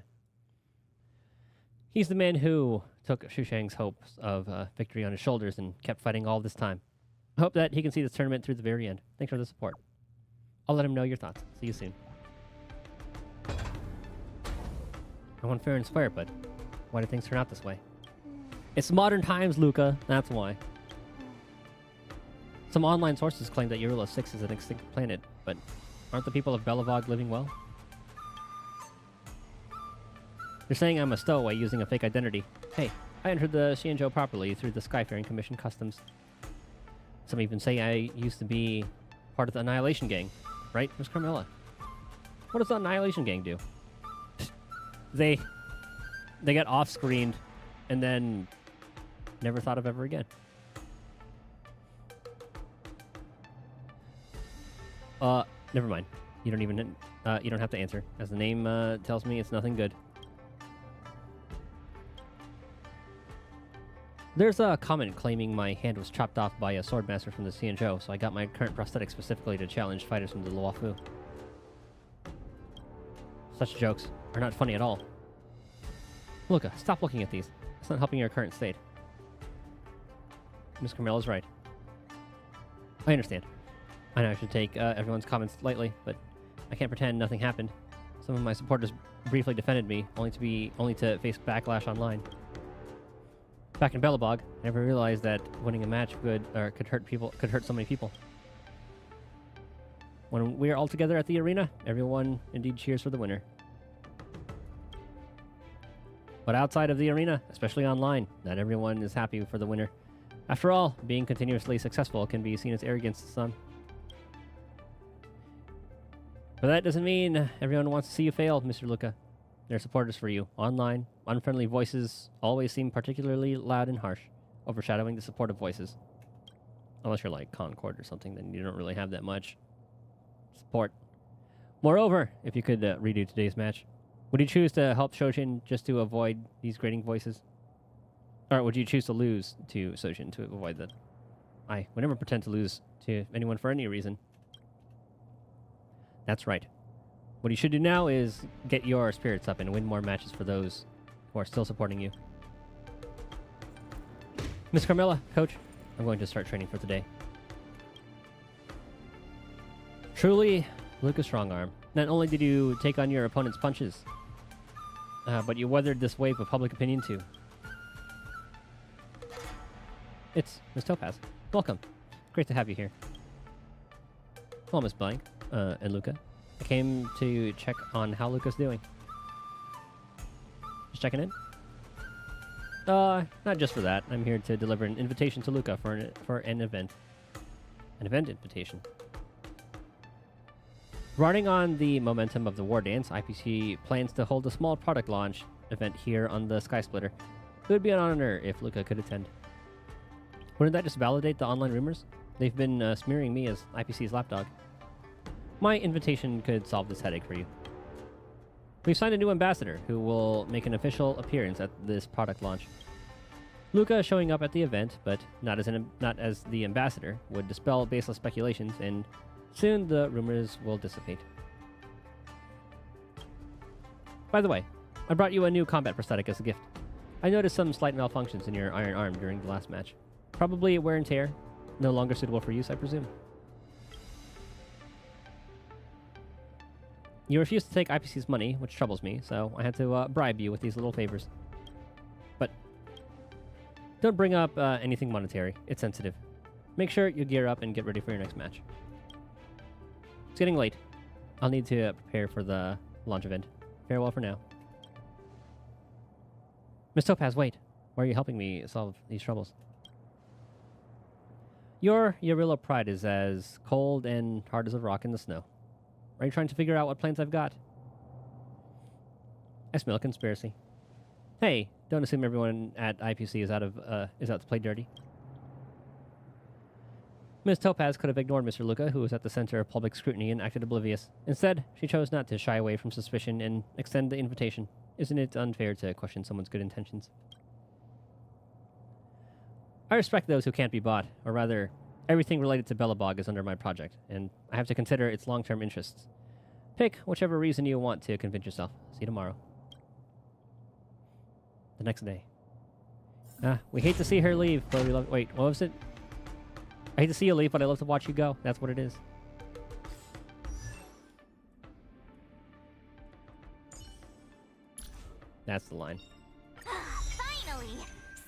He's the man who took Shushang's hopes of victory on his shoulders and kept fighting all this time. I hope that he can see this tournament through the very end. Thanks for the support. I'll let him know your thoughts. See you soon. I won fair and square, but why do things turn out this way? It's modern times, Luca. That's why. Some online sources claim that Eurula 6 is an extinct planet, but aren't the people of Belobog living well? They're saying I'm a stowaway using a fake identity. Hey, I entered the Xianzhou properly through the Skyfaring Commission customs. Some even say I used to be part of the Annihilation Gang. Right, Miss Carmella? What does the Annihilation Gang do? They got off-screened and then never thought of ever again. Never mind. You don't even you don't have to answer, as the name tells me it's nothing good. There's a comment claiming my hand was chopped off by a swordmaster from the Xianzhou, so I got my current prosthetic specifically to challenge fighters from the Luofu. Such jokes are not funny at all. Luca, stop looking at these. It's not helping your current state. Miss Carmella's right. I understand. I know I should take everyone's comments lightly, but I can't pretend nothing happened. Some of my supporters briefly defended me, only to face backlash online. Back in Belobog, I never realized that winning a match could hurt so many people. When we are all together at the arena, everyone indeed cheers for the winner. But outside of the arena, especially online, not everyone is happy for the winner. After all, being continuously successful can be seen as arrogance to some. But that doesn't mean everyone wants to see you fail, Mr. Luca. There are supporters for you. Online, unfriendly voices always seem particularly loud and harsh, overshadowing the supportive voices. Unless you're like Concord or something, then you don't really have that much support. Moreover, if you could redo today's match, would you choose to help Shojin just to avoid these grating voices? Or would you choose to lose to Shojin to avoid that? I would never pretend to lose to anyone for any reason. That's right. What you should do now is get your spirits up and win more matches for those who are still supporting you. Miss Carmilla, Coach, I'm going to start training for today. Truly, Lucas Strongarm. Not only did you take on your opponent's punches, but you weathered this wave of public opinion too. It's Miss Topaz. Welcome. Great to have you here. Hello, Miss Blank and Luca. I came to check on how Luca's doing. Just checking in? Not just for that. I'm here to deliver an invitation to Luca for an event. An event invitation. Riding on the momentum of the Wardance, IPC plans to hold a small product launch event here on the Sky Splitter. It would be an honor if Luca could attend. Wouldn't that just validate the online rumors? They've been smearing me as IPC's lapdog. My invitation could solve this headache for you. We've signed a new ambassador who will make an official appearance at this product launch. Luca showing up at the event, but not as the ambassador, would dispel baseless speculations, and soon the rumors will dissipate. By the way, I brought you a new combat prosthetic as a gift. I noticed some slight malfunctions in your iron arm during the last match. Probably wear and tear. No longer suitable for use, I presume. You refused to take IPC's money, which troubles me, so I had to bribe you with these little favors. But don't bring up anything monetary. It's sensitive. Make sure you gear up and get ready for your next match. It's getting late. I'll need to prepare for the launch event. Farewell for now. Miss Topaz, wait. Why are you helping me solve these troubles? Your Yarilla pride is as cold and hard as a rock in the snow. Are you trying to figure out what plans I've got? I smell a conspiracy. Hey, don't assume everyone at IPC is out to play dirty. Ms. Topaz could have ignored Mr. Luca, who was at the center of public scrutiny, and acted oblivious. Instead, she chose not to shy away from suspicion and extend the invitation. Isn't it unfair to question someone's good intentions? I respect those who can't be bought, or rather, everything related to Belobog is under my project, and I have to consider its long-term interests. Pick whichever reason you want to convince yourself. See you tomorrow. The next day. We hate to see her leave, but we love... Wait, what was it? I hate to see you leave, but I love to watch you go. That's what it is. That's the line. Finally!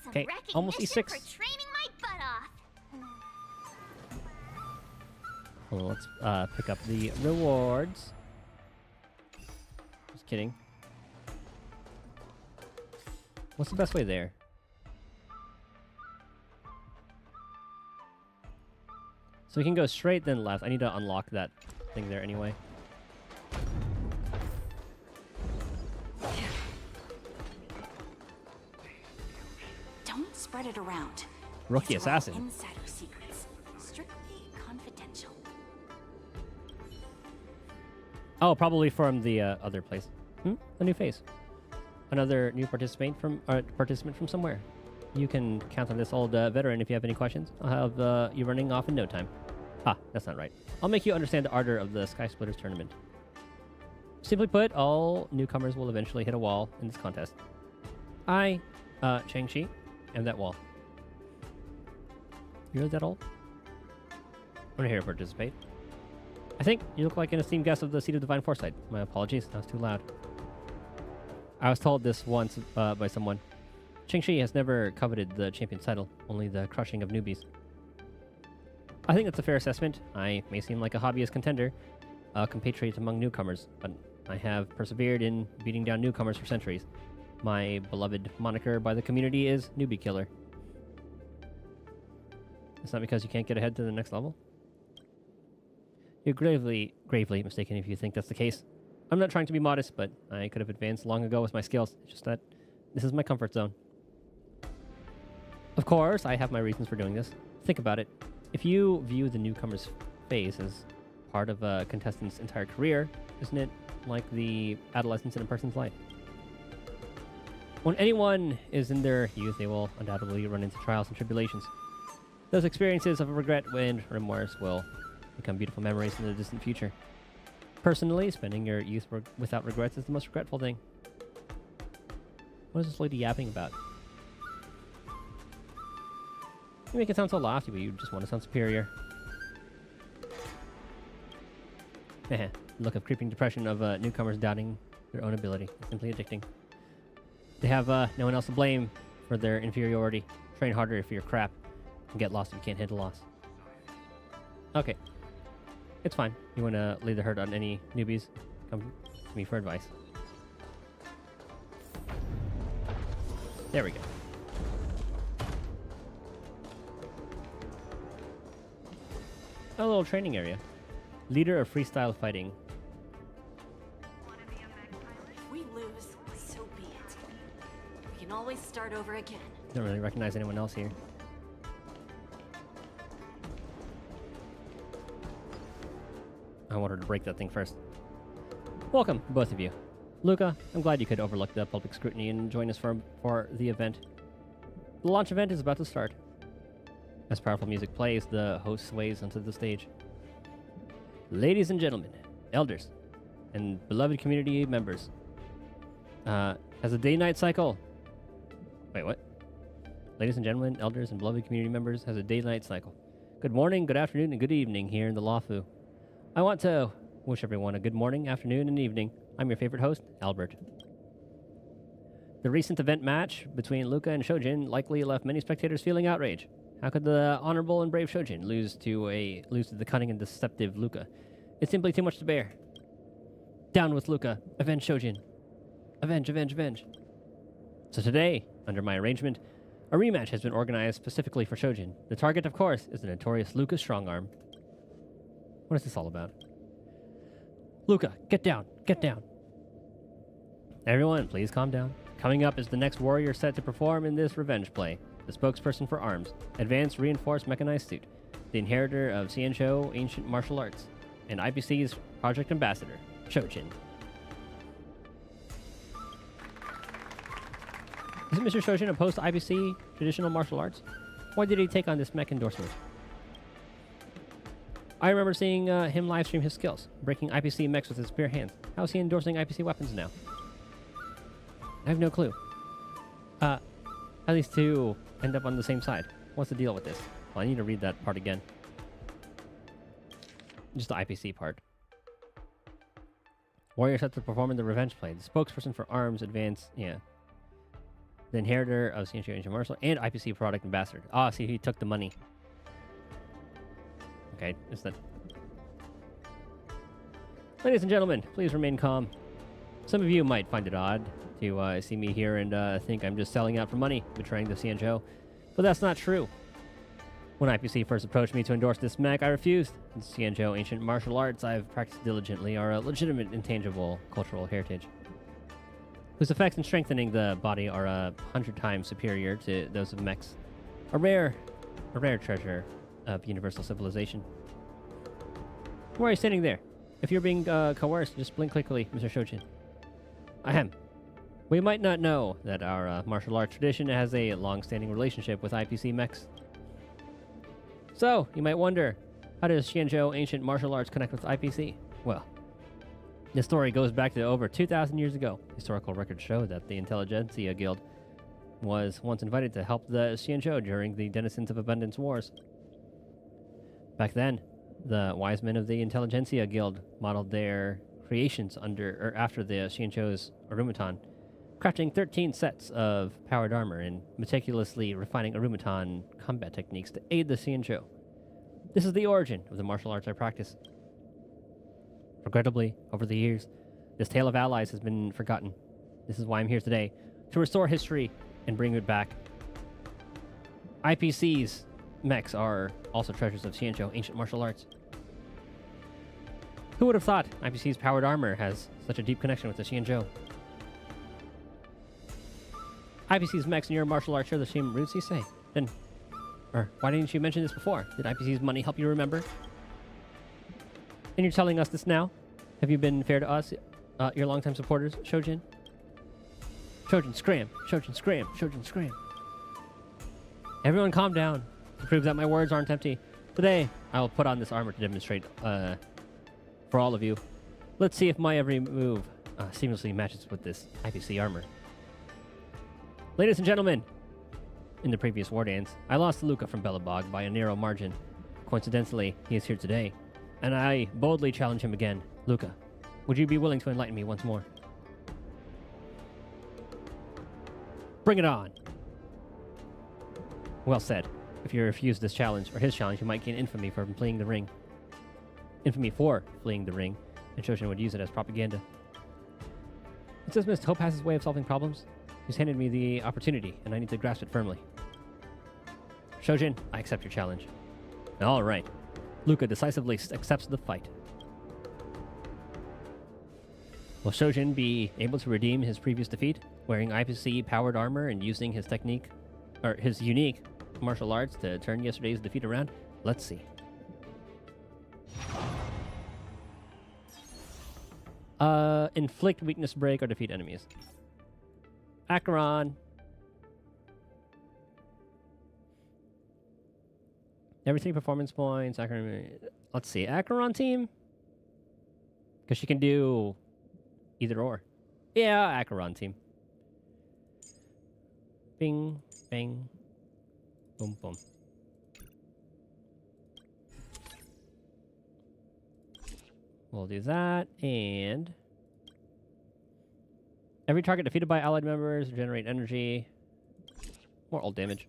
Okay, almost E6. For training my butt off. Well, let's pick up the rewards. Just kidding. What's the best way there? So we can go straight, then left. I need to unlock that thing there anyway. Don't spread it around. Rookie These are all assassin. Insider secrets. Strictly confidential. Oh, probably from the other place. A new face. Another new participant from somewhere. You can count on this old veteran if you have any questions. I'll have you running off in no time. That's not right. I'll make you understand the ardor of the Sky Splitters tournament. Simply put, all newcomers will eventually hit a wall in this contest. I, Chang-Chi, am that wall. You're that old? I'm here to participate. I think you look like an esteemed guest of the Seat of Divine Foresight. My apologies, that was too loud. I was told this once by someone. Chang-Chi has never coveted the champion's title, only the crushing of newbies. I think that's a fair assessment. I may seem like a hobbyist contender, a compatriot among newcomers, but I have persevered in beating down newcomers for centuries. My beloved moniker by the community is Newbie Killer. It's not because you can't get ahead to the next level? You're gravely mistaken if you think that's the case. I'm not trying to be modest, but I could have advanced long ago with my skills. It's just that this is my comfort zone. Of course, I have my reasons for doing this. Think about it. If you view the newcomer's phase as part of a contestant's entire career, isn't it like the adolescence in a person's life? When anyone is in their youth, they will undoubtedly run into trials and tribulations. Those experiences of regret and remorse will become beautiful memories in the distant future. Personally, spending your youth without regrets is the most regretful thing. What is this lady yapping about? You make it sound so lofty, but you just want to sound superior. The look of creeping depression of newcomers doubting their own ability. It's simply addicting. They have no one else to blame for their inferiority. Train harder if you're crap, and get lost if you can't handle loss. Okay. It's fine. You want to lead the herd on any newbies? Come to me for advice. There we go. A little training area. Leader of freestyle fighting. If we lose, so be it. We can always start over again. Don't really recognize anyone else here. I want her to break that thing first. Welcome, both of you. Luca, I'm glad you could overlook the public scrutiny and join us for the event. The launch event is about to start. As powerful music plays, the host sways onto the stage. Ladies and gentlemen, elders, and beloved community members, has a day-night cycle. Wait, what? Ladies and gentlemen, elders, and beloved community members, has a day-night cycle. Good morning, good afternoon, and good evening here in the Lafu. I want to wish everyone a good morning, afternoon, and evening. I'm your favorite host, Albert. The recent event match between Luca and Shojin likely left many spectators feeling outrage. How could the honorable and brave Shojin lose to the cunning and deceptive Luca? It's simply too much to bear. Down with Luca. Avenge Shojin. Avenge, avenge, avenge. So today, under my arrangement, a rematch has been organized specifically for Shojin. The target, of course, is the notorious Luca Strongarm. What is this all about? Luca, get down, get down. Everyone, please calm down. Coming up is the next warrior set to perform in this revenge play. The spokesperson for ARMS, Advanced Reinforced Mechanized Suit, the inheritor of Xianzhou Ancient Martial Arts, and IPC's Project Ambassador, Shojin. Isn't Mr. Shojin opposed to IPC traditional martial arts? Why did he take on this mech endorsement? I remember seeing him live stream his skills, breaking IPC mechs with his bare hands. How is he endorsing IPC weapons now? I have no clue. How these two end up on the same side? What's the deal with this? Well, I need to read that part again. Just the IPC part. Warrior set to perform in the revenge play. The spokesperson for ARMS Advance, the inheritor of Xianzhou Ancient Martial and IPC Product Ambassador. Ah, see, he took the money. Okay, is that... Ladies and gentlemen, please remain calm. Some of you might find it odd to see me here and think I'm just selling out for money, betraying the Xianzhou. But that's not true. When IPC first approached me to endorse this mech, I refused. The Xianzhou Ancient Martial Arts I've practiced diligently are a legitimate, intangible cultural heritage, whose effects in strengthening the body are 100 times superior to those of mechs. A rare treasure of universal civilization. Why are you standing there? If you're being coerced, just blink quickly, Mr. Shojin. Ahem. We might not know that our martial arts tradition has a long-standing relationship with IPC mechs. So, you might wonder, how does Xianzhou Ancient Martial Arts connect with IPC? Well, the story goes back to over 2,000 years ago. Historical records show that the Intelligentsia Guild was once invited to help the Xianzhou during the Denizens of Abundance Wars. Back then, the wise men of the Intelligentsia Guild modeled their creations after the Xianzhou's Arumaton, crafting 13 sets of powered armor and meticulously refining Arumaton combat techniques to aid the Xianzhou. This is the origin of the martial arts I practice. Regrettably, over the years, this tale of allies has been forgotten. This is why I'm here today, to restore history and bring it back. IPC's mechs are also treasures of Xianzhou Ancient Martial Arts. Who would have thought IPC's powered armor has such a deep connection with the Xianzhou? IPC's mechs and your martial arts share the same roots, you say? Then, or why didn't you mention this before? Did IPC's money help you remember? And you're telling us this now? Have you been fair to us, your longtime supporters, Shojin? Shojin, scram! Shojin, scram! Shojin, scram! Everyone calm down. To prove that my words aren't empty, today I will put on this armor to demonstrate for all of you Let's see if my every move seamlessly matches with this IPC armor. Ladies and gentlemen, in the previous Wardance, I lost to Luca from Belobog by a narrow margin. Coincidentally, he is here today, and I boldly challenge him again. Luca, would you be willing to enlighten me once more? Bring it on! Well said. If you refuse this challenge, or his challenge, you might gain infamy for fleeing the ring. Infamy for fleeing the ring, and Shoshin would use it as propaganda. It says Mist Hope has his way of solving problems. He's handed me the opportunity, and I need to grasp it firmly. Shojin, I accept your challenge. All right. Luca decisively accepts the fight. Will Shojin be able to redeem his previous defeat, wearing IPC-powered armor and using his technique, or his unique martial arts to turn yesterday's defeat around? Let's see. Inflict weakness break or defeat enemies. Acheron. Every 3 performance points. Acheron. Let's see. Acheron team? Because she can do either or. Yeah, Acheron team. Bing, bang, boom, boom. We'll do that, and every target defeated by allied members generate energy. More ult damage.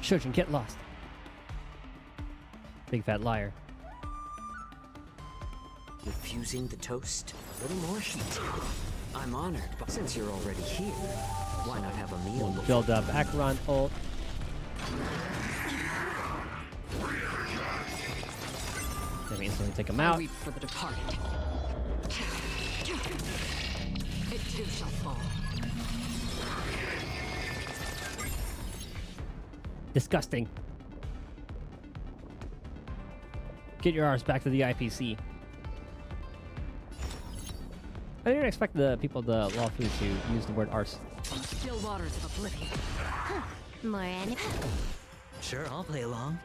Shojin, get lost. Big fat liar. Refusing the toast? A little more heat. I'm honored, but since you're already here, why not have a meal? We'll build up Acheron ult. Then we instantly take him out. Weep for the departed. It too shall fall. Disgusting. Get your arms back to the IPC. I didn't expect the people at the Law Food to use the word arse. Still waters of oblivion. More enemy. Sure, I'll play along.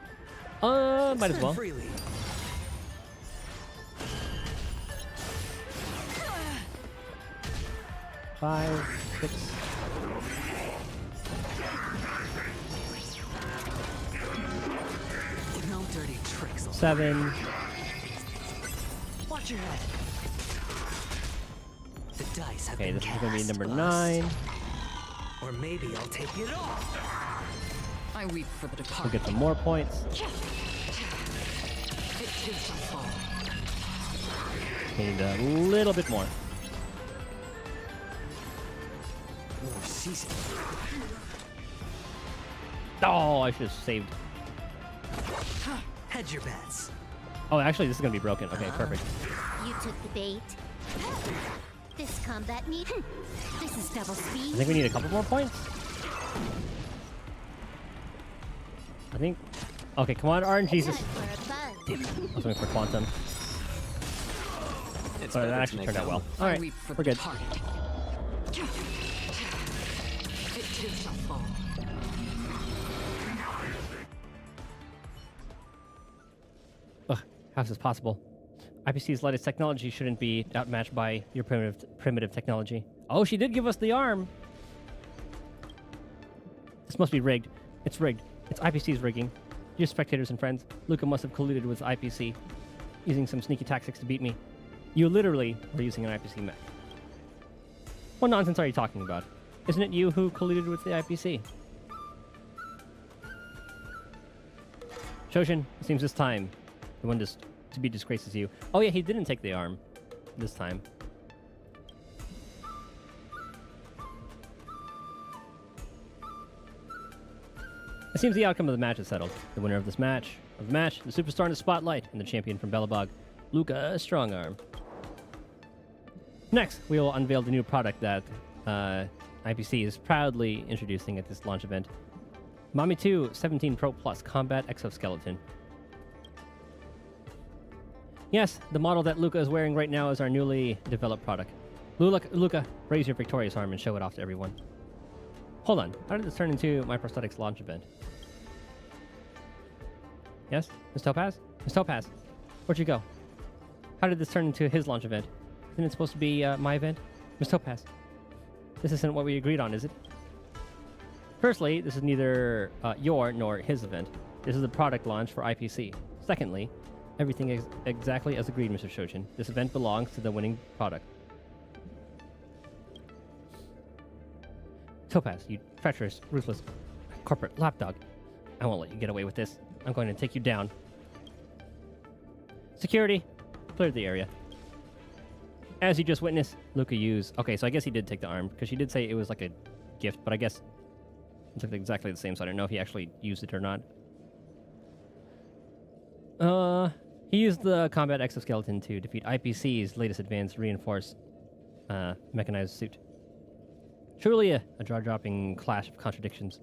Might as well. Freely. Five, 6. No dirty tricks. 7. Watch your head. The dice have Okay, been this is gonna be cast, number Bust. 9. Or maybe I'll take it off. I weep for the We'll departed. get some more points. It too shall fall. Need a little bit more. More season. Oh, I should have saved. Hedge your bets. Oh, actually, this is gonna be broken. Okay, perfect. You took the bait. This combat need. This is double I speed. think we need a couple more points. I think. Okay, come on, RNGesus. Good for a buzz. Damn it. I was waiting for Quantum. It's Oh, better that to actually make turned out no well. move. All I right, weep for we're the good. departed. It too shall fall. Ugh, how is this possible? IPC's latest technology shouldn't be outmatched by your primitive technology. Oh, she did give us the arm. This must be rigged. It's rigged. It's IPC's rigging. Dear spectators and friends, Luca must have colluded with IPC, using some sneaky tactics to beat me. You literally were using an IPC mech. What nonsense are you talking about? Isn't it you who colluded with the IPC? Shoshin, it seems this time, the one to be disgraced is you. Oh yeah, he didn't take the arm this time. It seems the outcome of the match is settled. The winner of the match, the superstar in the spotlight, and the champion from Belobog, Luca Strongarm. Next, we will unveil the new product that IPC is proudly introducing at this launch event. Mami 2 17 Pro Plus Combat Exoskeleton. Yes, the model that Luca is wearing right now is our newly developed product. Luca, raise your victorious arm and show it off to everyone. Hold on. How did this turn into my prosthetics launch event? Yes? Miss Topaz? Miss Topaz, where'd you go? How did this turn into his launch event? Isn't it supposed to be my event? Miss Topaz, this isn't what we agreed on, is it? Firstly, this is neither your nor his event. This is a product launch for IPC. Secondly, everything is exactly as agreed, Mr. Shojin. This event belongs to the winning product. Topaz, you treacherous, ruthless, corporate lapdog. I won't let you get away with this. I'm going to take you down. Security, clear the area. As you just witnessed, Luca used... Okay, so I guess he did take the arm, because she did say it was like a gift, but I guess it looked exactly the same, so I don't know if he actually used it or not. He used the combat exoskeleton to defeat IPC's latest advanced reinforced mechanized suit. Truly a jaw-dropping clash of contradictions.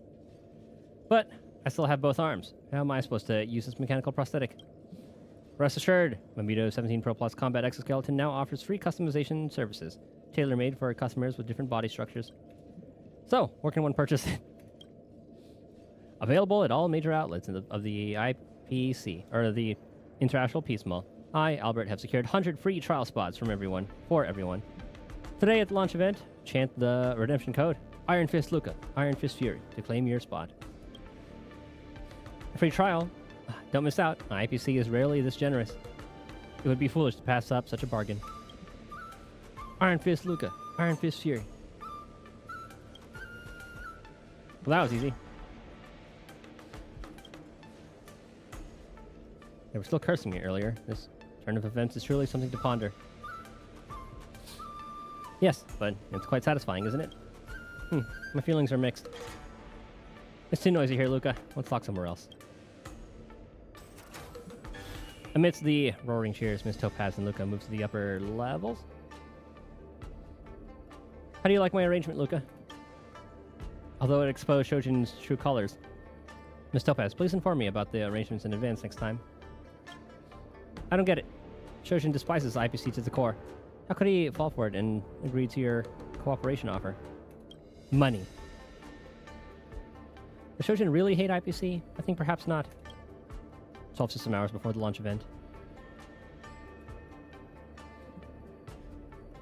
But I still have both arms. How am I supposed to use this mechanical prosthetic? Rest assured, Mamito 17 Pro Plus Combat Exoskeleton now offers free customization services, tailor-made for customers with different body structures. So, where can one purchase it? Available at all major outlets of the IPC, or the International Peace Mall. I, Albert, have secured 100 free trial spots for everyone. Today at the launch event, chant the redemption code, Iron Fist Luca, Iron Fist Fury, to claim your spot. A free trial? Don't miss out. IPC is rarely this generous. It would be foolish to pass up such a bargain. Iron Fist Luca, Iron Fist Fury. Well, that was easy. They were still cursing me earlier. This turn of events is truly something to ponder. Yes, but it's quite satisfying, isn't it? My feelings are mixed. It's too noisy here, Luca. Let's talk somewhere else. Amidst the roaring cheers, Miss Topaz and Luca move to the upper levels. How do you like my arrangement, Luca? Although it exposed Shojin's true colors. Miss Topaz, please inform me about the arrangements in advance next time. I don't get it. Shojin despises IPC to the core. How could he fall for it and agree to your cooperation offer? Money. Does Shojin really hate IPC? I think perhaps not. 12 system hours before the launch event.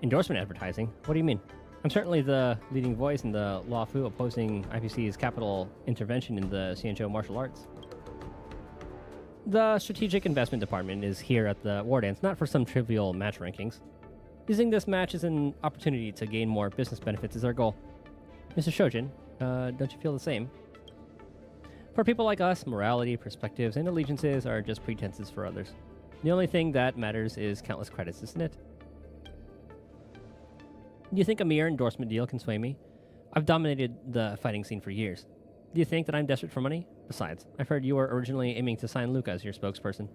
Endorsement advertising? What do you mean? I'm certainly the leading voice in the Law Fu opposing IPC's capital intervention in the Xianzhou martial arts. The Strategic Investment Department is here at the Wardance, not for some trivial match rankings. Using this match as an opportunity to gain more business benefits is our goal. Mr. Shojin, don't you feel the same? For people like us, morality, perspectives, and allegiances are just pretenses for others. The only thing that matters is countless credits, isn't it? Do you think a mere endorsement deal can sway me? I've dominated the fighting scene for years. Do you think that I'm desperate for money? Besides, I've heard you were originally aiming to sign Luca as your spokesperson.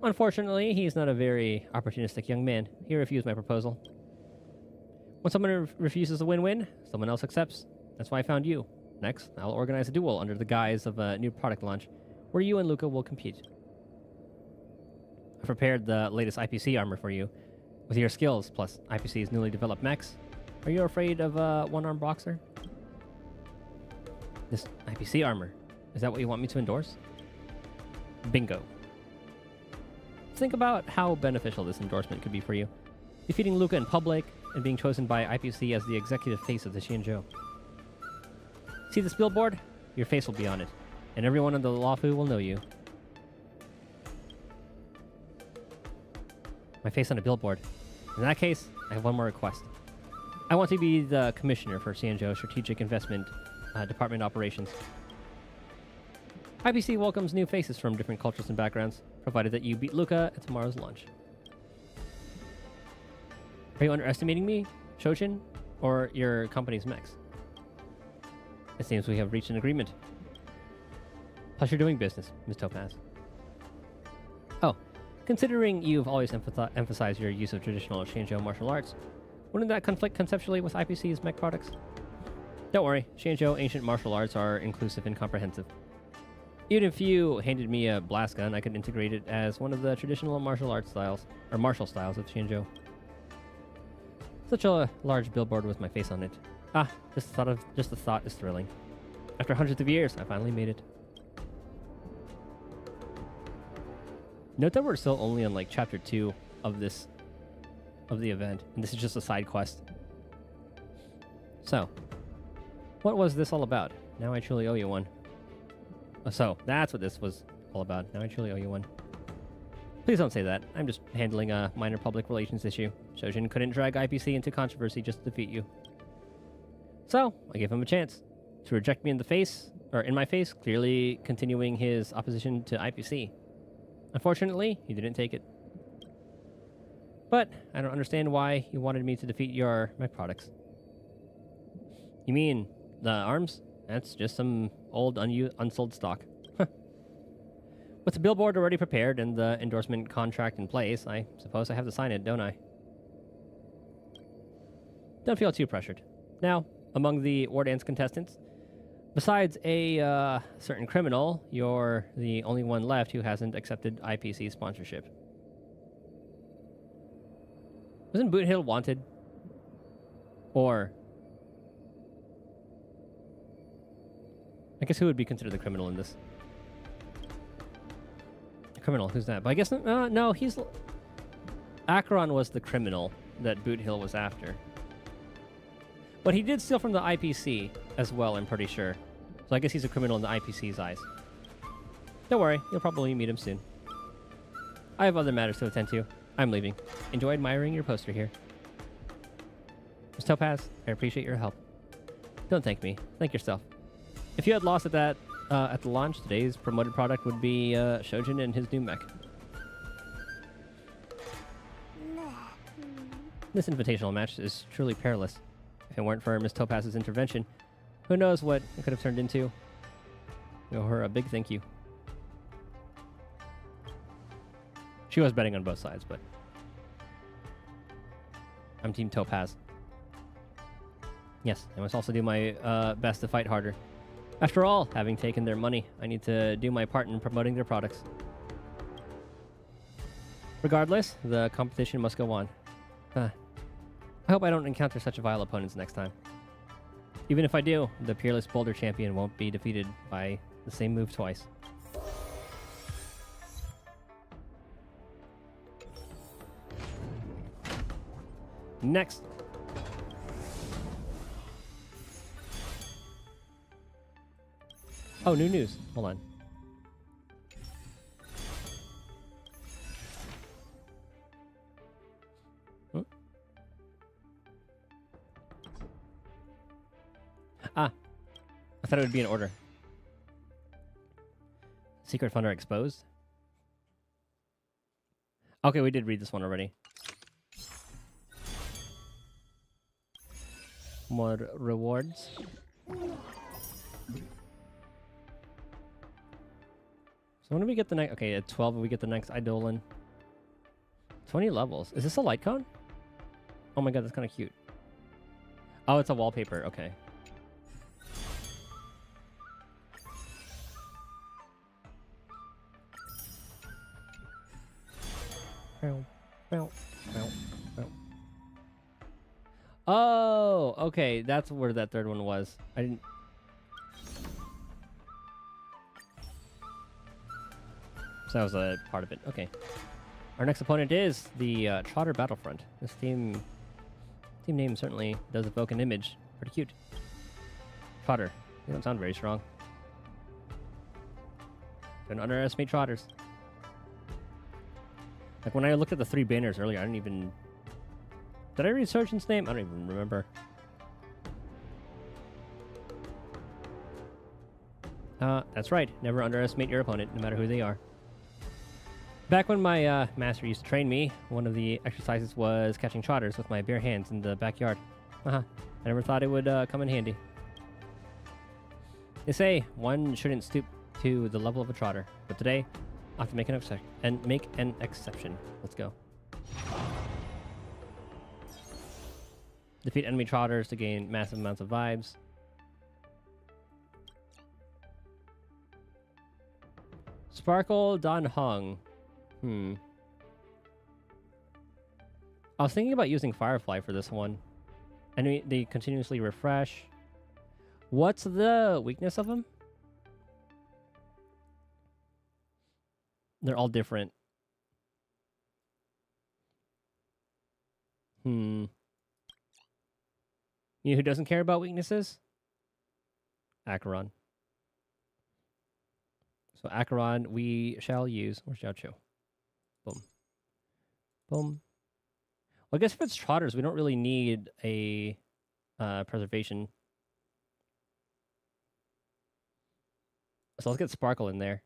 Unfortunately, he's not a very opportunistic young man. He refused my proposal. When someone refuses a win-win, someone else accepts. That's why I found you. Next, I'll organize a duel under the guise of a new product launch, where you and Luca will compete. I've prepared the latest IPC armor for you. With your skills, plus IPC's newly developed mechs, are you afraid of a one-armed boxer? This IPC armor, is that what you want me to endorse? Bingo. Think about how beneficial this endorsement could be for you. Defeating Luca in public, and being chosen by IPC as the executive face of the Xianzhou. See this billboard? Your face will be on it, and everyone in the Lafu will know you. My face on a billboard. In that case, I have one more request. I want to be the commissioner for Xianzhou Strategic Investment Department Operations. IPC welcomes new faces from different cultures and backgrounds, provided that you beat Luca at tomorrow's launch. Are you underestimating me, Shojin, or your company's mechs? It seems we have reached an agreement. Pleasure doing business, Ms. Topaz. Oh, considering you've always emphasized your use of traditional Xianzhou martial arts, wouldn't that conflict conceptually with IPC's mech products? Don't worry, Xianzhou ancient martial arts are inclusive and comprehensive. Even if you handed me a blast gun, I could integrate it as one of the traditional martial arts styles, or martial styles of Xianzhou. Such a large billboard with my face on it. Ah, just the thought is thrilling. After hundreds of years, I finally made it. Note that we're still only on like chapter 2 of the event, and this is just a side quest. So, what was this all about? Now I truly owe you one. So, that's what this was all about. Now I truly owe you one. Please don't say that. I'm just handling a minor public relations issue. Shojin couldn't drag IPC into controversy just to defeat you. So, I gave him a chance to reject me in my face, clearly continuing his opposition to IPC. Unfortunately, he didn't take it. But I don't understand why you wanted me to defeat your mech products. You mean the arms? That's just some old unsold stock. With the billboard already prepared and the endorsement contract in place, I suppose I have to sign it, don't I? Don't feel too pressured. Now, among the Wardance contestants, besides a certain criminal, you're the only one left who hasn't accepted IPC sponsorship. Wasn't Boot Hill wanted? Or... I guess who would be considered the criminal in this? Criminal, who's that? But I guess, no, he's... Acheron was the criminal that Boot Hill was after. But he did steal from the IPC as well, I'm pretty sure. So I guess he's a criminal in the IPC's eyes. Don't worry, you'll probably meet him soon. I have other matters to attend to. I'm leaving. Enjoy admiring your poster here. Ms. Topaz, I appreciate your help. Don't thank me. Thank yourself. If you had lost at that at the launch, today's promoted product would be Shojin and his new mech. This invitational match is truly perilous. If it weren't for Ms. Topaz's intervention, who knows what it could have turned into. We owe her a big thank you. She was betting on both sides, but I'm Team Topaz. Yes, I must also do my best to fight harder. After all, having taken their money, I need to do my part in promoting their products. Regardless, the competition must go on. I hope I don't encounter such vile opponents next time. Even if I do, the Peerless Boulder Champion won't be defeated by the same move twice. Next. Oh, new news. Hold on. Ah. I thought it would be in order. Secret Funder exposed? Okay, we did read this one already. More rewards. So when do we get the next... Okay, at 12 we get the next Eidolon. 20 levels. Is this a light cone? Oh my god, that's kind of cute. Oh, it's a wallpaper. Okay. Oh, okay. That's where that third one was. I didn't... So that was a part of it. Okay. Our next opponent is the Trotter Battlefront. This team name certainly does evoke an image. Pretty cute. Trotter. They don't sound very strong. Don't underestimate Trotters. Like when I looked at the 3 banners earlier, I didn't even... Did I read Surgeon's name? I don't even remember. That's right. Never underestimate your opponent, no matter who they are. Back when my master used to train me, one of the exercises was catching trotters with my bare hands in the backyard. I never thought it would come in handy. They say one shouldn't stoop to the level of a trotter, but today I'll have to make an exception. Let's go. Defeat enemy trotters to gain massive amounts of vibes. Sparkle Don Hung. I was thinking about using Firefly for this one. And they continuously refresh. What's the weakness of them? They're all different. You know who doesn't care about weaknesses? Acheron. So Acheron we shall use. Where's Xiao Chu? Boom. Boom. Well, I guess if it's Trotters, we don't really need a preservation. So let's get Sparkle in there.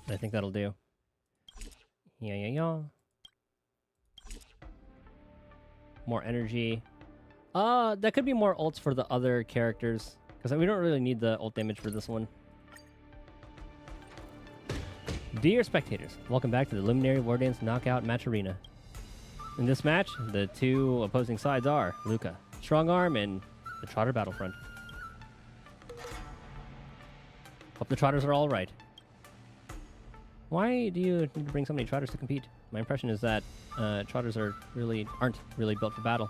I think that'll do. Yeah. More energy. That could be more ults for the other characters. Because we don't really need the ult damage for this one. Dear spectators, welcome back to the Luminary Wardance Knockout Match Arena. In this match, the two opposing sides are Luca, Strong Arm, and the Trotter Battlefront. Hope the Trotters are all right. Why do you need to bring so many Trotters to compete? My impression is that Trotters aren't really built for battle.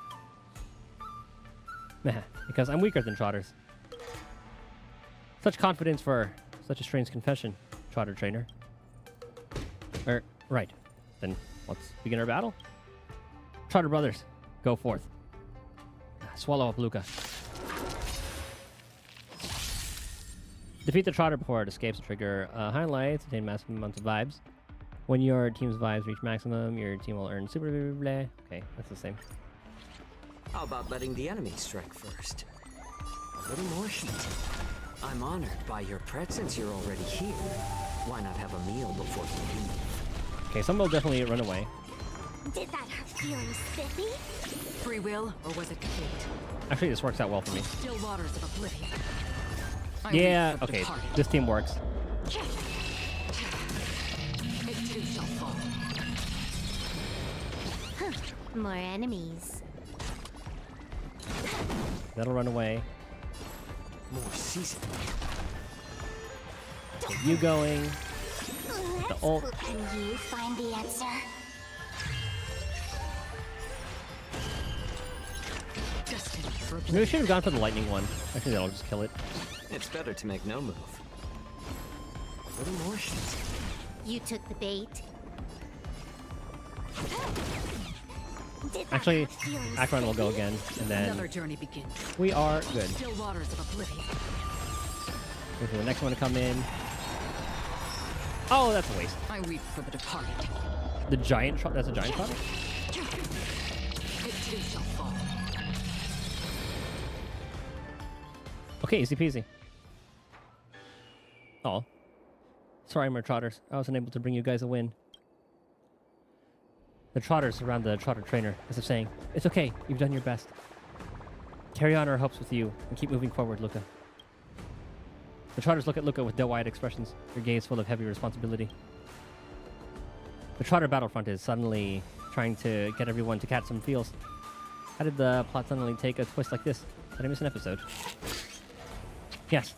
Because I'm weaker than Trotters. Such confidence for such a strange confession, Trotter trainer. Right. Then let's begin our battle. Trotter brothers, go forth. Swallow up Luca. Defeat the Trotter before it escapes the trigger. Highlights attain massive amounts of vibes. When your team's vibes reach maximum, your team will earn super blah. Okay, that's the same. How about letting the enemy strike first? A little more heat. I'm honored by your presence. You're already here. Why not have a meal before you leave? Okay, some will definitely run away. Did that hurt feelings, Spiffy? Free will, or was it fate? Actually, this works out well for me. Still waters of oblivion. Yeah, okay, this team works. It too shall fall. More enemies. That'll run away. More season. Get you going. The ult. Can you find the answer? Maybe we should have gone for the lightning one. Actually, that'll just kill it. It's better to make no move. A little more heat. You took the bait. Actually, Acheron will go again, and then Another journey begins. we are good. Still waters of oblivion. Wait for the next one to come in. Oh, that's a waste. I weep for the departed. The giant that's a giant Trotter? It too shall fall. Okay, easy peasy. Oh. Sorry, my Trotters. I was unable to bring you guys a win. The Trotters around the Trotter trainer, as if saying, it's okay, you've done your best. Carry on our hopes with you, and keep moving forward, Luca. The Trotters look at Luca with doe-eyed expressions, their gaze full of heavy responsibility. The Trotter Battlefront is suddenly trying to get everyone to catch some feels. How did the plot suddenly take a twist like this? Did I miss an episode? Yes,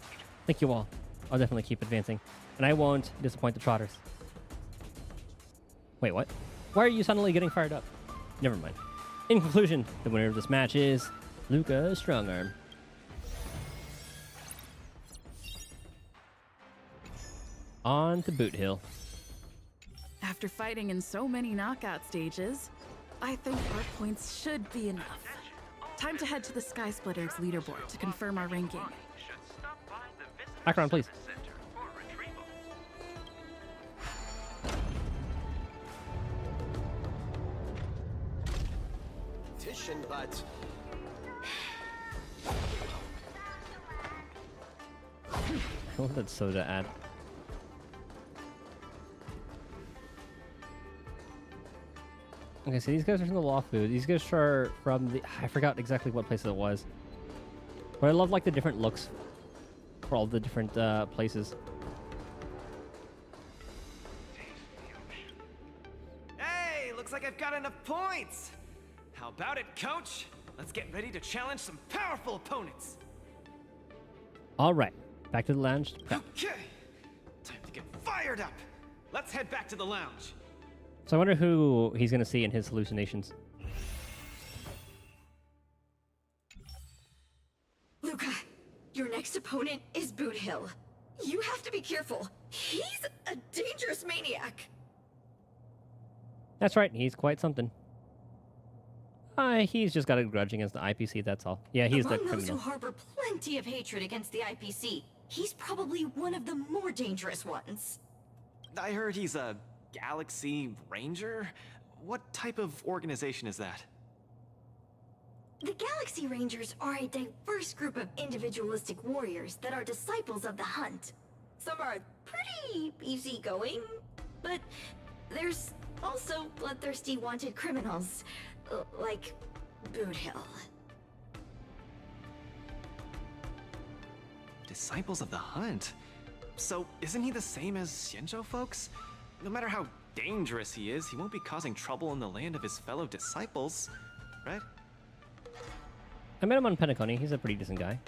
thank you all. I'll definitely keep advancing, and I won't disappoint the Trotters. Wait, what? Why are you suddenly getting fired up? Never mind. In conclusion, the winner of this match is Luca Strongarm. On to Boot Hill. After fighting in so many knockout stages, I think our points should be enough. Time to head to the Sky Splitters leaderboard to confirm our ranking. Acheron, please. But I love that soda ad. Okay, so these guys are from the Law Food. These guys are from the... I forgot exactly what place it was. But I love, like, the different looks for all the different places. Hey, looks like I've got enough points. How about it, coach? Let's get ready to challenge some powerful opponents. All right, back to the lounge. Okay, time to get fired up. Let's head back to the lounge. So I wonder who he's going to see in his hallucinations. Luca, your next opponent is Boot Hill. You have to be careful. He's a dangerous maniac. That's right, he's quite something. He's just got a grudge against the IPC, that's all. Yeah, he's the Among those criminal. who harbor plenty of hatred against the IPC, he's probably one of the more dangerous ones. I heard he's a Galaxy Ranger? What type of organization is that? The Galaxy Rangers are a diverse group of individualistic warriors that are disciples of the Hunt. Some are pretty easygoing, but there's also bloodthirsty wanted criminals, like Boot Hill. Disciples of the Hunt? So, isn't he the same as Xianzhou folks? No matter how dangerous he is, he won't be causing trouble in the land of his fellow disciples, right? I met him on Pentaconi, he's a pretty decent guy.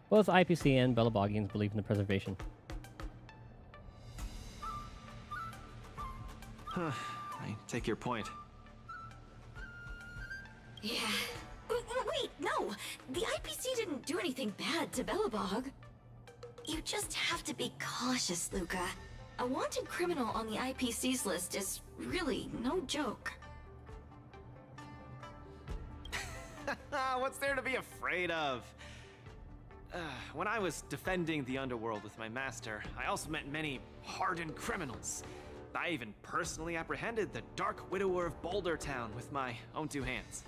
Both IPC and Belabogians believe in the preservation. Huh, I take your point. Yeah. Wait, no! The IPC didn't do anything bad to Belobog. You just have to be cautious, Luca. A wanted criminal on the IPC's list is really no joke. What's there to be afraid of? When I was defending the underworld with my master, I also met many hardened criminals. I even personally apprehended the Dark Widower of Boulder Town with my own two hands.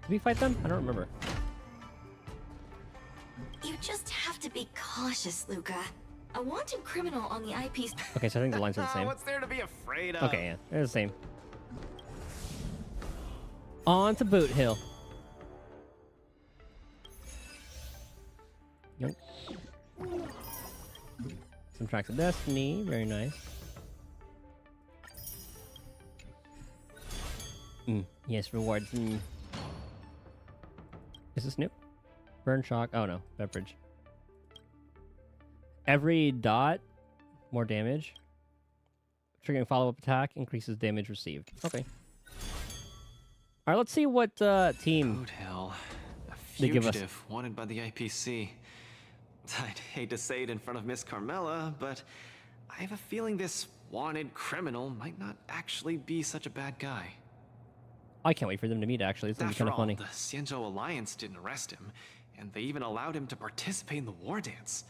Did we fight them? I don't remember. You just have to be cautious, Luca. A wanted criminal on the IPC... Okay, so I think the lines are the same. What's there to be afraid of? Okay, yeah, they're the same. On to Boot Hill. Yoink. Some tracks of destiny, very nice. Yes, rewards. Is this new? Burn shock. Oh no, beverage. Every dot, more damage. Triggering follow-up attack increases damage received. Okay. All right, let's see what team Boot Hill, a they give us. fugitive wanted by the IPC. I'd hate to say it in front of Miss Carmela, but I have a feeling this wanted criminal might not actually be such a bad guy. I can't wait for them to meet, actually. It's gonna be kind of funny. The Xianzhou Alliance didn't arrest him, and they even allowed him to participate in the Wardance.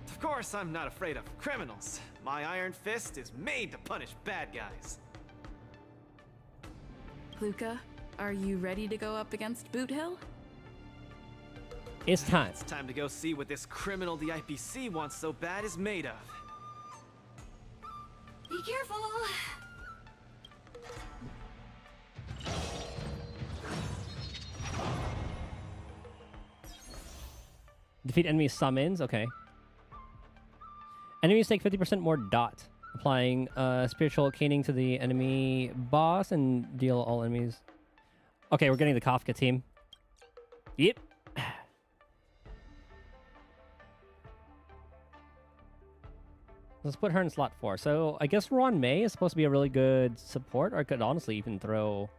Of course, I'm not afraid of criminals. My iron fist is made to punish bad guys. Luca, are you ready to go up against Boot Hill? It's time. It's time to go see what this criminal the IPC wants so bad is made of. Be careful! Defeat enemy summons. Okay. Enemies take 50% more dot, applying spiritual caning to the enemy boss and deal all enemies. Okay, we're getting the Kafka team. Yep. Let's put her in slot 4. So I guess Ron May is supposed to be a really good support, or I could honestly even throw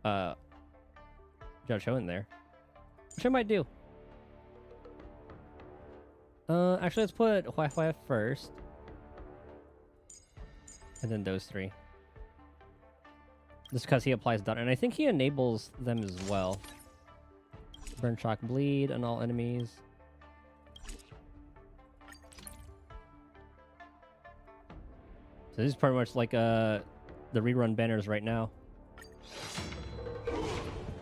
Judge Ho in there, which I might do. Actually, let's put Huai first, and then those three. Just because he applies dot, and I think he enables them as well. Burn, shock, bleed on all enemies. So this is pretty much like the rerun banners right now.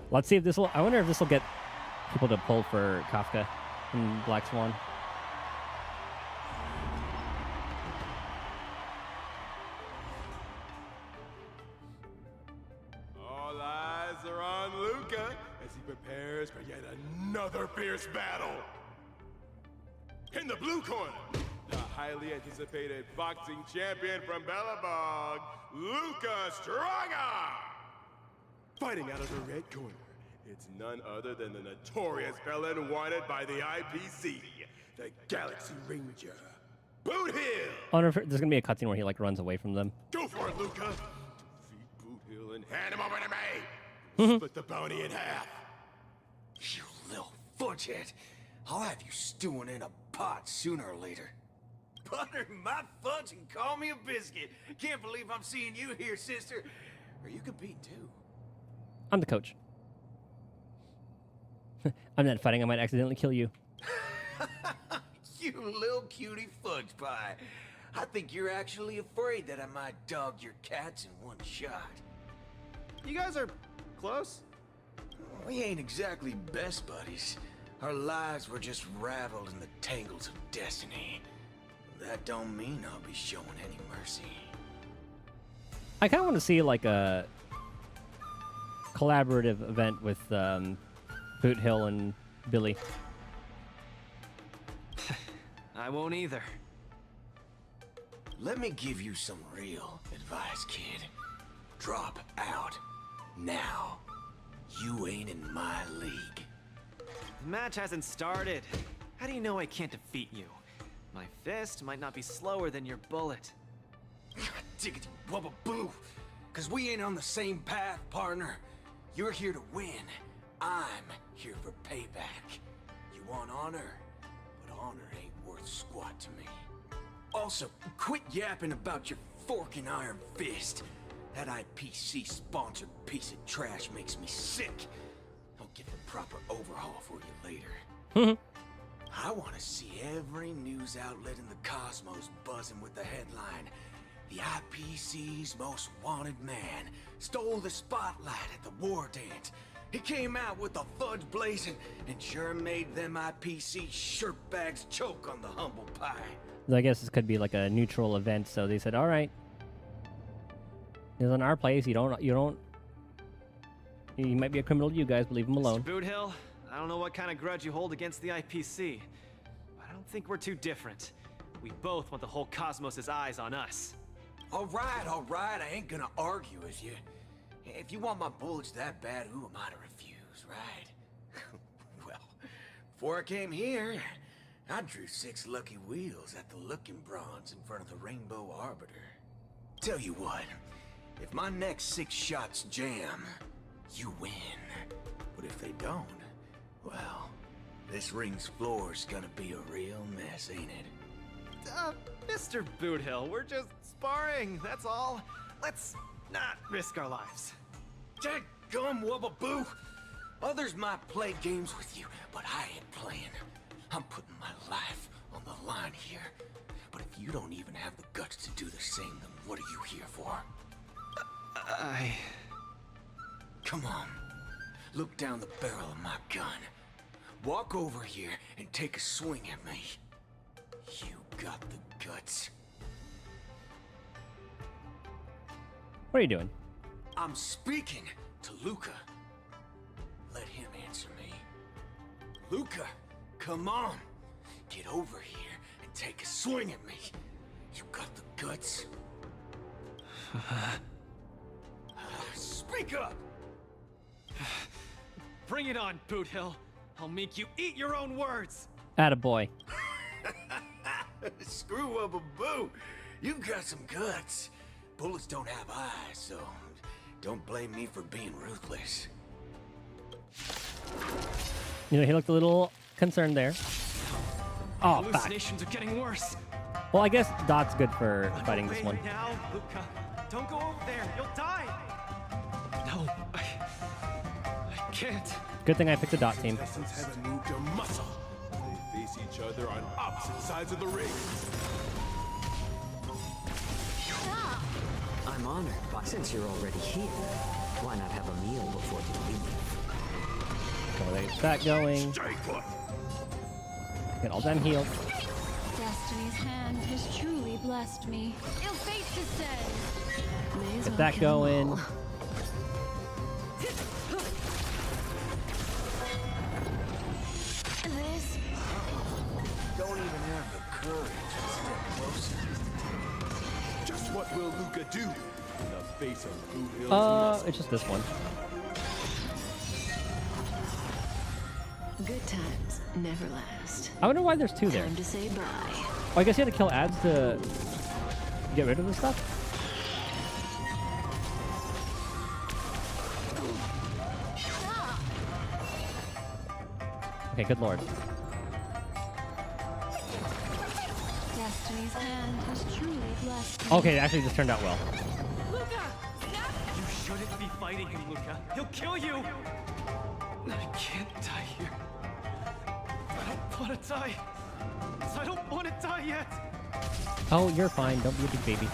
Let's see if this will. I wonder if this will get people to pull for Kafka and Black Swan. All eyes are on Luca as he prepares for yet another fierce battle. In the blue corner, the highly anticipated boxing champion from Belobog, Luca Stringer! Fighting out of the red corner, it's none other than the notorious felon wanted by the IPC, the Galaxy Ranger. Boot Hill! I wonder if there's gonna be a cutscene where he like runs away from them. Go for it, Luca! Defeat Boot Hill and hand him over to me! Split the bounty in half. You little fudgehead. I'll have you stewing in a pot sooner or later. Butter my fudge and call me a biscuit. Can't believe I'm seeing you here, sister. Or you compete too. I'm the coach. I'm not fighting. I might accidentally kill you. You little cutie fudge pie. I think you're actually afraid that I might dog your cats in one shot. You guys are close? We ain't exactly best buddies. Our lives were just raveled in the tangles of destiny. That don't mean I'll be showing any mercy. I kind of want to see like a collaborative event with Boot Hill and Billy. I won't either. Let me give you some real advice, kid. Drop out. Now. You ain't in my league. The match hasn't started. How do you know I can't defeat you? My fist might not be slower than your bullet. Diggity wubba boo! Cause we ain't on the same path, partner. You're here to win. I'm here for payback. You want honor? But honor ain't worth squat to me. Also, quit yapping about your forking iron fist. That IPC-sponsored piece of trash makes me sick. I'll get the proper overhaul for you later. I want to see every news outlet in the cosmos buzzing with the headline, "The IPC's most wanted man stole the spotlight at the Wardance. He came out with the fudge blazing and sure made them IPC shirtbags choke on the humble pie." I guess this could be like a neutral event, so they said, all right. It's in our place. You might be a criminal to you guys, but leave him alone. Mr. Boot Hill, I don't know what kind of grudge you hold against the IPC, but I don't think we're too different. We both want the whole cosmos' eyes on us. All right, I ain't gonna argue with you. If you want my bullets that bad, who am I to refuse, right? Well, before I came here, I drew 6 lucky wheels at the Looking Bronze in front of the Rainbow Arbiter. Tell you what, if my next 6 shots jam, you win. But if they don't, well, this ring's floor's gonna be a real mess, ain't it? Mr. Boot Hill, we're just sparring, that's all. Let's not risk our lives. Dadgum wubba boo! Others might play games with you, but I ain't playing. I'm putting my life on the line here. But if you don't even have the guts to do the same, then what are you here for? Come on. Look down the barrel of my gun. Walk over here and take a swing at me. You got the guts. What are you doing? I'm speaking to Luca. Let him answer me. Luca, come on. Get over here and take a swing at me. You got the guts. Speak up! Bring it on, Boot Hill. I'll make you eat your own words. Attaboy. Screw up a boo. You've got some guts. Bullets don't have eyes, so don't blame me for being ruthless. You know, he looked a little concerned there. Oh, fuck. Hallucinations are getting worse. Well, I guess Dot's good for fighting this one. Now, Luca, don't go over there. You'll die. No, I can't. Good thing I picked a Dot team. Contestants haven't moved a muscle. They face each other on opposite sides of the ring. I'm honored, but since you're already here, why not have a meal before you leave? So they get that going. Get all them healed. Destiny's hand has truly blessed me. Ill fate descends. Get that going. This Don't even have the courage to step closer. Just what will Luca do in the face of Boot Hill's It's just this one. Good times never last. I wonder why there's two there. Time to say bye. Oh, I guess you had to kill ads to get rid of this stuff? Okay, good lord. Destiny's hand has truly blessed me. Okay, actually this turned out well. You shouldn't be fighting him, Luca. He'll kill you! I can't die here. I don't want to die. I don't want to die yet. Oh, you're fine. Don't be a big baby.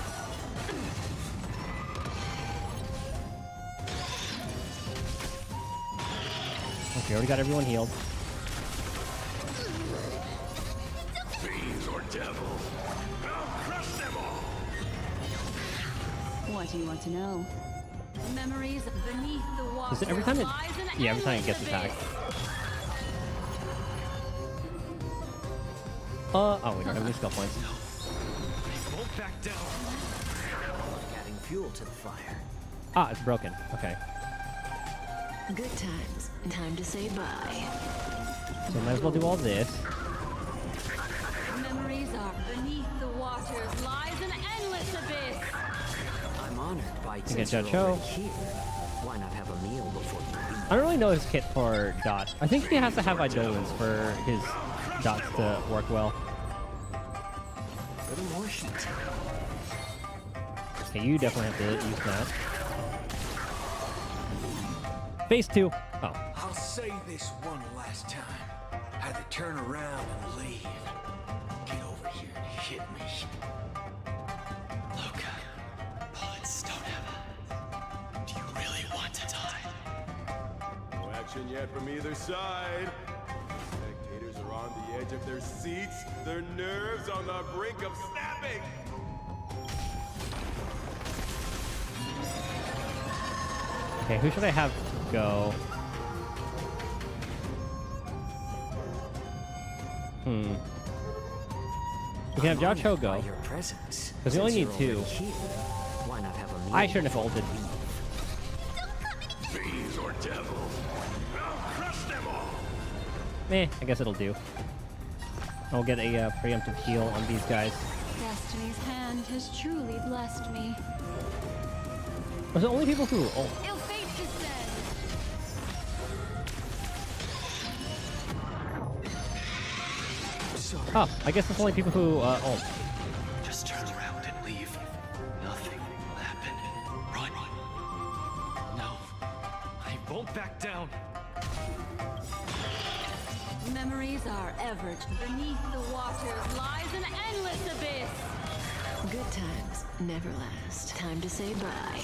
Okay, already got everyone healed. Fiends or devils, I'll crush them all. What do you want to know? Memories beneath the water. Is it every time it... lies an Yeah, every time it endless gets abyss. attacked. Oh, we don't have any skill points. Won't back down. Adding fuel to the fire. Ah, it's broken. Okay. Good times. Time to say bye. So might as well do all this. Memories are beneath the waters lies an endless abyss. I'm honored by get since you're Judge Ho. already here. Why not have a meal before you leave? I don't really know his kit for dots. I think he has to have Eidolons for his dots to work well. Little more heat. Okay, you definitely have to use that. Phase 2. Oh. I'll say this one last time. Either turn around and leave. Get over here and hit me. Luca, bullets don't have eyes. Do you really want to die? No action yet from either side. Spectators are on the edge of their seats, their nerves on the brink of snapping. Okay, who should I have go? We can have Judge Ho go. Because we only need 2. Why not have a meal? I shouldn't have ulted. Fiends or devils, I'll crush them all. I guess it'll do. I'll get a preemptive heal on these guys. Destiny's hand has truly blessed me. Was it only people who ult? Ill fate descends. Oh, I guess it's only people who ult. Just turn around and leave. Nothing will happen. Run. No, I won't back down. Memories are ever beneath the waters lies an endless abyss. Good times never last. Time to say bye.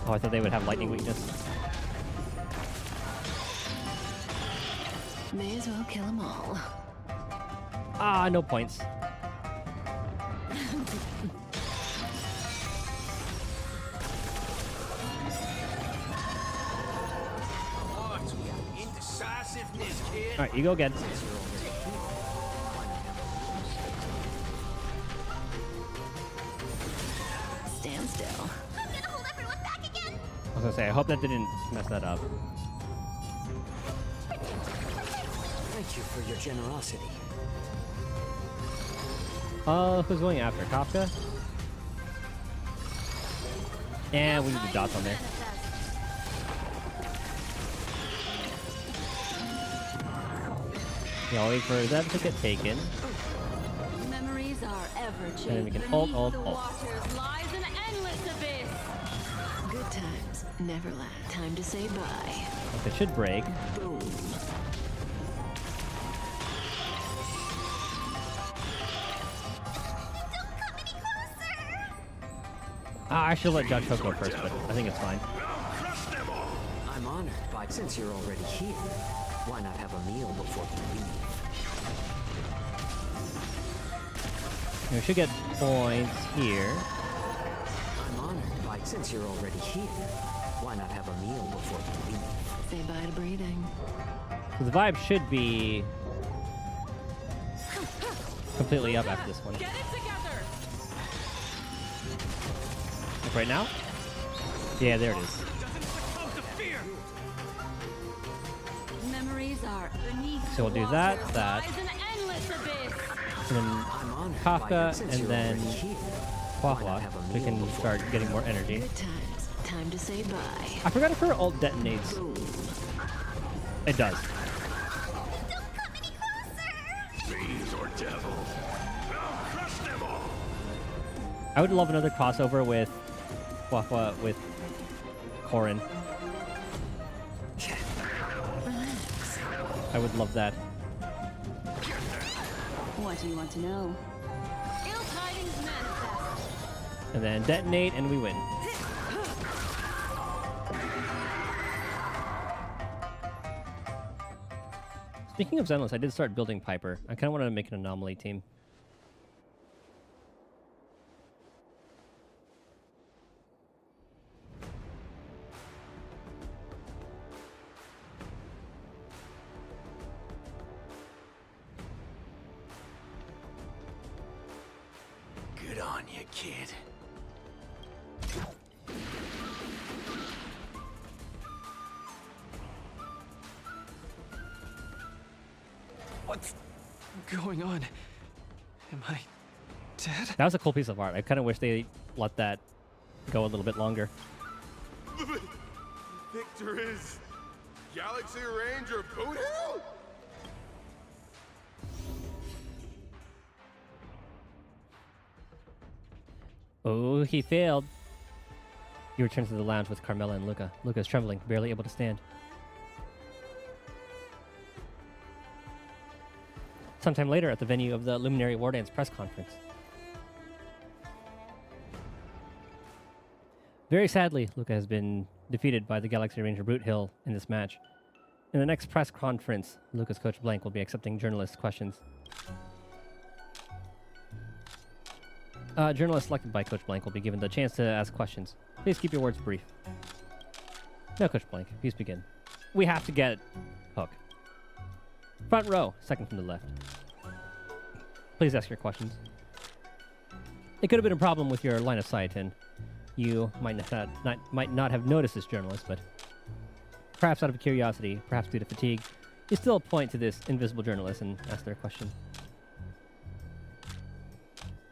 Oh, I thought they would have lightning weakness. May as well kill them all. Ah, no points. Indecisiveness, kid. Alright, you go again. Stand still. I'm gonna hold everyone back again. I was gonna say, I hope that didn't mess that up. Thank you for your generosity. Who's going after? Kafka? And we need the dots on there. Yeah, I'll wait for them to get taken. Memories are ever And then we can beneath ult. the waters lies an endless abyss. Good times never last. Time to say bye. It should break. Boom. Ah, I should let Judge Ho go first, but I think it's fine. I'm honored by since you're already here. Why not have a meal before you leave? We should get points here. I'm honored by since you're already here. Why not have a meal before you leave? Say bye to breeding. So the vibe should be completely up after this one. Get it together. Like right now? Yeah, there it is. Memories are beneath So we'll do that, and then Kafka, and then Huahua. We can start getting more energy. Good times. Time to say bye. I forgot if her ult detonates. It does. Fiends or devils. I'll crush them all. I would love another crossover with Huahua with Corrin. I would love that. What do you want to know? Ill tidings manifest. And then detonate, and we win. Speaking of Zenless, I did start building Piper. I kind of want to make an anomaly team. Good on you, kid. What's going on? Am I dead? That was a cool piece of art. I kind of wish they let that go a little bit longer. The victor is Galaxy Ranger Boot Hill? Oh, he failed. You return to the lounge with Carmela and Luca. Luca is trembling, barely able to stand. Sometime later at the venue of the Luminary Wardance press conference. Very sadly, Luca has been defeated by the Galaxy Ranger Boot Hill in this match. In the next press conference, Luca's coach Blank will be accepting journalists' questions. Journalists selected by Coach Blank will be given the chance to ask questions. Please keep your words brief. No, Coach Blank, please begin. We have to get Hook. Front row, second from the left. Please ask your questions. It could have been a problem with your line of sight, and you might not have noticed this journalist, but perhaps out of curiosity, perhaps due to fatigue, you still point to this invisible journalist and ask their question.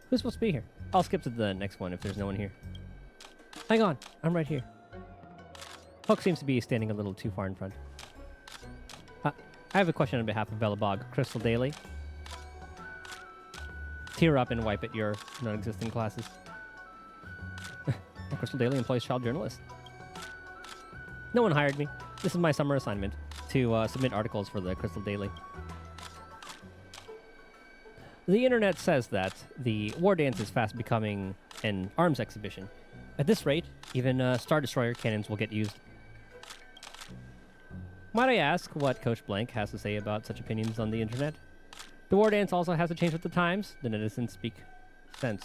Who's supposed to be here? I'll skip to the next one if there's no one here. Hang on, I'm right here. Hook seems to be standing a little too far in front. I have a question on behalf of Belobog. Crystal Daily. Tear up and wipe at your non-existent classes. Crystal Daily employs child journalists. No one hired me. This is my summer assignment, to submit articles for the Crystal Daily. The internet says that the Wardance is fast becoming an arms exhibition. At this rate, even Star Destroyer cannons will get used. Might I ask what Coach Blank has to say about such opinions on the internet? The Wardance also has to change with the times. The netizens speak sense.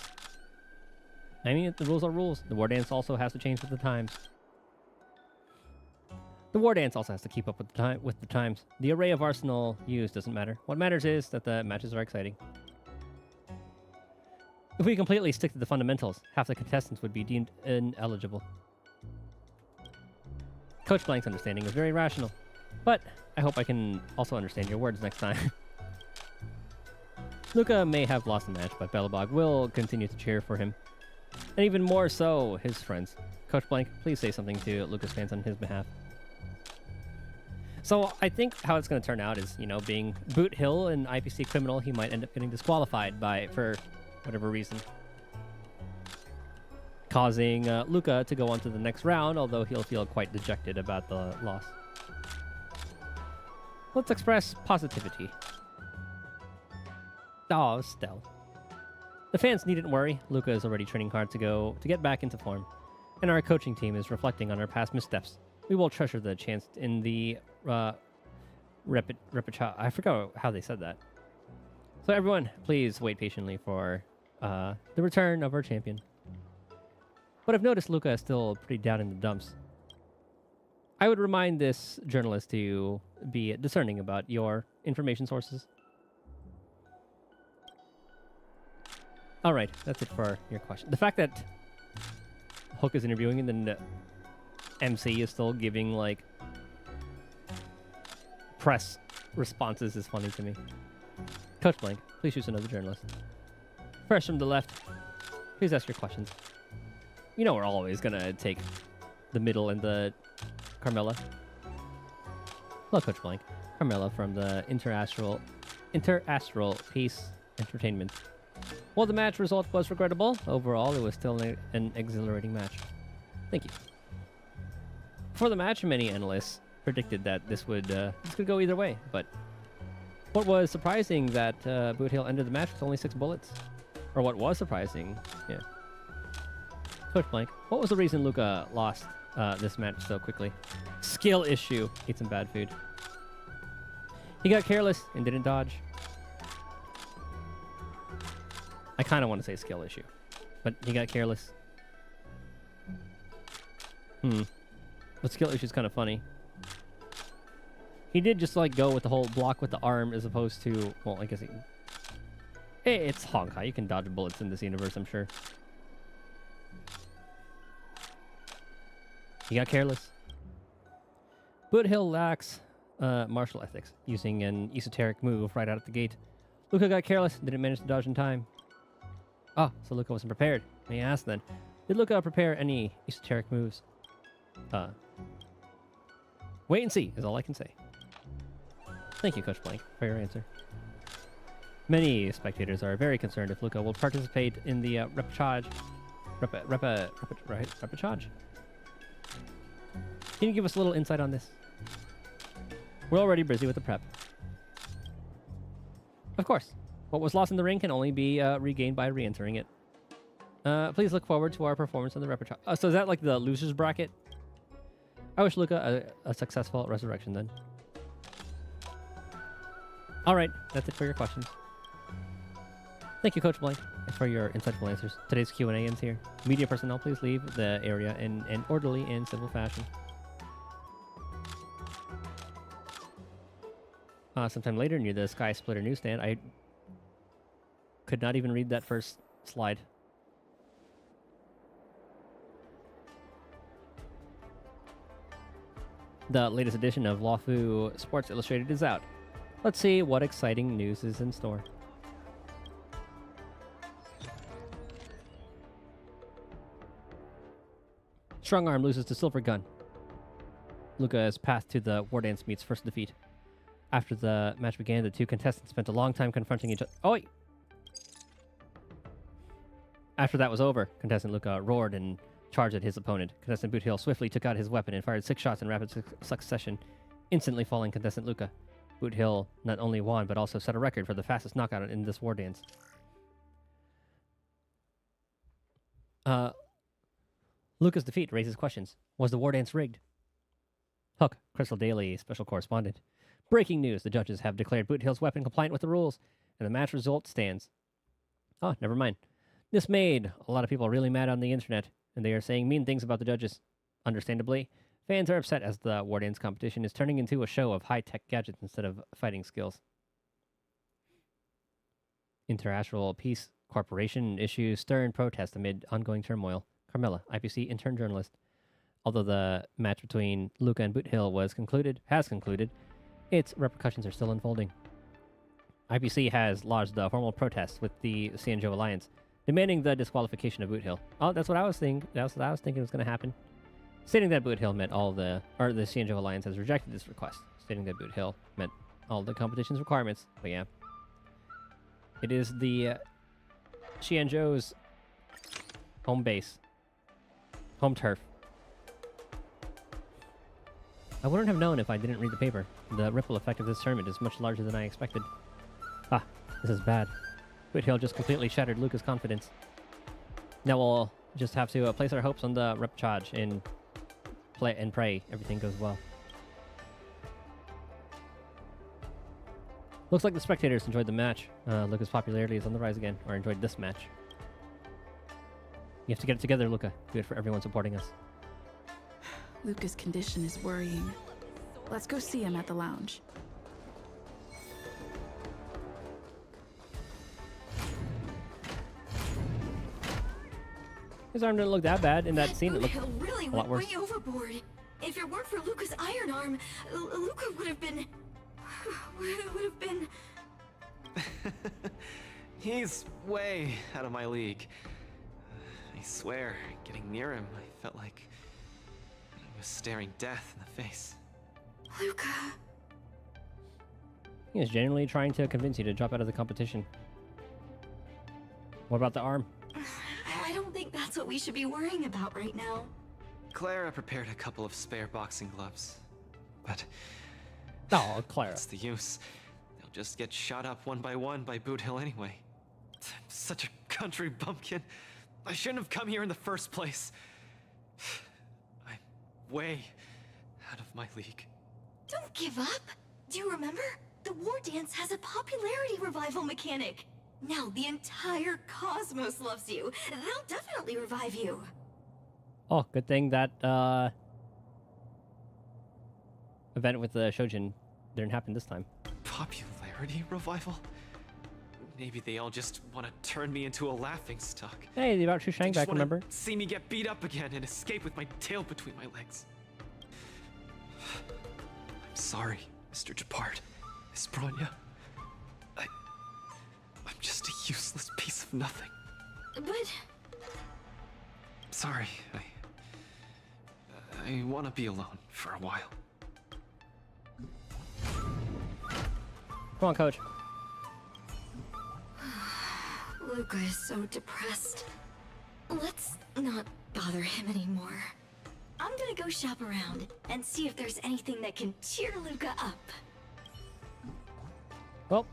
I mean, the rules are rules. The Wardance also has to change with the times. The Wardance also has to keep up with the times. The array of arsenal used doesn't matter. What matters is that the matches are exciting. If we completely stick to the fundamentals, half the contestants would be deemed ineligible. Coach Blank's understanding is very rational, but I hope I can also understand your words next time. Luca may have lost the match, but Belobog will continue to cheer for him. And even more so, his friends. Coach Blank, please say something to Luca's fans on his behalf. So I think how it's going to turn out is, you know, being Boot Hill, an IPC criminal, he might end up getting disqualified for whatever reason. Causing Luca to go on to the next round, although he'll feel quite dejected about the loss. Let's express positivity. Oh, Stell. The fans needn't worry. Luca is already training hard to get back into form. And our coaching team is reflecting on our past missteps. We will treasure the chance in the I forgot how they said that. So everyone, please wait patiently for the return of our champion. But I've noticed Luca is still pretty down in the dumps. I would remind this journalist to be discerning about your information sources. All right, that's it for your question. The fact that Hook is interviewing and then MC is still giving like press responses is funny to me. Coach Blank, please choose another journalist. First from the left, please ask your questions. You know we're always gonna take the middle and the Carmela. Hello, Coach Blank. Carmela from the Interastral Peace Entertainment. While the match result was regrettable, overall it was still an exhilarating match. Thank you. Before the match, many analysts predicted that this could go either way, but what was surprising that Boot Hill ended the match with only 6 bullets. Or what was surprising, yeah. Coach Blank, what was the reason Luca lost this match so quickly? Skill issue. Ate some bad food. He got careless and didn't dodge. I kind of want to say skill issue, but he got careless. The skill issue is kind of funny. He did just like go with the whole block with the arm as opposed to, well, I guess it's Honkai. You can dodge bullets in this universe, I'm sure. He got careless. Boot Hill lacks martial ethics, using an esoteric move right out of the gate. Luca got careless, didn't manage to dodge in time. Oh, so Luca wasn't prepared. May I ask then, did Luca prepare any esoteric moves? Wait and see is all I can say. Thank you, Coach Blank, for your answer. Many spectators are very concerned if Luca will participate in the repechage. Repechage? Can you give us a little insight on this? We're already busy with the prep. Of course. What was lost in the ring can only be regained by re-entering it. Please look forward to our performance in the repechage. So is that like the loser's bracket? I wish Luca a successful resurrection then. Alright, that's it for your questions. Thank you, Coach Blank, for your insightful answers. Today's Q&A ends here. Media personnel, please leave the area in an orderly and civil fashion. Sometime later, near the Sky Splitter newsstand, I could not even read that first slide. The latest edition of Lawfu Sports Illustrated is out. Let's see what exciting news is in store. Strong Arm loses to Silver Gun. Luca's path to the Wardance meets first defeat. After the match began, the two contestants spent a long time confronting each other. Oh! After that was over, contestant Luca roared and charged at his opponent. Contestant Boot Hill swiftly took out his weapon and fired 6 shots in rapid succession, instantly falling contestant Luca. Boot Hill not only won, but also set a record for the fastest knockout in this war dance. Luca's defeat raises questions. Was the war dance rigged? Hook, Crystal Daily special correspondent. Breaking news. The judges have declared Boot Hill's weapon compliant with the rules, and the match result stands. Oh, never mind. This made a lot of people really mad on the internet, and they are saying mean things about the judges. Understandably, fans are upset as the war dance competition is turning into a show of high-tech gadgets instead of fighting skills. Interastral Peace Corporation issues stern protest amid ongoing turmoil. Carmela, IPC intern journalist. Although the match between Luca and Boot Hill has concluded, its repercussions are still unfolding. IPC has lodged a formal protest with the Xianzhou Alliance, demanding the disqualification of Boot Hill. Oh, that's what I was thinking. That's what I was thinking was going to happen. Stating that Boot Hill met the Xianzhou Alliance has rejected this request. Stating that Boot Hill met all the competition's requirements. But yeah, it is the Xianzhou's home base, home turf. I wouldn't have known if I didn't read the paper. The ripple effect of this tournament is much larger than I expected. Ah, this is bad. Boot Hill just completely shattered Luca's confidence. Now we'll just have to place our hopes on the repechage and pray everything goes well. Looks like the spectators enjoyed the match. Luca's popularity is on the rise again, or enjoyed this match. You have to get it together, Luca. Do it for everyone supporting us. Luca's condition is worrying. Let's go see him at the lounge. His arm didn't look that bad in that scene. It looked really a lot worse. Way overboard. If it weren't for Luca's iron arm, Luca would have been It would have been... He's way out of my league. I swear, getting near him, I felt like I was staring death in the face. Luca... He was genuinely trying to convince you to drop out of the competition. What about the arm? I don't think that's what we should be worrying about right now. Clara prepared a couple of spare boxing gloves. But... Oh, Clara. What's the use? They'll just get shot up one by Boot Hill anyway. I'm such a country bumpkin. I shouldn't have come here in the first place. I'm way out of my league. Don't give up. Do you remember? The Wardance has a popularity revival mechanic. Now the entire cosmos loves you. They'll definitely revive you. Oh, good thing that event with the Shojin didn't happen this time. Popularity revival? Maybe they all just want to turn me into a laughingstock. Hey, about Shushang back, remember? See me get beat up again and escape with my tail between my legs. I'm sorry, Mr. Japard. Miss Bronya. I'm just a useless piece of nothing. But... Sorry, I want to be alone for a while. Come on, coach. Luca is so depressed. Let's not bother him anymore. I'm gonna go shop around and see if there's anything that can cheer Luca up. Well,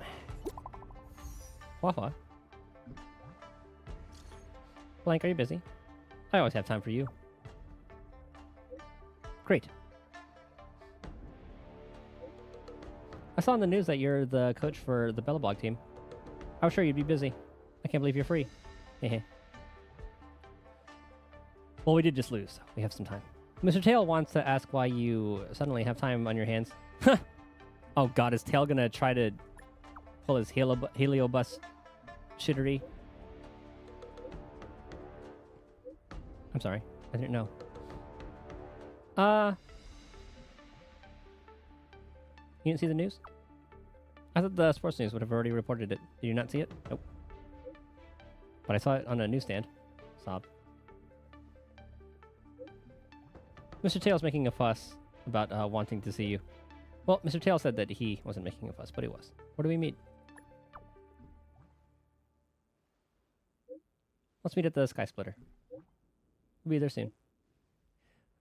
Wafa. Blank, are you busy? I always have time for you. Great. I saw in the news that you're the coach for the Bellabog team. I was sure you'd be busy. I can't believe you're free. Hehe. Well, we did just lose, so we have some time. Mr. Tail wants to ask why you suddenly have time on your hands. Oh god, is Tail gonna try to pull his heliobus shittery? I'm sorry, I didn't know. You didn't see the news? I thought the sports news would have already reported it. Did you not see it? Nope. But I saw it on a newsstand. Sob. Mr. Tail's making a fuss about wanting to see you. Well, Mr. Tail said that he wasn't making a fuss, but he was. Where do we meet? Let's meet at the Sky Splitter. We'll be there soon.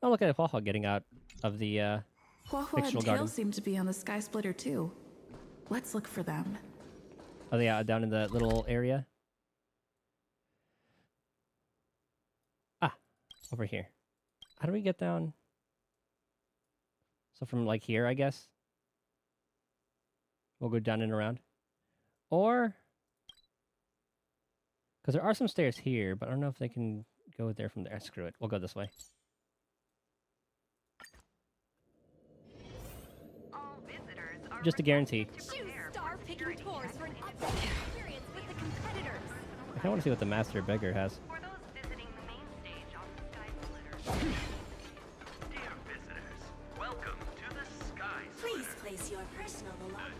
Oh, look at Huahua getting out of the Huahua fictional and Tail garden. seem to be on the Sky Splitter too. Let's look for them. Are they down in the little area? Ah, over here. How do we get down? So from like here, I guess. We'll go down and around. Or... because there are some stairs here, but I don't know if they can go there from there. Screw it. We'll go this way. Just to guarantee. Star-picking tours for an up-to-date experience with the competitors. I kind of want to see what the Master Beggar has. Dear visitors, welcome to the Sky Please place your personal belongings.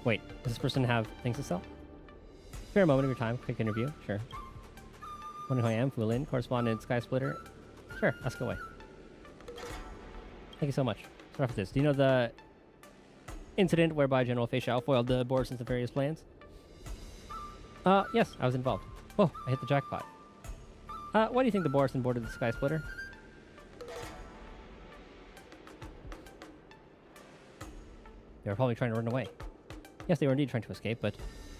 Wait, does this person have things to sell? Spare a moment of your time, quick interview. Sure. Wondering who I am, Fulin, correspondent, Sky Splitter. Sure, ask away. Thank you so much. Start off with this. Do you know the incident whereby General Fei Xiao foiled the board's nefarious plans? Yes, I was involved. Whoa, I hit the jackpot. Why do you think the Borison boarded the Sky Splitter? They were probably trying to run away. Yes, they were indeed trying to escape, but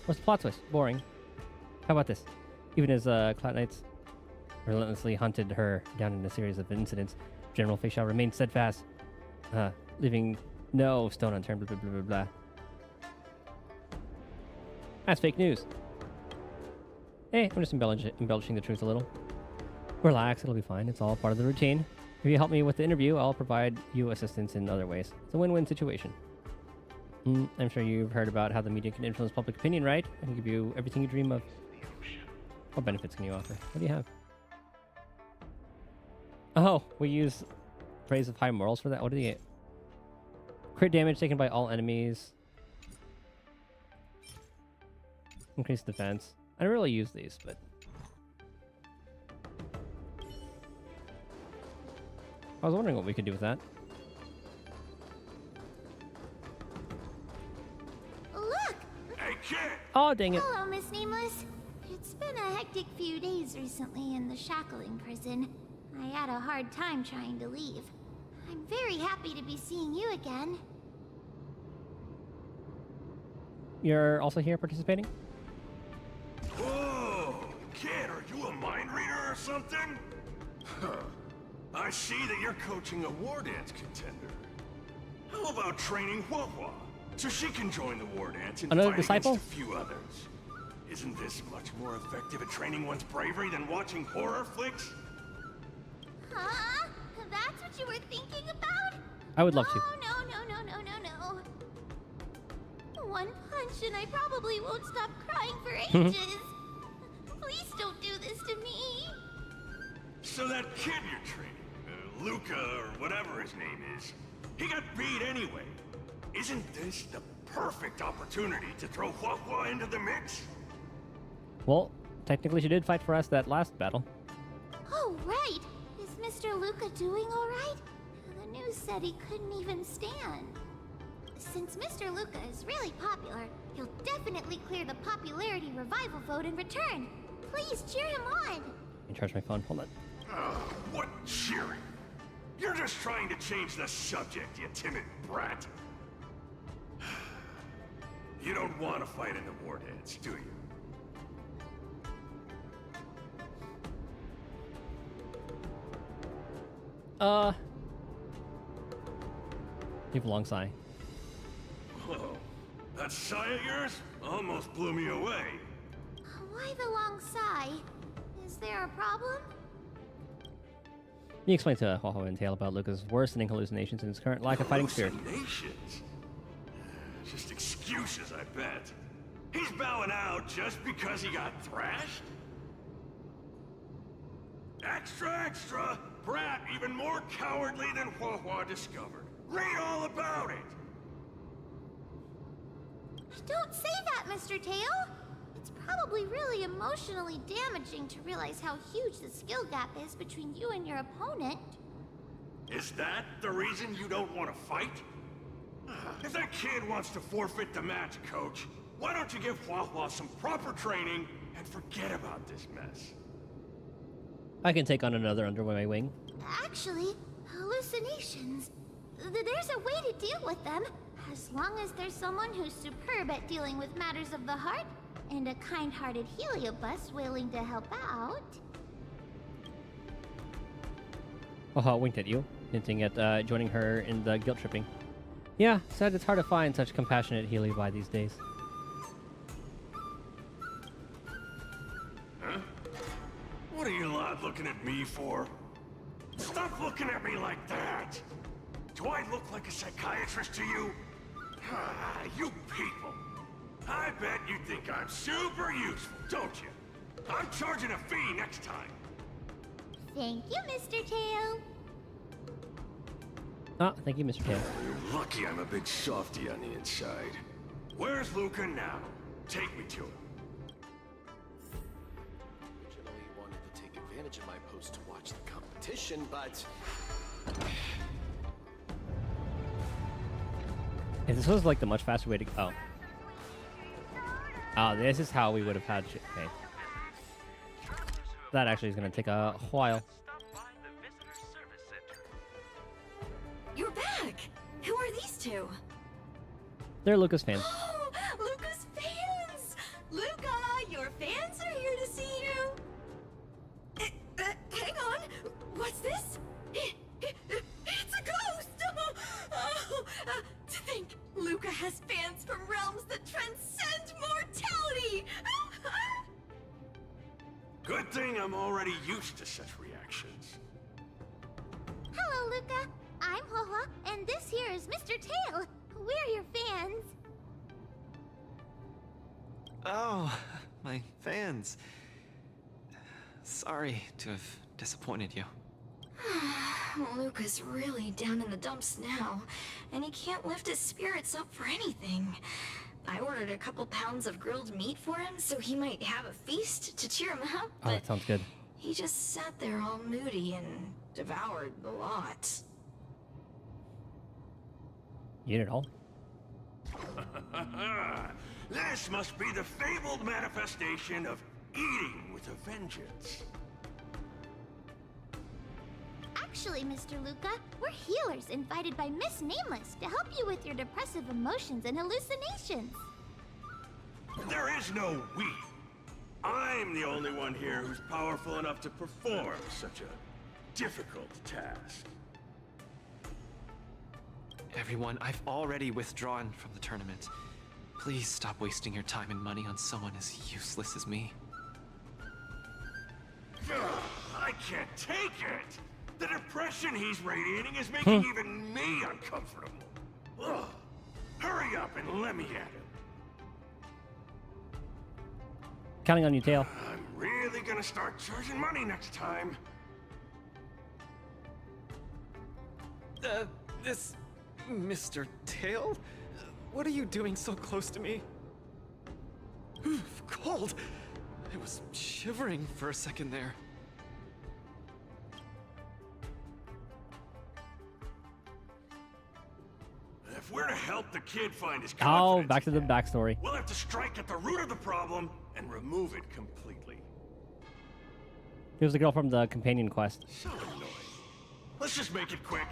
what's the plot twist? Boring. How about this? Even as Cloud Knights relentlessly hunted her down in a series of incidents, General Fei Xiao remained steadfast, leaving no stone unturned, blah, blah, blah, blah, blah. That's fake news. Hey, I'm just embellishing the truth a little. Relax, it'll be fine. It's all part of the routine. If you help me with the interview, I'll provide you assistance in other ways. It's a win-win situation. I'm sure you've heard about how the media can influence public opinion, right? I can give you everything you dream of. What benefits can you offer? What do you have? Oh, we use praise of high morals for that? What do you get? Crit damage taken by all enemies. Increase defense. I don't really use these, but I was wondering what we could do with that. Look! Hey, kid! Oh, dang it. Hello, Miss Nameless. It's been a hectic few days recently in the shackling prison. I had a hard time trying to leave. I'm very happy to be seeing you again. You're also here participating? Whoa! Kid, are you a mind reader or something? Huh. I see that you're coaching a Wardance contender. How about training Huahua so she can join the Wardance and Another fight disciple? against a few others? Isn't this much more effective at training one's bravery than watching horror flicks? Huh? That's what you were thinking about? I would love to. No. One punch and I probably won't stop crying for ages. Please don't do this to me. So that kid you're training, Luca or whatever his name is, he got beat anyway. Isn't this the perfect opportunity to throw Huahua into the mix? Well, technically she did fight for us that last battle. Oh, right. Is Mr. Luca doing all right? The news said he couldn't even stand. Since Mr. Luca is really popular, he'll definitely clear the popularity revival vote in return. Please cheer him on. Let me charge my phone. Hold on. What cheering? You're just trying to change the subject, you timid brat. You don't want to fight in the Wardance, do you? Leave a long sigh. Whoa, that sigh of yours almost blew me away. Why the long sigh? Is there a problem? You explain to Huahua and Tail about Luca's worsening hallucinations and his current lack of fighting spirit. Hallucinations? Just excuses, I bet. He's bowing out just because he got thrashed? Extra! Brat even more cowardly than Huahua discovered. Read all about it! Don't say that, Mr. Tail. It's probably really emotionally damaging to realize how huge the skill gap is between you and your opponent. Is that the reason you don't want to fight? If that kid wants to forfeit the match, Coach, why don't you give Huahua some proper training and forget about this mess? I can take on another under my wing. Actually, hallucinations. There's a way to deal with them, as long as there's someone who's superb at dealing with matters of the heart, and a kind-hearted Heliobus willing to help out. Huahua winked at you, hinting at joining her in the guilt tripping. Yeah, said it's hard to find such compassionate Heliobi these days. Huh? What are you lot looking at me for? Stop looking at me like that! Do I look like a psychiatrist to you? You people! I bet you think I'm super useful, don't you? I'm charging a fee next time. Thank you, Mr. Tail. Ah, thank you, Mr. Tail. You're lucky I'm a big softy on the inside. Where's Luca now? Take me to him. Originally wanted to take advantage of my post to watch the competition, but If this was like the much faster way to go. Oh, this is how we would have had. Okay. That actually is going to take a while. You're back! Who are these two? They're Luca's fans. Oh, Luca's fans! Luca, your fans are here to see you! Hang on! What's this? It's a ghost! To think Luca has fans from realms that transcend mortality! Good thing I'm already used to such reactions. Hello, Luca. I'm Huahua, and this here is Mr. Tail. We're your fans. Oh, my fans. Sorry to have disappointed you. Luca's really down in the dumps now, and he can't lift his spirits up for anything. I ordered a couple pounds of grilled meat for him so he might have a feast to cheer him up, Oh, that sounds good. he just sat there all moody and devoured the lot. You eat it all? This must be the fabled manifestation of eating with a vengeance. Actually, Mr. Luca, we're healers invited by Miss Nameless to help you with your depressive emotions and hallucinations. There is no we. I'm the only one here who's powerful enough to perform such a difficult task. Everyone, I've already withdrawn from the tournament. Please stop wasting your time and money on someone as useless as me. I can't take it! The depression he's radiating is making even me uncomfortable. Ugh. Hurry up and let me at him. Counting on you, Tail. I'm really gonna start charging money next time. This... Mr. Tail? What are you doing so close to me? Cold! I was shivering for a second there. If we're to help the kid find his Oh, confidence, back to the backstory. we'll have to strike at the root of the problem and remove it completely. Here's the girl from the companion quest. So annoying. Let's just make it quick.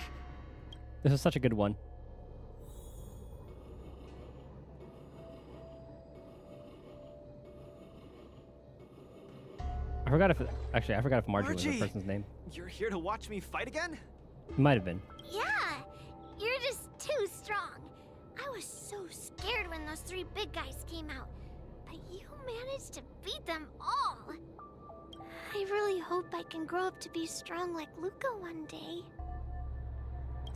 This is such a good one. I forgot if Margie was the person's name. You're here to watch me fight again? It might have been. Yeah, you're just too strong. I was so scared when those 3 big guys came out, but you managed to beat them all. I really hope I can grow up to be strong like Luca one day.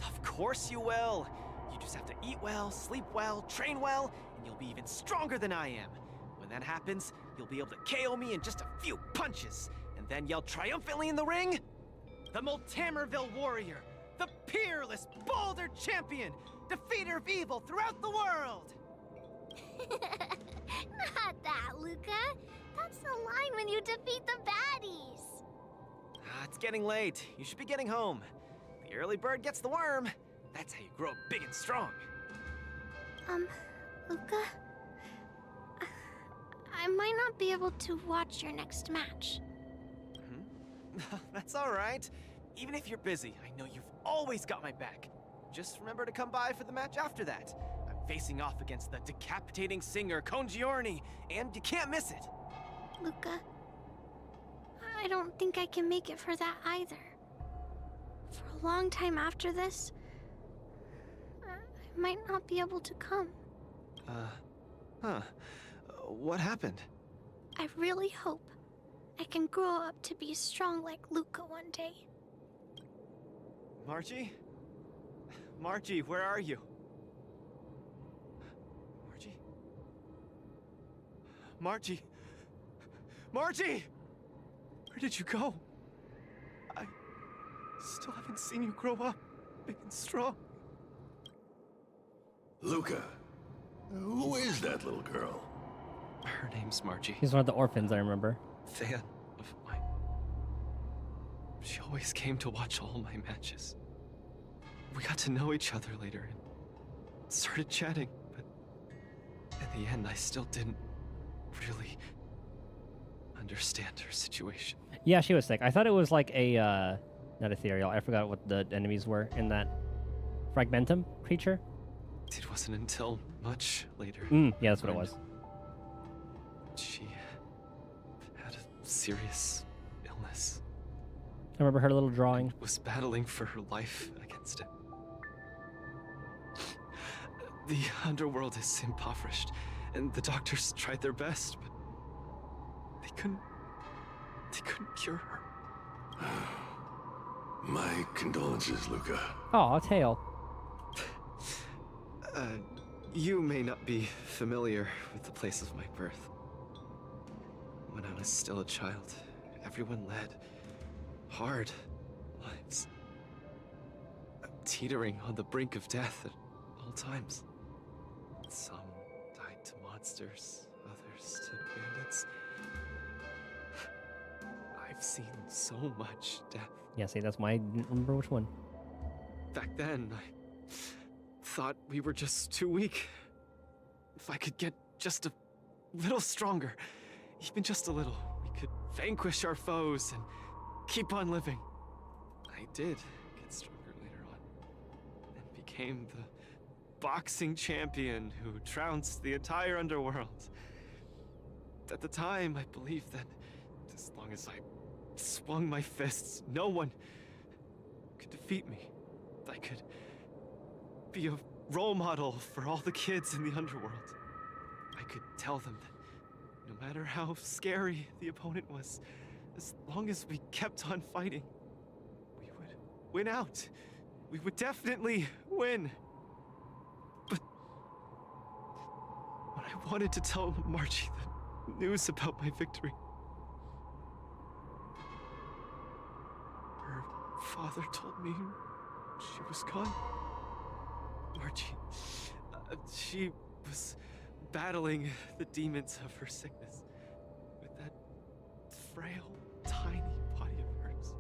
Of course you will. You just have to eat well, sleep well, train well, and you'll be even stronger than I am. When that happens, you'll be able to KO me in just a few punches, and then yell triumphantly in the ring, "The Multamerville Warrior, the peerless Boulder Champion, defeater of evil throughout the world!" Not that, Luca. That's the line when you defeat the baddies. It's getting late. You should be getting home. The early bird gets the worm. That's how you grow up big and strong. Luca? I might not be able to watch your next match. That's all right. Even if you're busy, I know you've always got my back. Just remember to come by for the match after that. I'm facing off against the decapitating singer Congiorni, and you can't miss it. Luca, I don't think I can make it for that either. For a long time after this, I might not be able to come. What happened? I really hope I can grow up to be strong like Luca one day. Margie? Margie, where are you? Margie? Margie? Margie! Where did you go? I still haven't seen you grow up big and strong. Luca, who is that little girl? Her name's Margie. He's one of the orphans, I remember. Fan of mine. She always came to watch all my matches. We got to know each other later and started chatting, but in the end, I still didn't really understand her situation. Yeah, she was sick. I thought it was like a, not ethereal. I forgot what the enemies were in that Fragmentum creature. It wasn't until much later. Yeah, that's what it was. She had a serious illness. I remember her little drawing. Was battling for her life against it. The underworld is impoverished, and the doctors tried their best, but they couldn't cure her. My condolences, Luca. Aw, Tail. You may not be familiar with the place of my birth. When I was still a child, everyone led hard lives. teetering on the brink of death at all times. Some died to monsters, others to bandits. I've seen so much death. Yeah, see, that's why I didn't remember which one. Back then, I thought we were just too weak. If I could get just a little stronger, even just a little, we could vanquish our foes and keep on living. I did get stronger later on, and became the boxing champion who trounced the entire underworld. At the time, I believed that as long as I swung my fists, no one could defeat me. I could be a role model for all the kids in the underworld. I could tell them that no matter how scary the opponent was, as long as we kept on fighting, we would win out. We would definitely win. But when I wanted to tell Margie the news about my victory, her father told me she was gone. Margie, she was battling the demons of her sickness with that frail, tiny body of hers.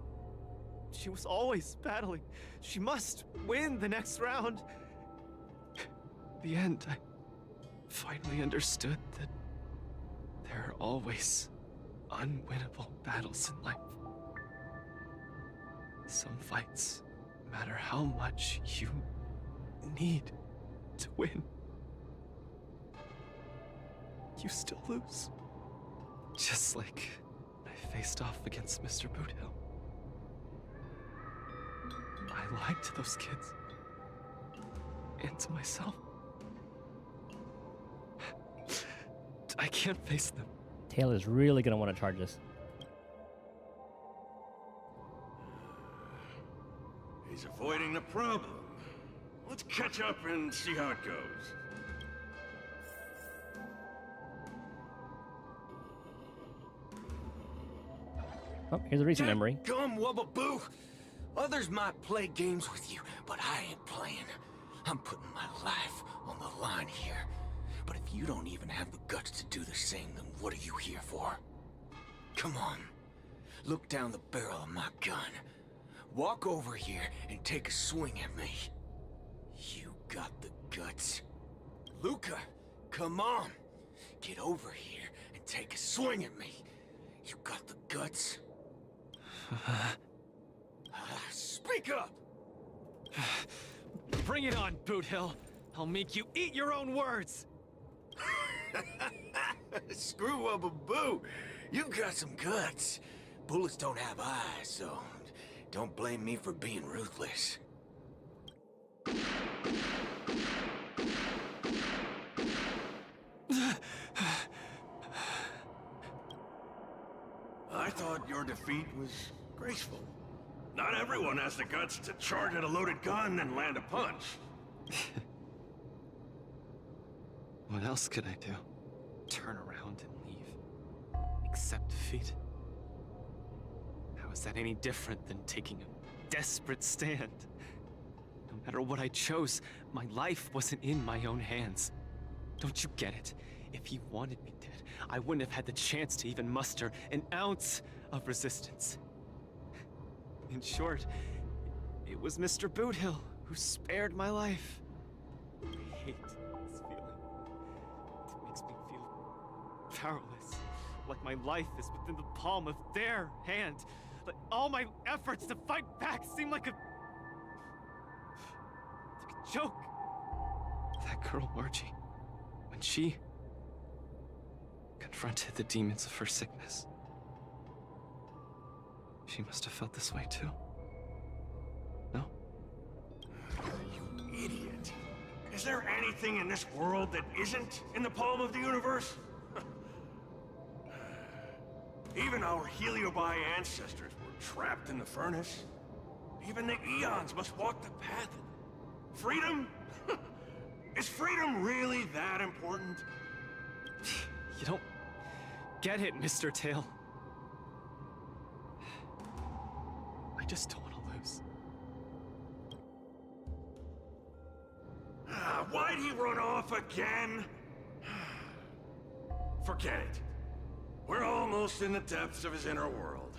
She was always battling. She must win the next round. In the end, I finally understood that there are always unwinnable battles in life. Some fights, no matter how much you need to win, you still lose. Just like when I faced off against Mr. Boothill. I lied to those kids. And to myself. I can't face them. Tail is really gonna want to charge this. He's avoiding the problem. Let's catch up and see how it goes. Oh, here's a recent memory. Gum wubba boo! Others might play games with you, but I ain't playing. I'm putting my life on the line here. But if you don't even have the guts to do the same, then what are you here for? Come on. Look down the barrel of my gun. Walk over here and take a swing at me. You got the guts. Luca, come on. Get over here and take a swing at me. You got the guts? Speak up! Bring it on, Boothill. I'll make you eat your own words. Screw up a boo. You got some guts. Bullets don't have eyes, so don't blame me for being ruthless. I thought your defeat was graceful. Not everyone has the guts to charge at a loaded gun and land a punch. What else could I do? Turn around and leave? Accept defeat? How is that any different than taking a desperate stand? No matter what I chose, my life wasn't in my own hands. Don't you get it? If he wanted me dead, I wouldn't have had the chance to even muster an ounce of resistance. In short, it was Mr. Boothill who spared my life. I hate this feeling. It makes me feel powerless, like my life is within the palm of their hand. Like all my efforts to fight back seem like a joke. That girl, Margie, when she confronted the demons of her sickness, she must have felt this way too. No? You idiot. Is there anything in this world that isn't in the palm of the universe? Even our Heliobi ancestors were trapped in the furnace. Even the eons must walk the path of freedom? Is freedom really that important? You don't get it, Mr. Tail. I just don't want to lose. Why'd he run off again? Forget it. We're almost in the depths of his inner world.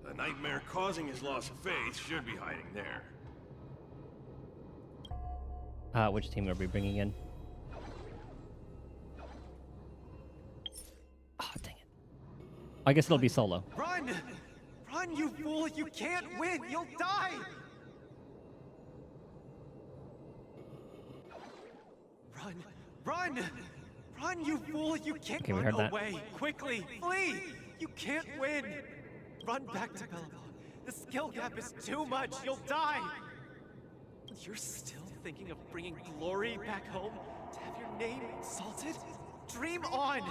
The nightmare causing his loss of faith should be hiding there. Which team are we bringing in? Oh, dang it. I guess it'll be solo. Run! Run, you fool! You can't win! You'll die! Run! Run! Run, you fool! You can't Okay, we heard run that. away! Quickly! Flee! You can't win! Run back to Belleville. The skill gap is too much! You'll die! You're still thinking of bringing glory back home? To have your name insulted? Dream on!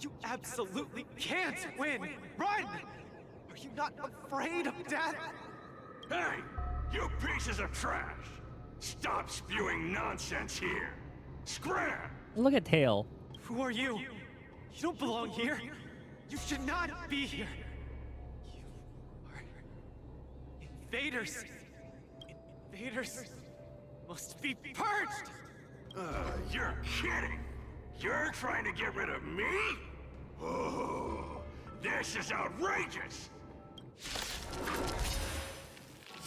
You absolutely can't win! Run! Are you not afraid of death? Hey! You pieces of trash! Stop spewing nonsense here! Scram! Look at Tail. Who are you? You don't belong here. You should not be here. You are invaders. Invaders must be purged. You're kidding! You're trying to get rid of me? Oh, this is outrageous!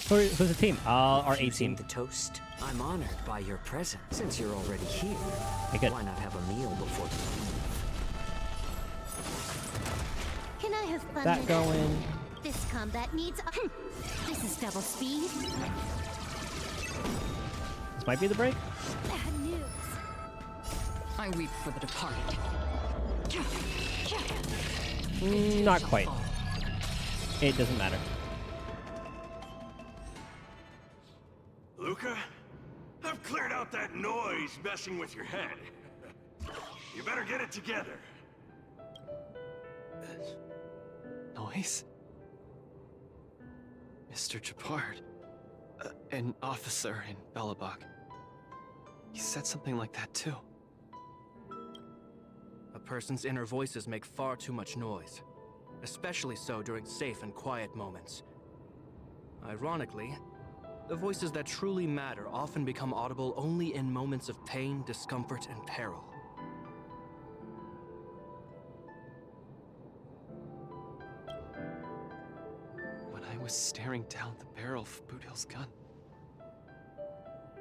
Who's the team? Our A You team. The toast. I'm honored by your presence. Since you're already here, Hey, good. why not have a meal before you leave? Can I have fun That with going. This combat needs. This is double speed. This might be the break. Bad news. I weep for the departed. Not quite. It doesn't matter. Luca, I've cleared out that noise messing with your head. You better get it together. Noise? Mr. Japard. An officer in Belobog. He said something like that too. A person's inner voices make far too much noise, especially so during safe and quiet moments. Ironically, the voices that truly matter often become audible only in moments of pain, discomfort, and peril. When I was staring down the barrel of Boudil's gun,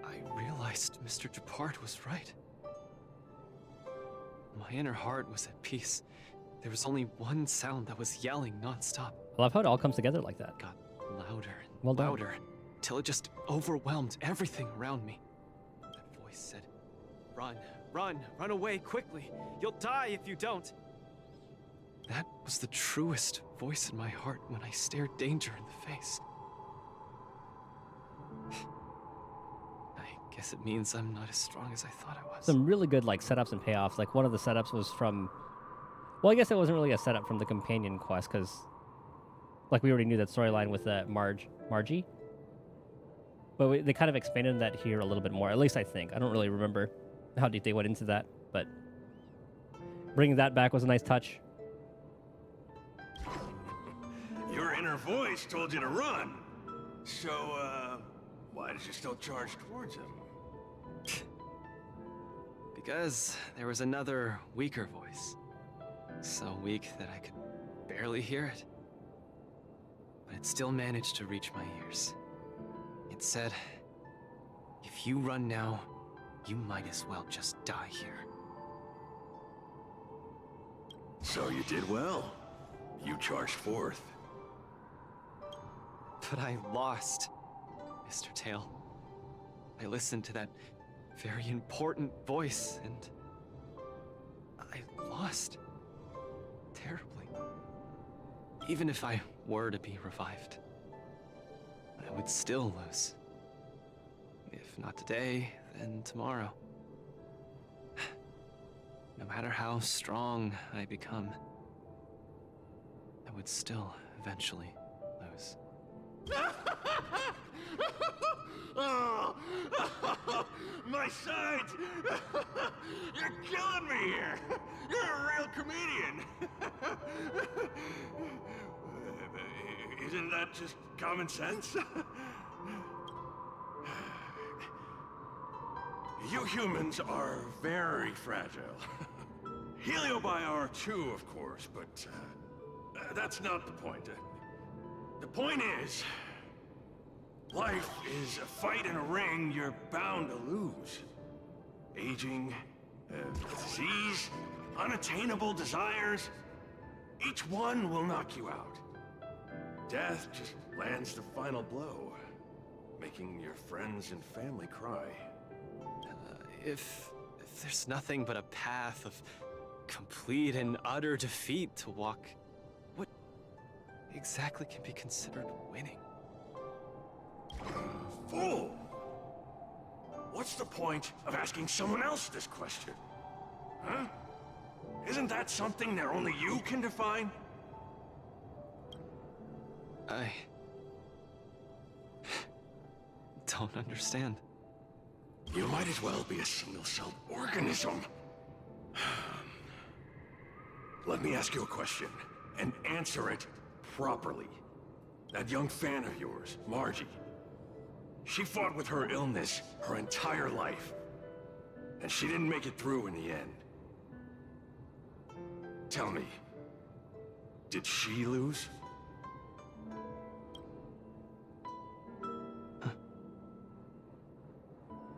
I realized Mr. Japard was right. My inner heart was at peace. There was only one sound that was yelling nonstop. I love how it all comes together like that. Got louder and Well done. louder, till it just overwhelmed everything around me. That voice said, "Run, run, run away quickly. You'll die if you don't." That was the truest voice in my heart when I stared danger in the face. I guess it means I'm not as strong as I thought I was. Some really good like setups and payoffs. Like one of the setups was from, well, I guess it wasn't really a setup from the companion quest because, like, we already knew that storyline with Margie. But they kind of expanded that here a little bit more. At least I think. I don't really remember how deep they went into that, but bringing that back was a nice touch. Your inner voice told you to run. So, why did you still charge towards him? Because there was another weaker voice. So weak that I could barely hear it. But it still managed to reach my ears. It said, "If you run now, you might as well just die here." So you did well. You charged forth. But I lost, Mr. Tail. I listened to that very important voice, and I lost. Terribly. Even if I were to be revived, I would still lose. If not today, then tomorrow. No matter how strong I become, I would still eventually lose. Oh, my sides! You're killing me here! You're a real comedian! Isn't that just common sense? You humans are very fragile. Heliobi are too, of course, but that's not the point. The point is, life is a fight in a ring you're bound to lose. Aging, disease, unattainable desires, each one will knock you out. Death just lands the final blow, making your friends and family cry. If there's nothing but a path of complete and utter defeat to walk, what exactly can be considered winning? Fool! What's the point of asking someone else this question? Huh? Isn't that something that only you can define? I don't understand. You might as well be a single-celled organism. Let me ask you a question, and answer it properly. That young fan of yours, Margie, she fought with her illness her entire life, and she didn't make it through in the end. Tell me, did she lose?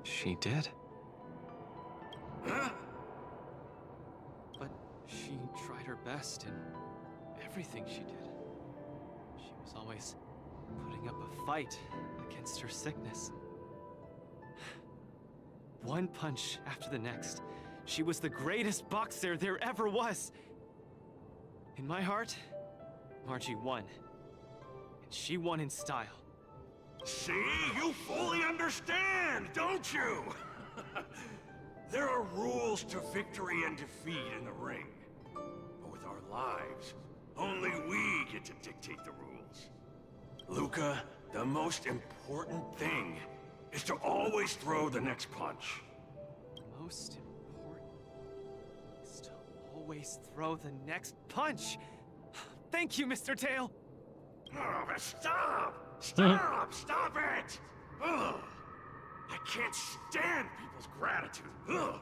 She did. Huh? But she tried her best in everything she did. She was always putting up a fight against her sickness. One punch after the next. She was the greatest boxer there ever was. In my heart, Margie won. And she won in style. See? You fully understand, don't you? There are rules to victory and defeat in the ring. But with our lives, only we get to dictate the rules. Luca, the most important thing is to always throw the next punch. Most important is to always throw the next punch. Thank you, Mr. Tail. Oh, but stop! Stop! Stop it! Ugh. I can't stand people's gratitude. Ugh.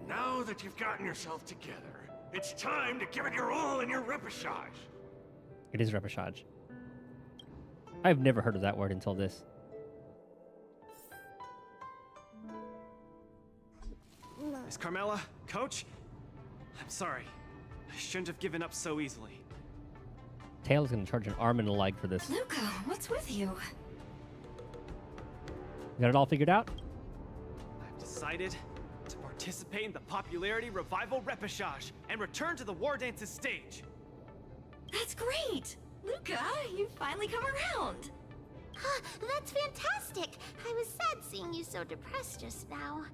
Now that you've gotten yourself together, it's time to give it your all in your repechage. It is repechage. I've never heard of that word until this. Miss Carmela, Coach, I'm sorry. I shouldn't have given up so easily. Tail is going to charge an arm and a leg for this. Luca, what's with you? Got it all figured out? I've decided to participate in the Popularity Revival Repechage and return to the Wardance's stage. That's great! Luca, you've finally come around. That's fantastic! I was sad seeing you so depressed just now.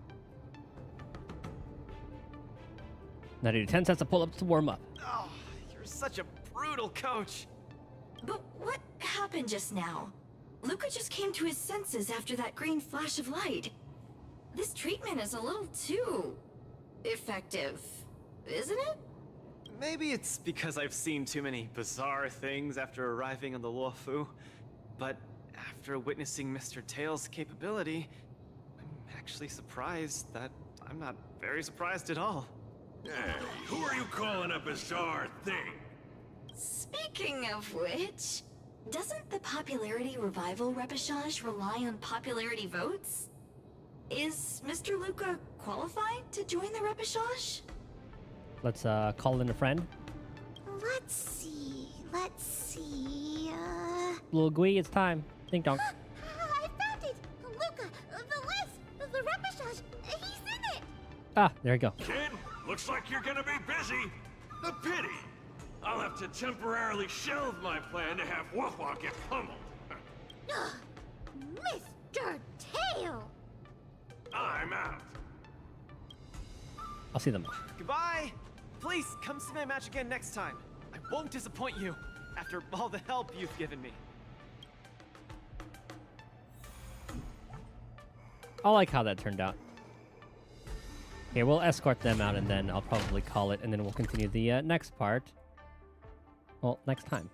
Now do 10 sets of pull-ups to warm up. Oh, you're such a brutal coach. But what happened just now? Luca just came to his senses after that green flash of light. This treatment is a little too effective, isn't it? Maybe it's because I've seen too many bizarre things after arriving on the Luofu, but after witnessing Mr. Tail's capability, I'm actually surprised that I'm not very surprised at all. Hey, who are you calling a bizarre thing? Speaking of which, doesn't the Popularity Revival Repechage rely on popularity votes? Is Mr. Luca qualified to join the Repechage? Let's call in a friend. Let's see. Little Gui, it's time. Ding dong. I found it! Luca, the list! The repechage! He's in it! Ah, there you go. Kid, looks like you're gonna be busy. A pity. I'll have to temporarily shelve my plan to have Wawa get pummeled. Mr. Tail! I'm out. I'll see them. Goodbye! Please, come see my match again next time. I won't disappoint you, after all the help you've given me. I like how that turned out. Okay, we'll escort them out and then I'll probably call it and then we'll continue the next part. Well, next time.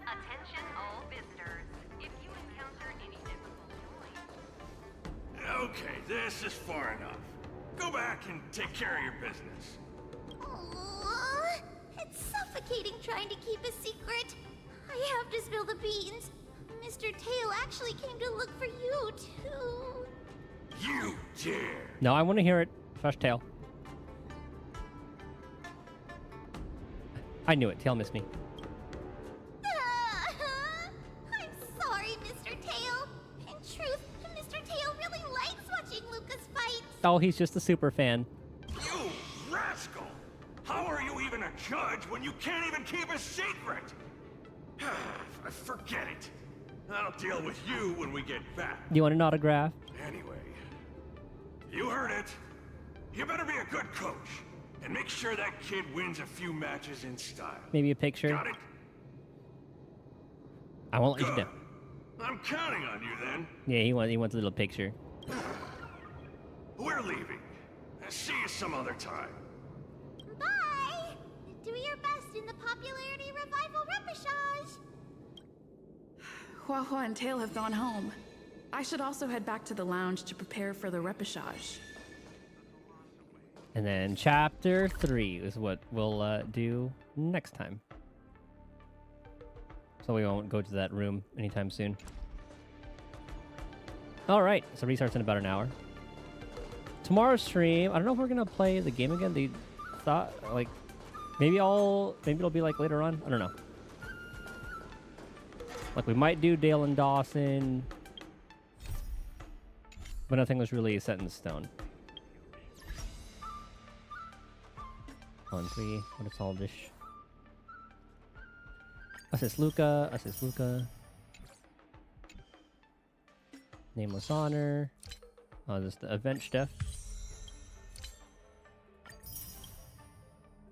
Attention all visitors. If you encounter Okay, this is far enough. Go back and take care of your business. Aww, it's suffocating trying to keep a secret. I have to spill the beans. Mr. Tail actually came to look for you, too. You dare! No, I want to hear it. Fresh Tail. I knew it. Tail missed me. I'm sorry, Mr. Tail. In truth, Mr. Tail really likes watching Lucas fight. Oh, he's just a super fan. You rascal! How are you even a judge when you can't even keep a secret? Forget it. I'll deal with you when we get back. You want an autograph? Anyway, you heard it. You better be a good coach and make sure that kid wins a few matches in style. Maybe a picture. Got it? I won't let you Good. down. I'm counting on you then. Yeah, he wants a little picture. We're leaving. See you some other time. Bye! Do your best in the popularity revival repechage. Hua Hua and Tail have gone home. I should also head back to the lounge to prepare for the repechage. And then chapter 3 is what we'll do next time. So we won't go to that room anytime soon. Alright, so restarts in about an hour. Tomorrow's stream, I don't know if we're gonna play the game again. They thought, like, maybe it'll be like later on. I don't know. Like, we might do Dale and Dawson, but nothing was really set in stone. On 3, what is all this? Assist Luca, assist Luca. Nameless Honor. Oh, this is the event stuff.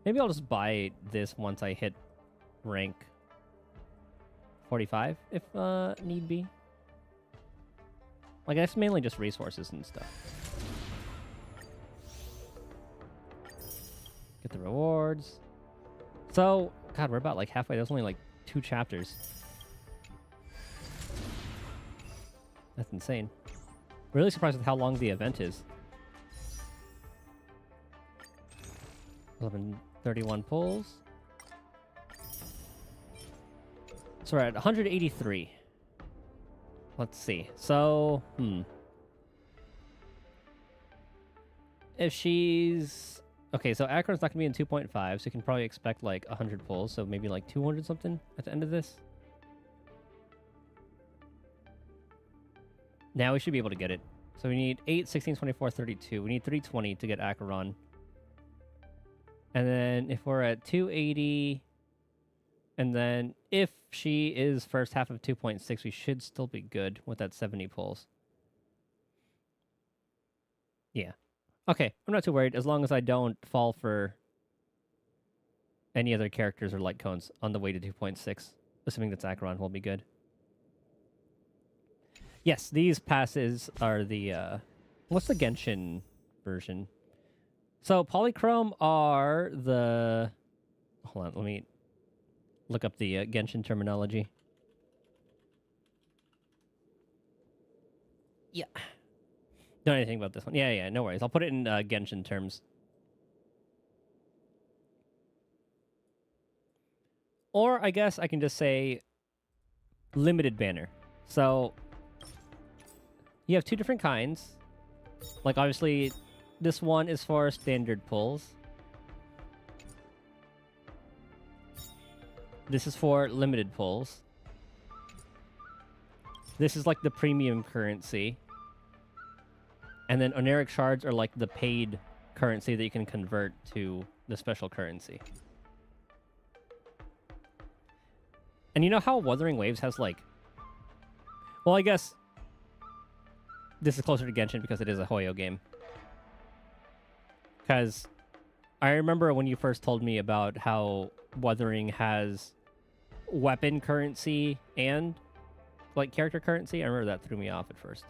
Maybe I'll just buy this once I hit rank 45, if need be. Like, that's mainly just resources and stuff. Get the rewards. So, God, we're about like halfway. There's only like 2 chapters. That's insane. Really surprised with how long the event is. 1131 pulls. So we're at 183. Let's see. So, if she's... Okay, so Akron's not going to be in 2.5, so you can probably expect like 100 pulls, so maybe like 200 something at the end of this. Now we should be able to get it. So we need 8, 16, 24, 32. We need 320 to get Acheron. And then if we're at 280, and then if she is first half of 2.6, we should still be good with that 70 pulls. Yeah. Okay, I'm not too worried as long as I don't fall for any other characters or light cones on the way to 2.6. Assuming that's Acheron, will be good. Yes, these passes are the, what's the Genshin version? So, Polychrome are the... Hold on, let me look up the Genshin terminology. Yeah. Don't know anything about this one. Yeah, no worries. I'll put it in Genshin terms. Or, I guess I can just say limited banner. So... You have 2 different kinds. Like, obviously, this one is for standard pulls. This is for limited pulls. This is like the premium currency. And then Oneric shards are like the paid currency that you can convert to the special currency. And you know how Wuthering Waves has like... Well, I guess... This is closer to Genshin because it is a Hoyo game. Because I remember when you first told me about how Wuthering has weapon currency and like character currency. I remember that threw me off at first.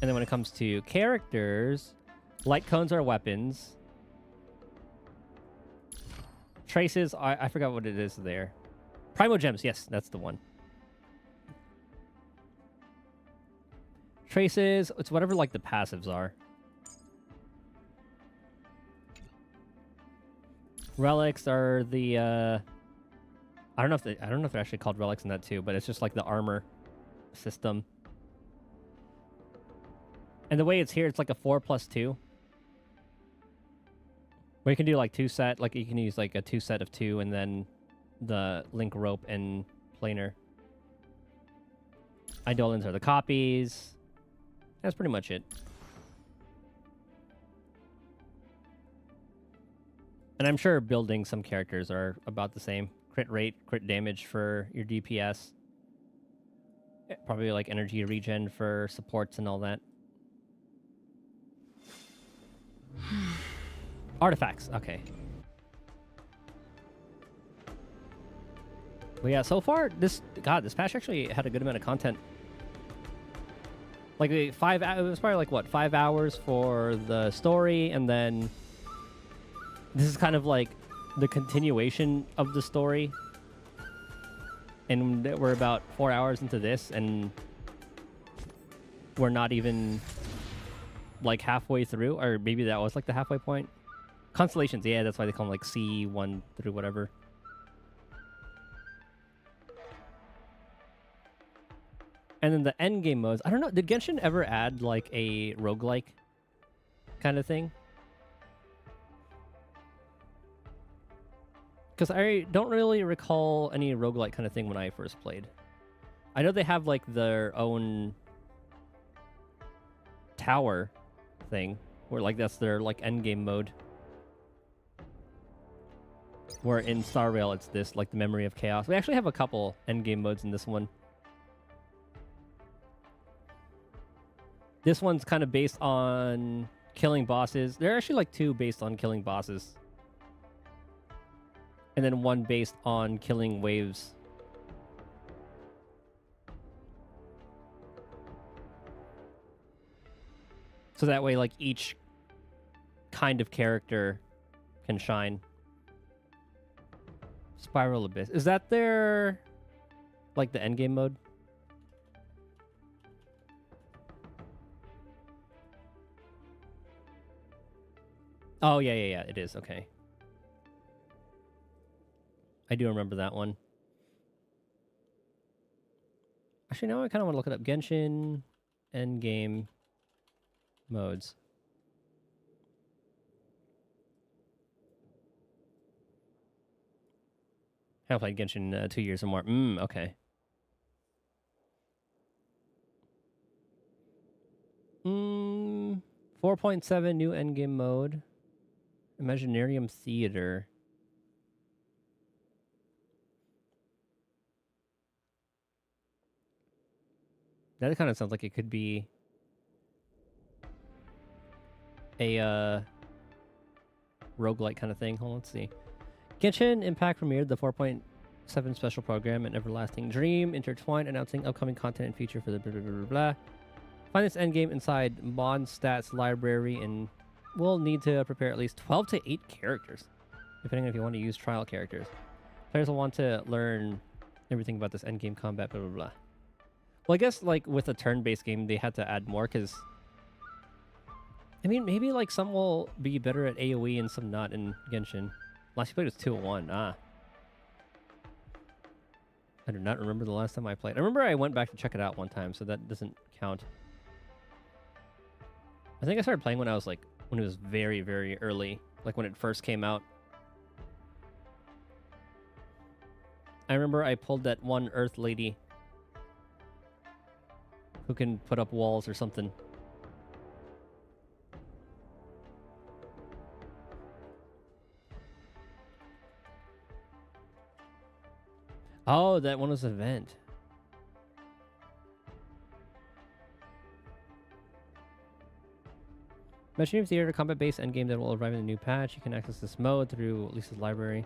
And then when it comes to characters, light cones are weapons. Traces, I forgot what it is there. Primogems, yes, that's the one. Traces, it's whatever like the passives are. Relics are the I don't know if they're actually called relics in that too, but it's just like the armor system. And the way it's here, it's like a 4+2. Where you can do like 2 set, like you can use like a 2 set of 2 and then the link rope and planar. Eidolons are the copies. That's pretty much it. And I'm sure building some characters are about the same. Crit rate, crit damage for your DPS. Probably like energy regen for supports and all that. Artifacts, okay. But yeah, so far, this patch actually had a good amount of content. Like it was probably like what, 5 hours for the story, and then this is kind of like the continuation of the story. And we're about 4 hours into this, and we're not even like halfway through, or maybe that was like the halfway point. Constellations, yeah, that's why they call them like C1 through whatever. And then the end game modes. I don't know, did Genshin ever add like a roguelike kind of thing? Because I don't really recall any roguelike kind of thing when I first played. I know they have like their own tower thing, where like that's their like end game mode. Where in Star Rail it's this, like the Memory of Chaos. We actually have a couple end game modes in this one. This one's kind of based on killing bosses. There are actually like 2 based on killing bosses. And then 1 based on killing waves. So that way, like, each kind of character can shine. Spiral Abyss. Is that their, like, the endgame mode? Oh, yeah, it is. Okay. I do remember that one. Actually, now I kind of want to look it up. Genshin endgame modes. I haven't played Genshin 2 years or more. Okay. 4.7 new endgame mode. Imaginarium Theater. That kind of sounds like it could be a roguelike kind of thing. Hold on, let's see. Genshin Impact premiered the 4.7 special program and Everlasting Dream intertwined, announcing upcoming content and feature for the blah blah blah blah. Find this endgame inside Mondstadt's library, and we'll need to prepare at least 12 to 8 characters, depending on if you want to use trial characters. Players will want to learn everything about this endgame combat, blah blah blah. Well, I guess like with a turn-based game, they had to add more because, I mean, maybe like some will be better at AoE and some not in Genshin. Last you played was 201. I do not remember the last time I played. I remember I went back to check it out one time, so that doesn't count. I think I started playing when it was very, very early, like when it first came out. I remember I pulled that one Earth lady who can put up walls or something. Oh, that one was an event. Imaginarium Theater combat-based endgame that will arrive in a new patch. You can access this mode through Lisa's library.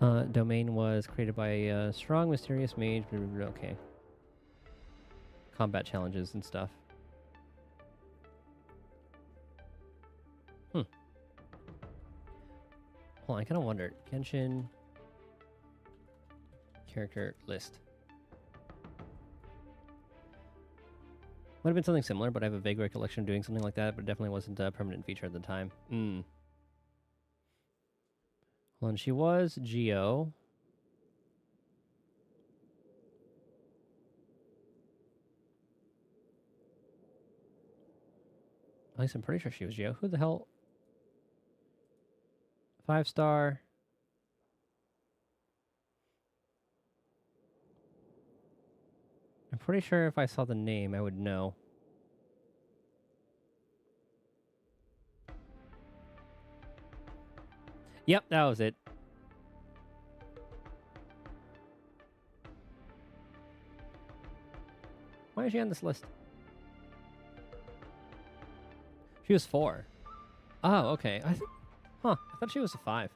Domain was created by a strong, mysterious mage. Okay. Combat challenges and stuff. Hold on, I kind of wondered. Genshin character list. Might have been something similar, but I have a vague recollection of doing something like that, but it definitely wasn't a permanent feature at the time. Well, and she was Geo. At least I'm pretty sure she was Geo. Who the hell? 5-star. I'm pretty sure if I saw the name, I would know. Yep, that was it. Why is she on this list? She was 4. Oh, okay. I thought she was a 5.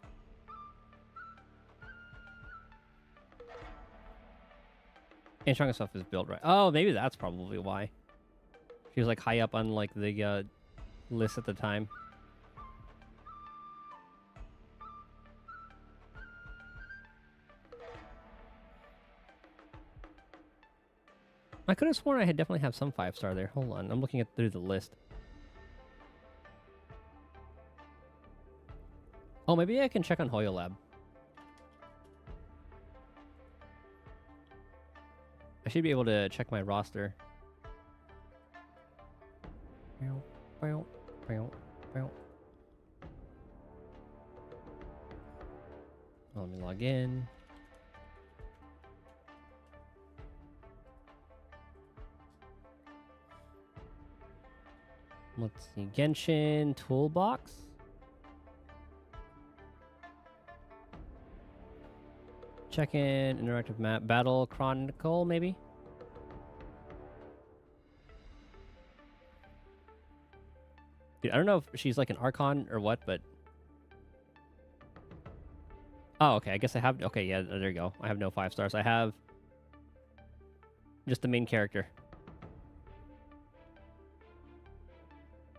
And strongest stuff is built right. Oh, maybe that's probably why. She was like high up on like the list at the time. I could have sworn I had definitely have some 5-star there. Hold on, I'm looking through the list. Oh, maybe I can check on Hoyo Lab. I should be able to check my roster. Let me log in. Let's see. Genshin Toolbox. Check in. Interactive map. Battle Chronicle, maybe? Dude, I don't know if she's like an Archon or what, but... Oh, okay. I guess I have... Okay, yeah, there you go. I have no 5 stars. I have... just the main character.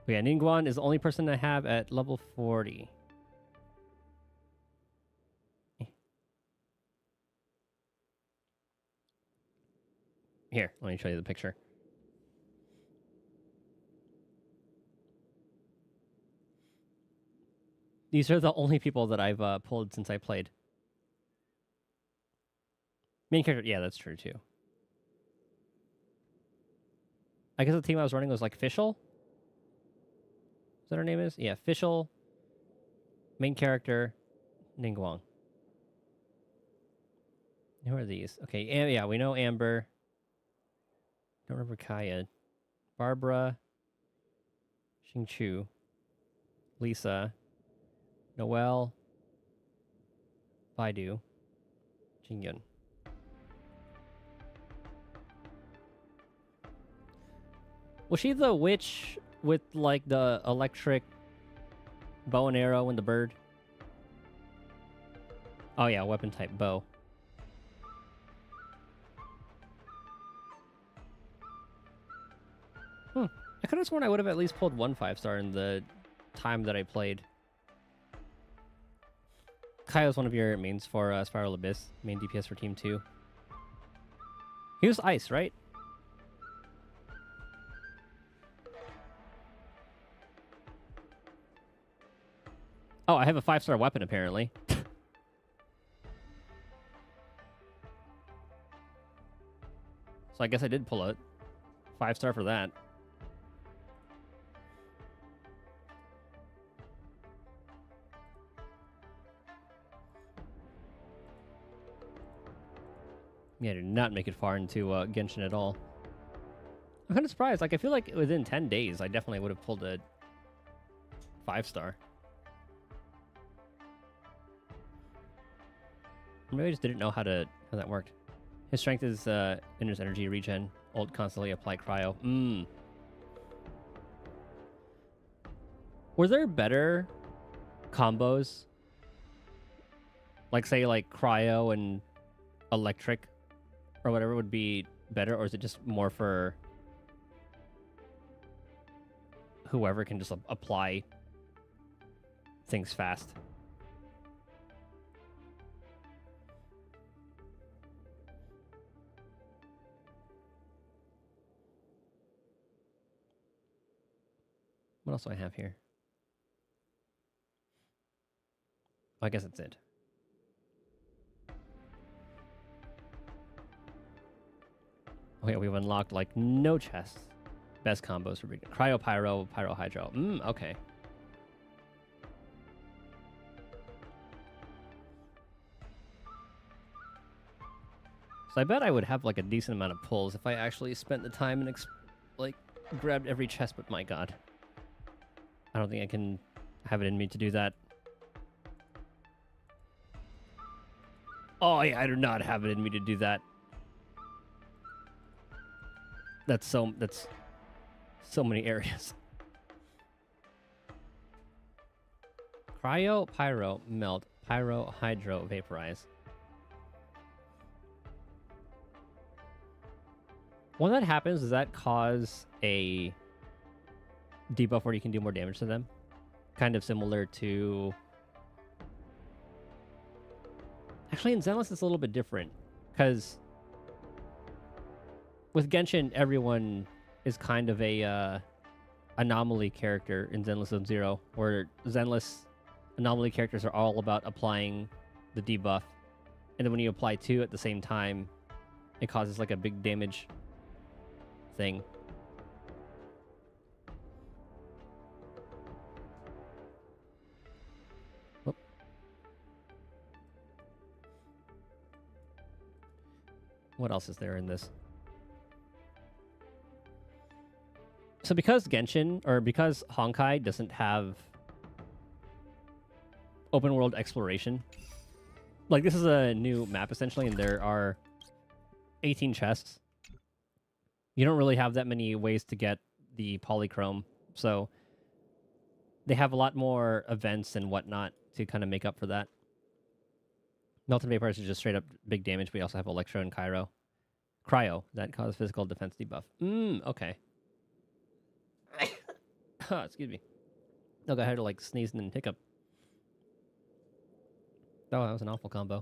But yeah, Ningguang is the only person I have at level 40. Here, let me show you the picture. These are the only people that I've pulled since I played. Main character, yeah, that's true too. I guess the team I was running was like Fischl. Is that her name is? Yeah, Fischl. Main character, Ningguang. Who are these? Okay, yeah, we know Amber. Don't remember Kaya. Barbara. Xingqiu. Lisa. Noelle. Baidu. Jingyun. Was she the witch with like the electric bow and arrow and the bird? Oh yeah, weapon type bow. I could have sworn I would have at least pulled 1 5-star in the time that I played. Kaio's one of your mains for Spiral Abyss, main DPS for Team 2. He was Ice, right? Oh, I have a 5-star weapon, apparently. So I guess I did pull a 5-star for that. Yeah, did not make it far into Genshin at all. I'm kind of surprised. Like, I feel like within 10 days, I definitely would have pulled a 5-star. Maybe I just didn't know how that worked. His strength is Inner's energy regen. Ult constantly apply cryo. Were there better combos? Like, say, like cryo and electric or whatever would be better, or is it just more for whoever can just apply things fast? What else do I have here? I guess that's it. Okay, we've unlocked like no chests. Best combos for Cryo Pyro, Pyro Hydro. Okay. So I bet I would have like a decent amount of pulls if I actually spent the time and like grabbed every chest, but my god. I don't think I can have it in me to do that. Oh yeah, I do not have it in me to do that. That's so many areas. Cryo, Pyro, Melt, Pyro, Hydro, Vaporize. When that happens, does that cause a debuff where you can do more damage to them? Kind of similar to... Actually, in Zenless, it's a little bit different. Because with Genshin, everyone is kind of a anomaly character in Zenless Zone Zero, where Zenless anomaly characters are all about applying the debuff. And then when you apply two at the same time, it causes like a big damage thing. Whoop. What else is there in this? So because Genshin, or because Honkai doesn't have open world exploration, like this is a new map essentially, and there are 18 chests. You don't really have that many ways to get the polychrome, so they have a lot more events and whatnot to kind of make up for that. Melt and Vaporize is just straight up big damage. We also have Electro and Cryo that cause physical defense debuff. Okay. Excuse me. Look, I had to like sneeze and hiccup. Oh, that was an awful combo.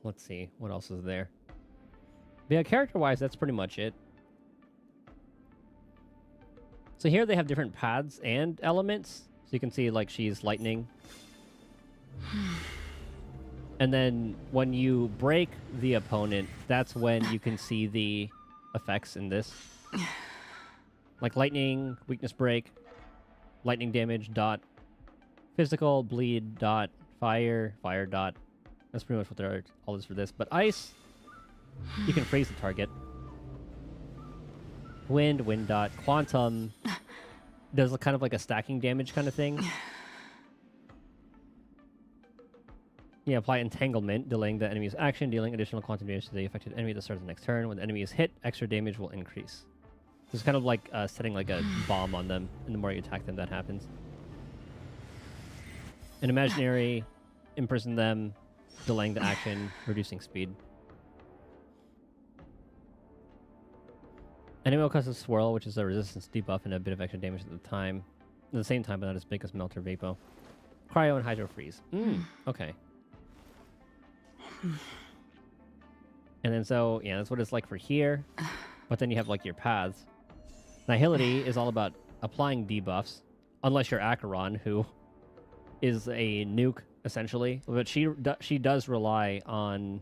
Let's see, what else is there? But yeah, character-wise, that's pretty much it. So here they have different paths and elements. So you can see, like, she's lightning. And then when you break the opponent, that's when you can see the effects in this. Like lightning, weakness break, lightning damage, dot, physical, bleed, dot, fire, fire, dot. That's pretty much what there are all is for this. But ice, you can freeze the target. Wind, wind dot, quantum does kind of like a stacking damage kind of thing. Yeah, apply entanglement, delaying the enemy's action, dealing additional quantum damage to the affected enemy at the start of the next turn. When the enemy is hit, extra damage will increase. So it's kind of like setting like a bomb on them, and the more you attack them, that happens. An imaginary, imprison them, delaying the action, reducing speed. Enemy will cause a swirl, which is a resistance debuff and a bit of extra damage at the same time, but not as big as Melt or Vapo. Cryo and Hydro Freeze. Okay. And then so, yeah, that's what it's like for here. But then you have like your paths. Nihility is all about applying debuffs, unless you're Acheron, who is a nuke, essentially. But she does rely on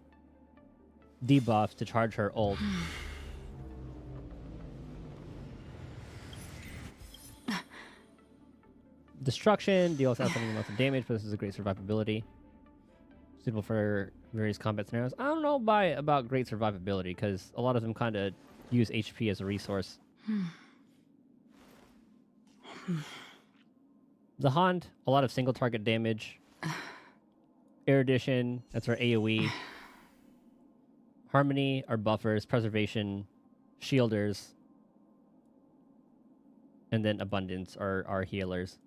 debuffs to charge her ult. Destruction deals outstanding amounts of damage, but this is a great survivability. Suitable for various combat scenarios. I don't know about great survivability, because a lot of them kind of use HP as a resource. The Haunt, a lot of single target damage. Erudition, that's our AoE. Harmony, our buffers. Preservation, shielders. And then Abundance are our healers.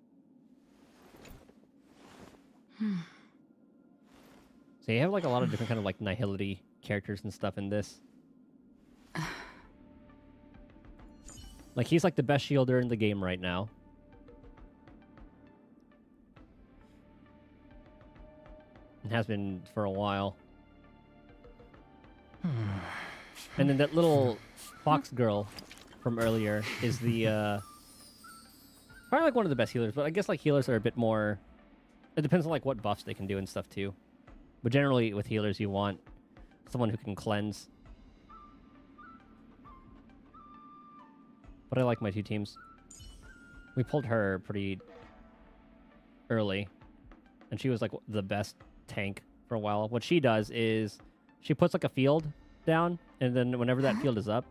So you have like a lot of different kind of like nihility characters and stuff in this. Like he's like the best shielder in the game right now. and has been for a while. And then that little fox girl from earlier is the probably like one of the best healers, but I guess like healers are a bit more. It depends on like what buffs they can do and stuff too. But generally with healers, you want someone who can cleanse. But I like my two teams. We pulled her pretty early, and she was like the best tank for a while. What she does is she puts like a field down, and then whenever that field is up,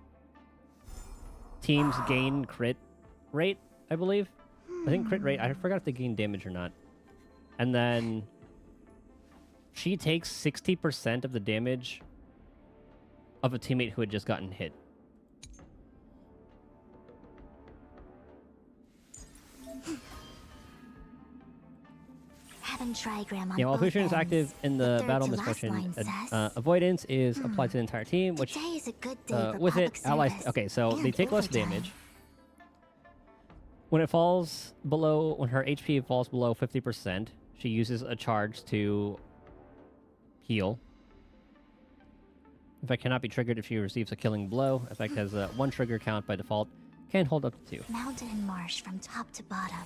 teams gain crit rate, I believe. I think crit rate, I forgot if they gain damage or not. And then she takes 60% of the damage of a teammate who had just gotten hit. Yeah, while Fusion is active in the battle misfortune, avoidance is applied to the entire team, which with it, allies... Okay, so they take less damage. When it falls below... When her HP falls below 50%, she uses a charge to heal. Effect cannot be triggered if she receives a killing blow. Effect has one trigger count by default. Can hold up to 2. Mountain and marsh from top to bottom.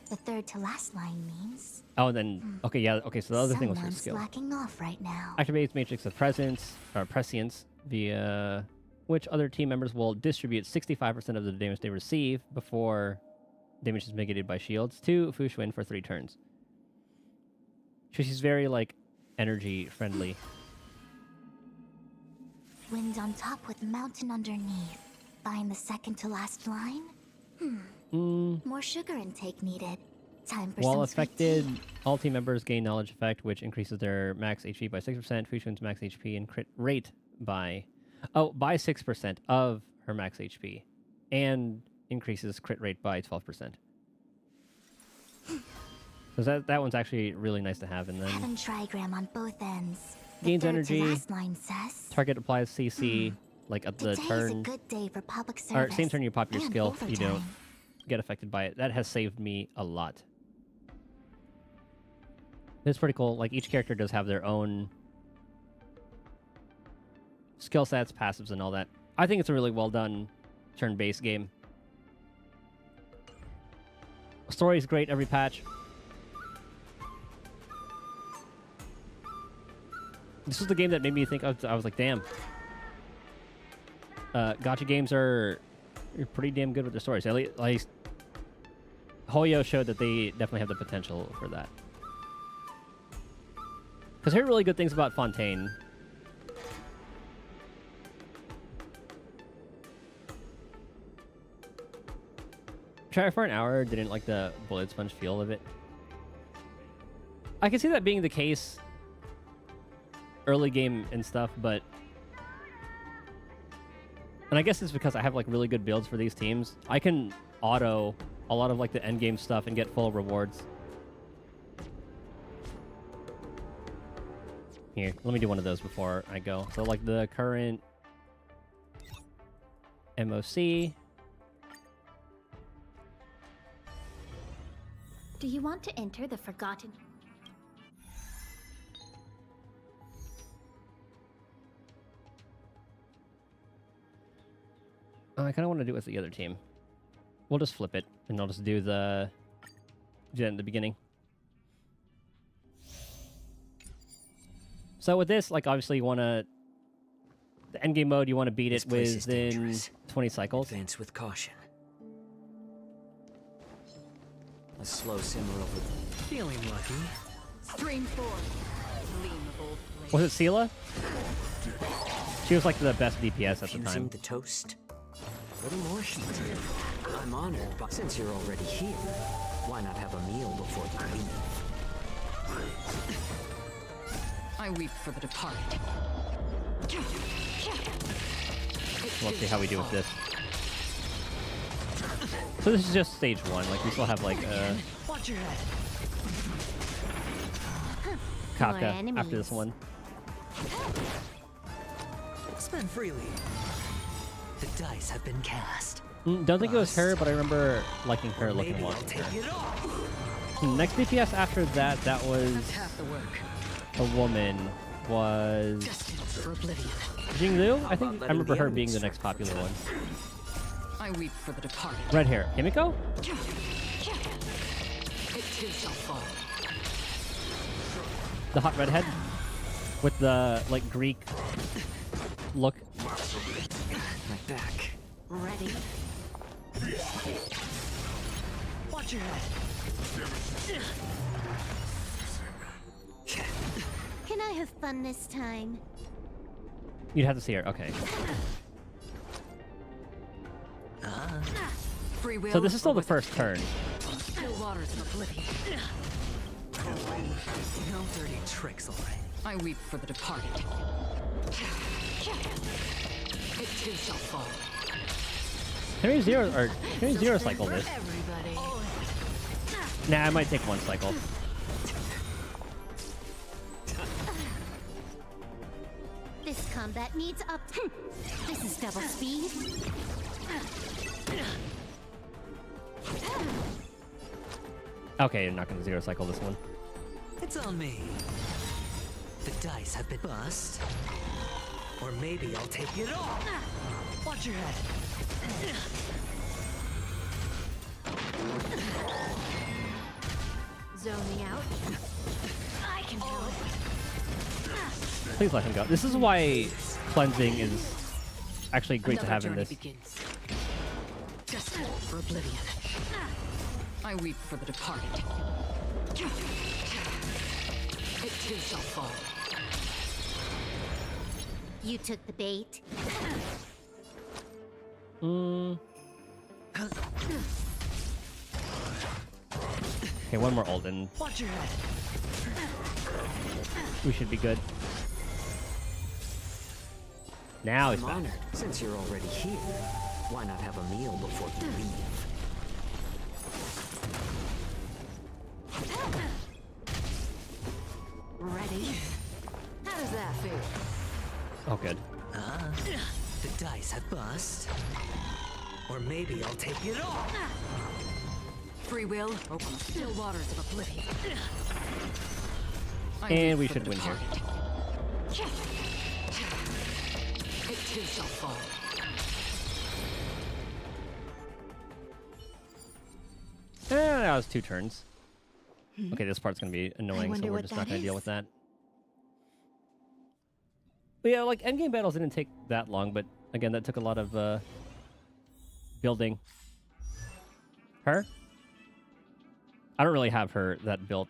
The third to last line means... Oh, and then... Okay, yeah, okay, so the other thing was her skill. Slacking off right now. Activates Matrix of Presence, or Prescience, via which other team members will distribute 65% of the damage they receive before damage is mitigated by shields to Fushwin for 3 turns. She's very, like, energy-friendly. Wind on top with mountain underneath. Find the second to last line? More sugar intake needed. Time for While some affected, all team members gain knowledge effect, which increases their max HP by 6%, Fushun's max HP and crit rate by 6% of her max HP, and increases crit rate by 12%. So that one's actually really nice to have. And then Heaven trigram on both ends. Gains The third energy. to last line says, Target applies CC like at the Today is a turn, good day for public or service same turn you pop your and skill, you don't overtime. get affected by it. That has saved me a lot. It's pretty cool. Like each character does have their own skill sets, passives, and all that. I think it's a really well done turn-based game. Story's great every patch. This was the game that made me think I was like, damn. Gacha games are pretty damn good with their stories. At least Hoyo showed that they definitely have the potential for that. Because I heard really good things about Fontaine. Try for an hour, didn't like the bullet sponge feel of it. I can see that being the case early game and stuff, but... And I guess it's because I have like really good builds for these teams. I can auto a lot of like the end game stuff and get full rewards. Here, let me do one of those before I go. So like the current MOC. Do you want to enter the Forgotten? I kind of want to do it with the other team. We'll just flip it, and I'll just do that in the beginning. So with this, like, obviously you want to... The endgame mode, you want to beat it within 20 cycles. Advance with caution. A slow simmer over. Feeling lucky. Stream forth. Gleam of old flame. Was it Sela? She was, like, the best DPS at the time. Fusing the toast. A little more heat. I'm honored, but since you're already here, why not have a meal before you leave? I weep for the departed. We'll see how we do with this. So this is just stage 1. Like, we still have, like, Watch your head. Kafka after this one. Spend freely. The dice have been cast. Don't think it was her, but I remember liking her looking Maybe one. I'll take it off. Next DPS after that, that was... That's half the work. a woman was For oblivion. Jinglu. I think I remember her being the next popular one. I weep for the departed. Red hair. Himiko? It too shall fall. The hot redhead? With the, like, Greek look. My back. Ready. Watch your head. Can I have fun this time? You'd have to see her. Okay. Free will. So this is still the first turn. Still waters of oblivion. No dirty tricks, alright. I weep for the departed. It too shall fall. Can we zero cycle this? Everybody. Nah, I might take one cycle. This combat needs up. This is double speed. Okay, I'm not gonna zero cycle this one. It's on me. The dice have been bust. Or maybe I'll take it all. Watch your head. Zoning out. I can help. Please let him go. This is why cleansing is actually great to have in this. Begins. Just for oblivion. I weep for the departed. It too shall fall. You took the bait. Okay, one more Alden. Watch your head. We should be good. Now he's I'm back. honored. Since you're already here, why not have a meal before you leave? Ready? How does that feel? Oh, good. The dice have bust. Or maybe I'll take it all. Free will, open the still waters of oblivion. And we should win here. It too shall fall. That was 2 turns. Okay, this part's gonna be annoying, so wonder we're what just not that gonna deal is. with that. But yeah, like endgame battles didn't take that long, but again, that took a lot of building. Her? I don't really have her that built.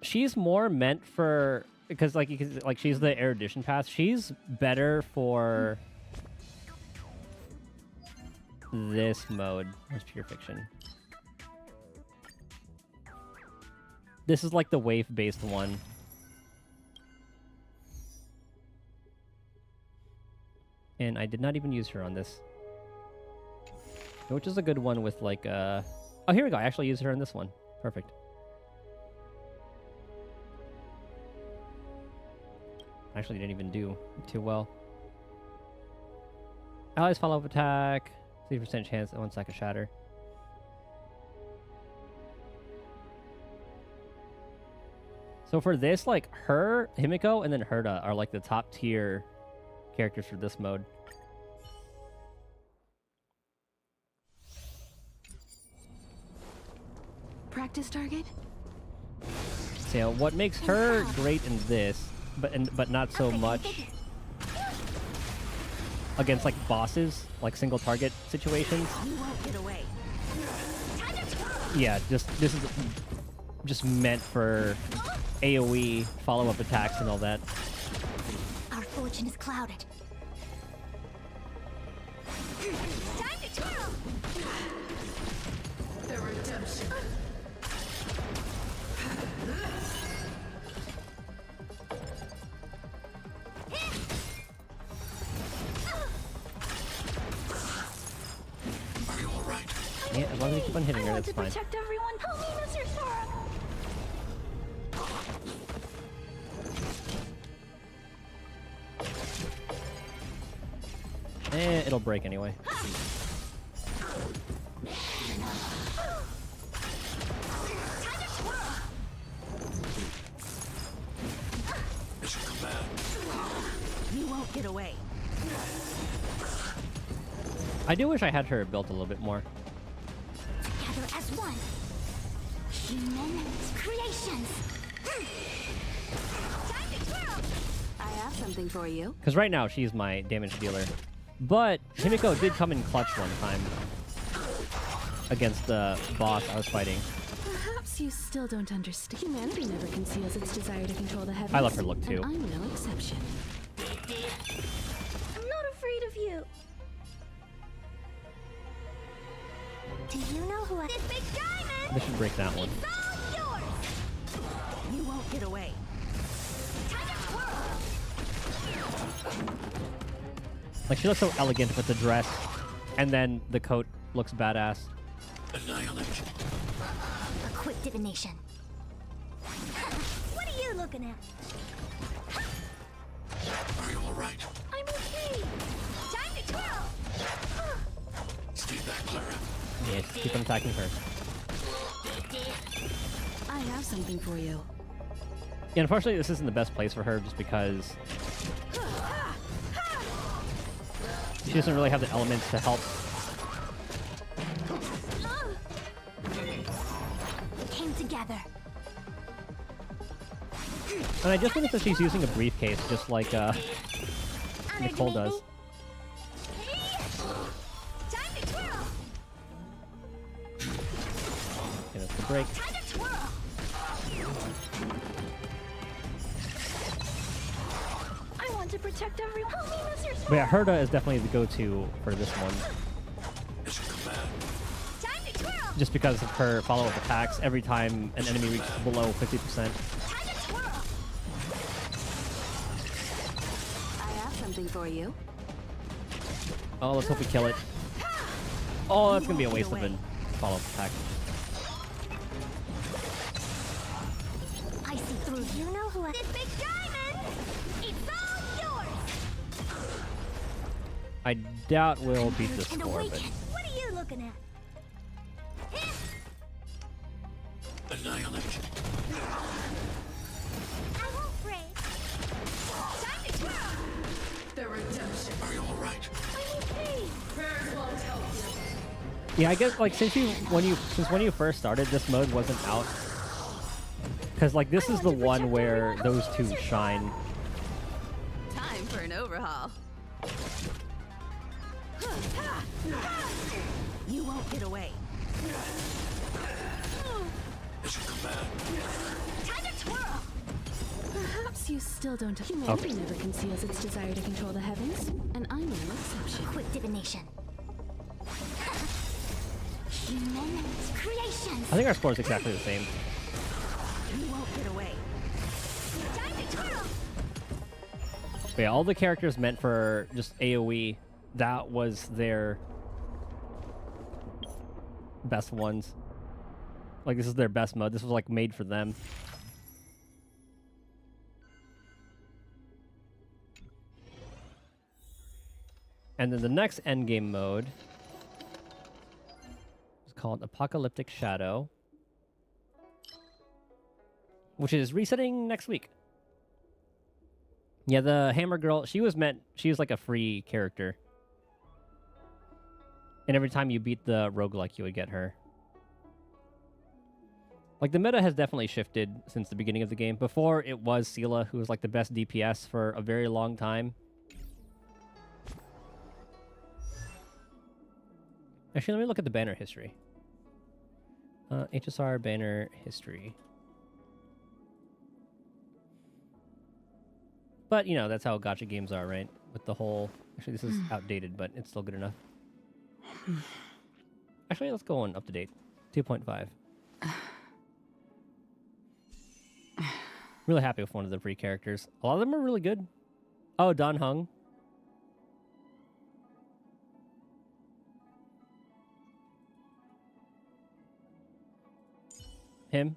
She's more meant for because like you can like she's the erudition path. She's better for this mode. Where's pure fiction? This is like the wave-based one. And I did not even use her on this. Which is a good one with like oh, here we go. I actually used her on this one. Perfect. Actually didn't even do too well. Allies follow-up attack. 3% chance at 1 second shatter. So for this, like her, Himiko, and then Herta are like the top tier characters for this mode. Practice target? So what makes her great in this, but not so much against like bosses, like single target situations. You won't get away. Yeah, this is just meant for AoE follow-up attacks and all that. Our fortune is clouded. Time to twirl! The redemption. Are you alright? Yeah, as long as you keep on hitting her, that's fine. Protect everyone. Help me, Mr. Sora. It'll break anyway. I do wish I had her built a little bit more. Together as one. Human creations. Time to twirl. I have something for you. Because right now she's my damage dealer. But Himiko did come in clutch one time against the boss I was fighting. Perhaps you still don't understand. Humanity never conceals its desire to control the heavens. I love her look too. And I'm no exception. I'm not afraid of you. Do you know who I... This big diamond! This should break that one. It's all yours! You won't get away. Time to twirl! Like, she looks so elegant with the dress, and then the coat looks badass. Annihilate. A quick divination. What are you looking at? Are you alright? I'm okay. Time to twirl! Stay back, Clara. Yeah, just keep on attacking her. I have something for you. Yeah, unfortunately, this isn't the best place for her just because she doesn't really have the elements to help. Came together. And I just noticed that she's using a briefcase just like Nicole does. Time to twirl. Okay, that's the break. Time to twirl. I want to protect everyone. But yeah, Herda is definitely the go-to for this one. Time to twirl. Just because of her follow-up attacks every time an enemy reaches below 50%. I have something for you. Oh, let's hope we kill it. Oh, that's gonna be a waste of a follow-up attack. I see through. You know who I... This big diamond! It's all yours! I doubt we'll beat this And score, awaken. but What are you looking at? Annihilate. I won't break. Time to twirl. The redemption. Are you alright? I'm okay. Prayers won't help you. yeah, I guess like since when you first started, this mode wasn't out. Because like this is the one where those two shine. Time for an overhaul. You won't get away. Time to twirl. Perhaps you still don't. Humanity never conceals its desire to control the heavens, and I'm no exception. Quick divination. Human creations. I think our score is exactly the same. You won't get away. Time to twirl. But yeah, all the characters meant for just AoE, that was their best ones. Like, this is their best mode. This was, like, made for them. And then the next endgame mode is called Apocalyptic Shadow, which is resetting next week. Yeah, the Hammer Girl, she was like a free character. And every time you beat the roguelike, you would get her. Like, the meta has definitely shifted since the beginning of the game. Before, it was Seela, who was, like, the best DPS for a very long time. Actually, let me look at the banner history. HSR banner history. But, you know, that's how gacha games are, right? With the whole... Actually, this is outdated, but it's still good enough. Actually, let's go on up to date. 2.5. Really happy with one of the free characters. A lot of them are really good. Oh, Don Hung. Him.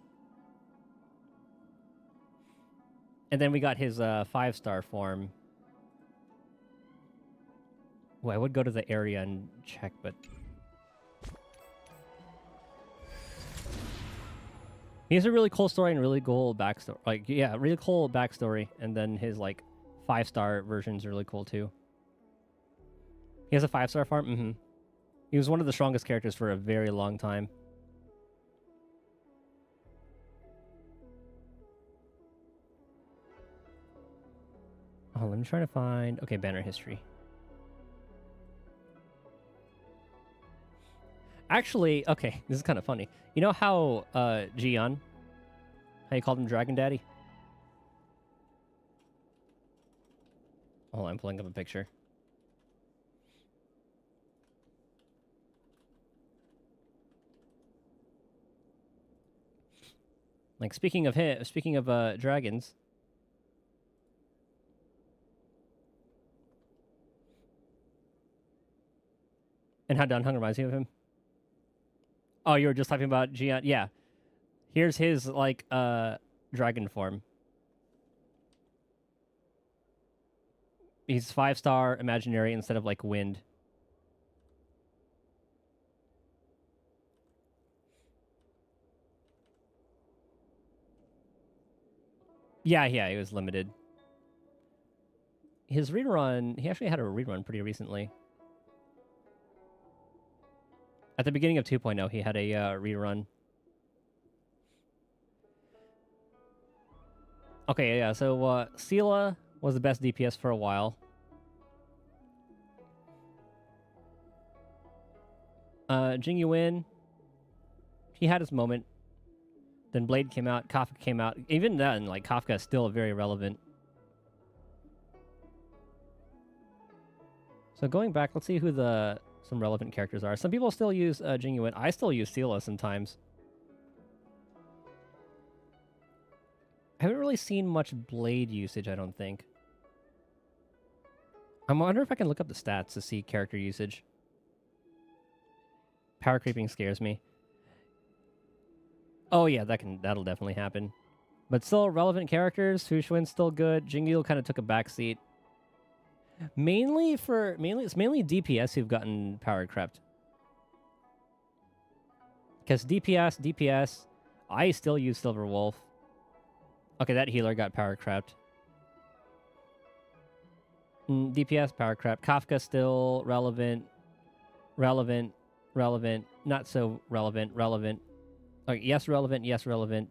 And then we got his 5-star form. Well, I would go to the area and check, but... He has a really cool story and really cool backstory. Like, yeah, really cool backstory. And then his, like, 5-star version's really cool, too. He has a 5-star farm? Mm-hmm. He was one of the strongest characters for a very long time. Oh, let me try to find... Okay, banner history. Actually, okay, this is kind of funny. You know how Jian, how you called him Dragon Daddy? Hold on, I'm pulling up a picture. Like, speaking of dragons... And how Don Hunger reminds you of him? Oh, you were just talking about Gian? Yeah. Here's his, like, dragon form. He's 5-star imaginary instead of, like, wind. Yeah, he was limited. His rerun, he actually had a rerun pretty recently. At the beginning of 2.0, he had a rerun. Okay, yeah, so Sela was the best DPS for a while. Jing Yuan, he had his moment. Then Blade came out, Kafka came out. Even then, like, Kafka is still very relevant. So going back, let's see who some relevant characters are. Some people still use Jing Yuan. I still use Sela sometimes. I haven't really seen much Blade usage, I don't think. I wonder if I can look up the stats to see character usage. Power creeping scares me. Oh yeah, that'll definitely happen. But still, relevant characters. Fu Xuan's still good. Jingyu kind of took a backseat. It's mainly DPS who've gotten power crept. Because DPS, I still use Silver Wolf. Okay, that healer got power crept. DPS, power crept. Kafka still relevant. Not so relevant. Okay, yes, relevant.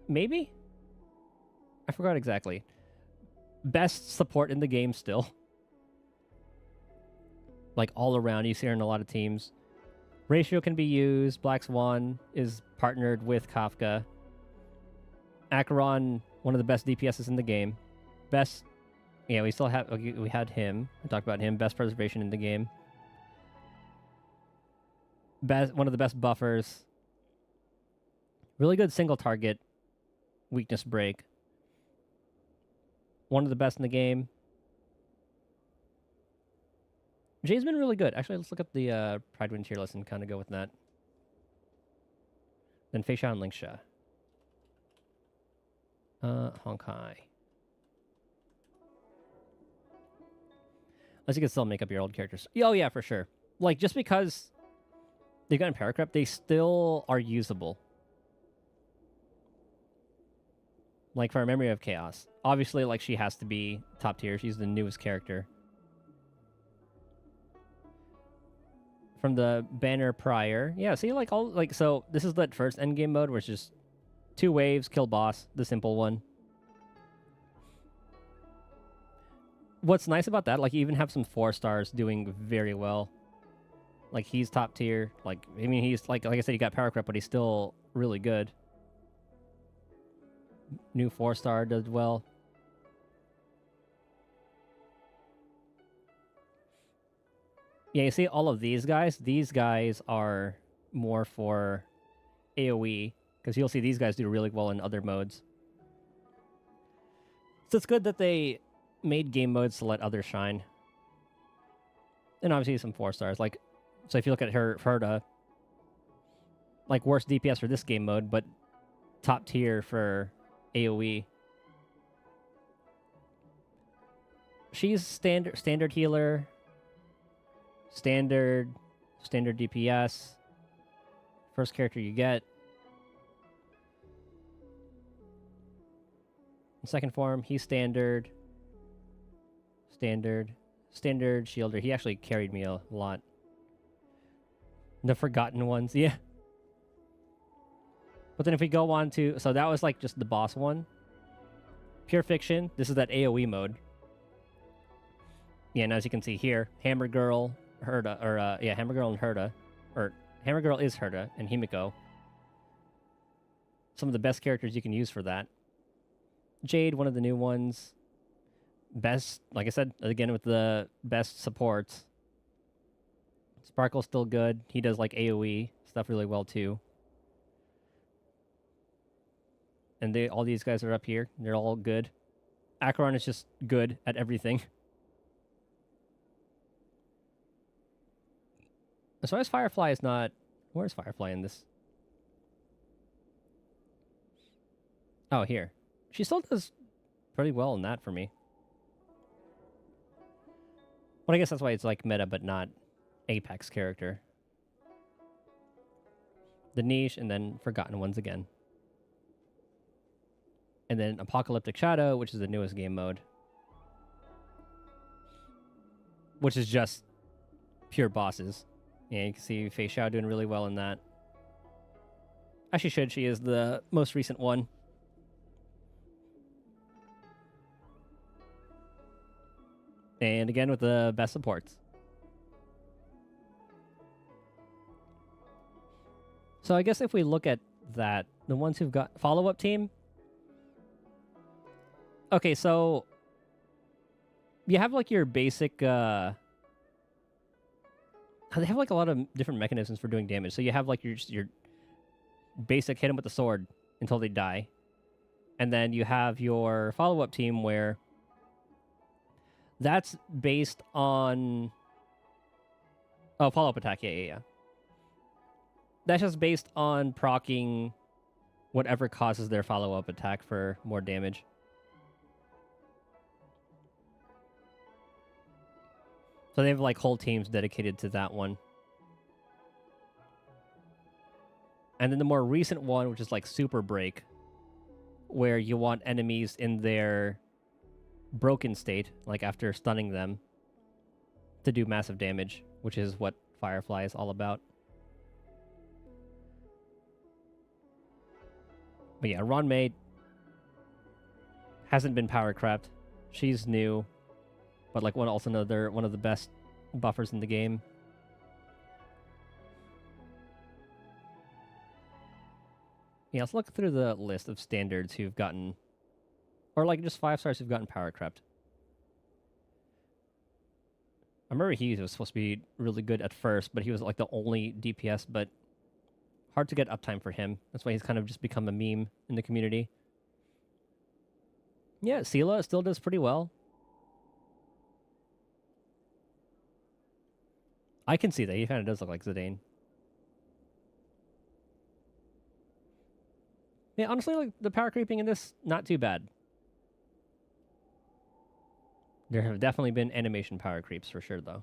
Maybe? I forgot exactly. Best support in the game still. Like, all around. You see her in a lot of teams. Ratio can be used. Black Swan is partnered with Kafka. Acheron, one of the best DPSs in the game. Best... Yeah, we still have... Okay, we had him. I talked about him. Best preservation in the game. One of the best buffers. Really good single target. Weakness break. One of the best in the game. Jay's been really good. Actually, let's look up the Pride Win tier list and kind of go with that. Then Fei Xiao and Lingsha. Honkai. Unless you can still make up your old characters. Oh, yeah, for sure. Like, just because they've gotten power crept, they still are usable. Like, for Memory of Chaos. Obviously, like, she has to be top tier. She's the newest character. From the banner prior. Yeah, see, like, all, like, so this is that first endgame mode where it's just 2 waves, kill boss, the simple one. What's nice about that, like, you even have some 4 stars doing very well. Like, he's top tier. Like, I mean, he's, like I said, he got power crept, but he's still really good. New 4-star does well. Yeah, you see all of these guys are more for AoE, because you'll see these guys do really well in other modes. So it's good that they made game modes to let others shine. And obviously some 4 stars. Like, so if you look at Herda, like, worst DPS for this game mode, but top tier for AoE. She's standard healer, standard DPS. First character you get. In second form, he's standard shielder. He actually carried me a lot The Forgotten Ones, yeah. But then if we go on to... So that was like just the boss one. Pure Fiction, this is that AoE mode. Yeah, and as you can see here, Hammer Girl, Herda, or yeah, Hammer Girl and Herda. Or Hammer Girl is Herda and Himiko. Some of the best characters you can use for that. Jade, one of the new ones. Best, like I said, again with the best supports. Sparkle's still good. He does like AoE stuff really well too. And all these guys are up here. They're all good. Acheron is just good at everything. As far as Firefly is not... Where's Firefly in this? Oh, here. She still does pretty well in that for me. But I guess that's why it's like meta, but not Apex character. The Niche, and then Forgotten Ones again. And then Apocalyptic Shadow, which is the newest game mode. Which is just pure bosses. Yeah, you can see Fei Xiao doing really well in that. As she should, she is the most recent one. And again with the best supports. So I guess if we look at that, the ones who've got follow-up team. Okay, so you have like your basic they have like a lot of different mechanisms for doing damage. So you have like your basic hit them with the sword until they die. And then you have your follow-up team where that's based on follow-up attack. Yeah. That's just based on proccing whatever causes their follow-up attack for more damage. So they have like whole teams dedicated to that one. And then the more recent one, which is like Super Break, where you want enemies in their broken state, like after stunning them, to do massive damage, which is what Firefly is all about. But yeah, Ron May hasn't been power crept. She's new. But like one of the best buffers in the game. Yeah, let's look through the list of standards who've gotten, or like just 5 stars who've gotten power crept. I remember he was supposed to be really good at first, but he was like the only DPS, but hard to get uptime for him. That's why he's kind of just become a meme in the community. Yeah, Sela still does pretty well. I can see that. He kind of does look like Zidane. Yeah, honestly, like the power creeping in this, not too bad. There have definitely been animation power creeps for sure, though.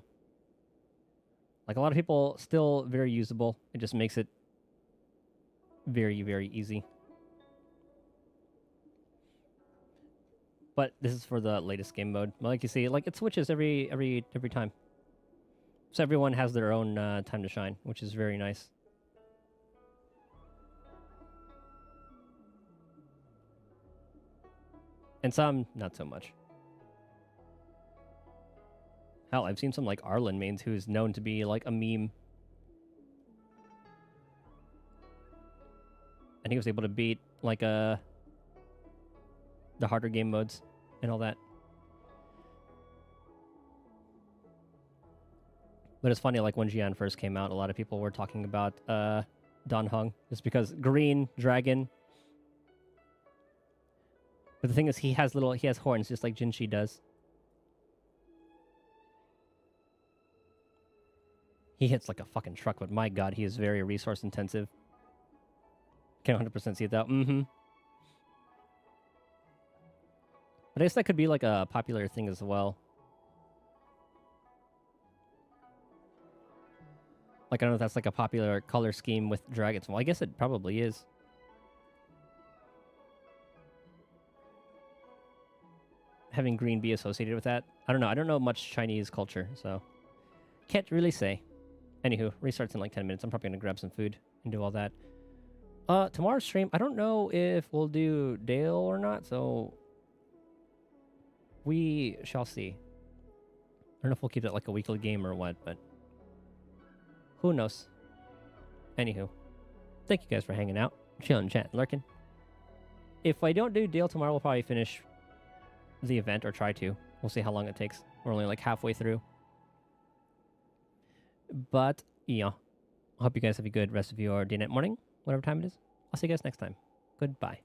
Like a lot of people, still very usable. It just makes it very, very easy. But this is for the latest game mode. Like you see, like it switches every time. So everyone has their own time to shine, which is very nice. And some, not so much. Hell, I've seen some like Arlen mains who's known to be like a meme. And he was able to beat like the harder game modes and all that. But it's funny, like when Jian first came out, a lot of people were talking about Dan Heng, just because green dragon. But the thing is, he has horns, just like Jinshi does. He hits like a fucking truck, but my god, he is very resource intensive. Can 100% see it though. But I guess that could be like a popular thing as well. Like, I don't know if that's like a popular color scheme with dragons. Well, I guess it probably is. Having green be associated with that. I don't know. I don't know much Chinese culture, so can't really say. Anywho, restarts in like 10 minutes. I'm probably going to grab some food and do all that. Tomorrow's stream, I don't know if we'll do Dale or not, so we shall see. I don't know if we'll keep it like a weekly game or what, but who knows. Anywho, thank you guys for hanging out, chilling, chatting, lurking. If I don't do Dale tomorrow, we'll probably finish the event, or try to. We'll see how long it takes. We're only like halfway through. But, yeah, I hope you guys have a good rest of your day, night, morning, whatever time it is. I'll see you guys next time. Goodbye.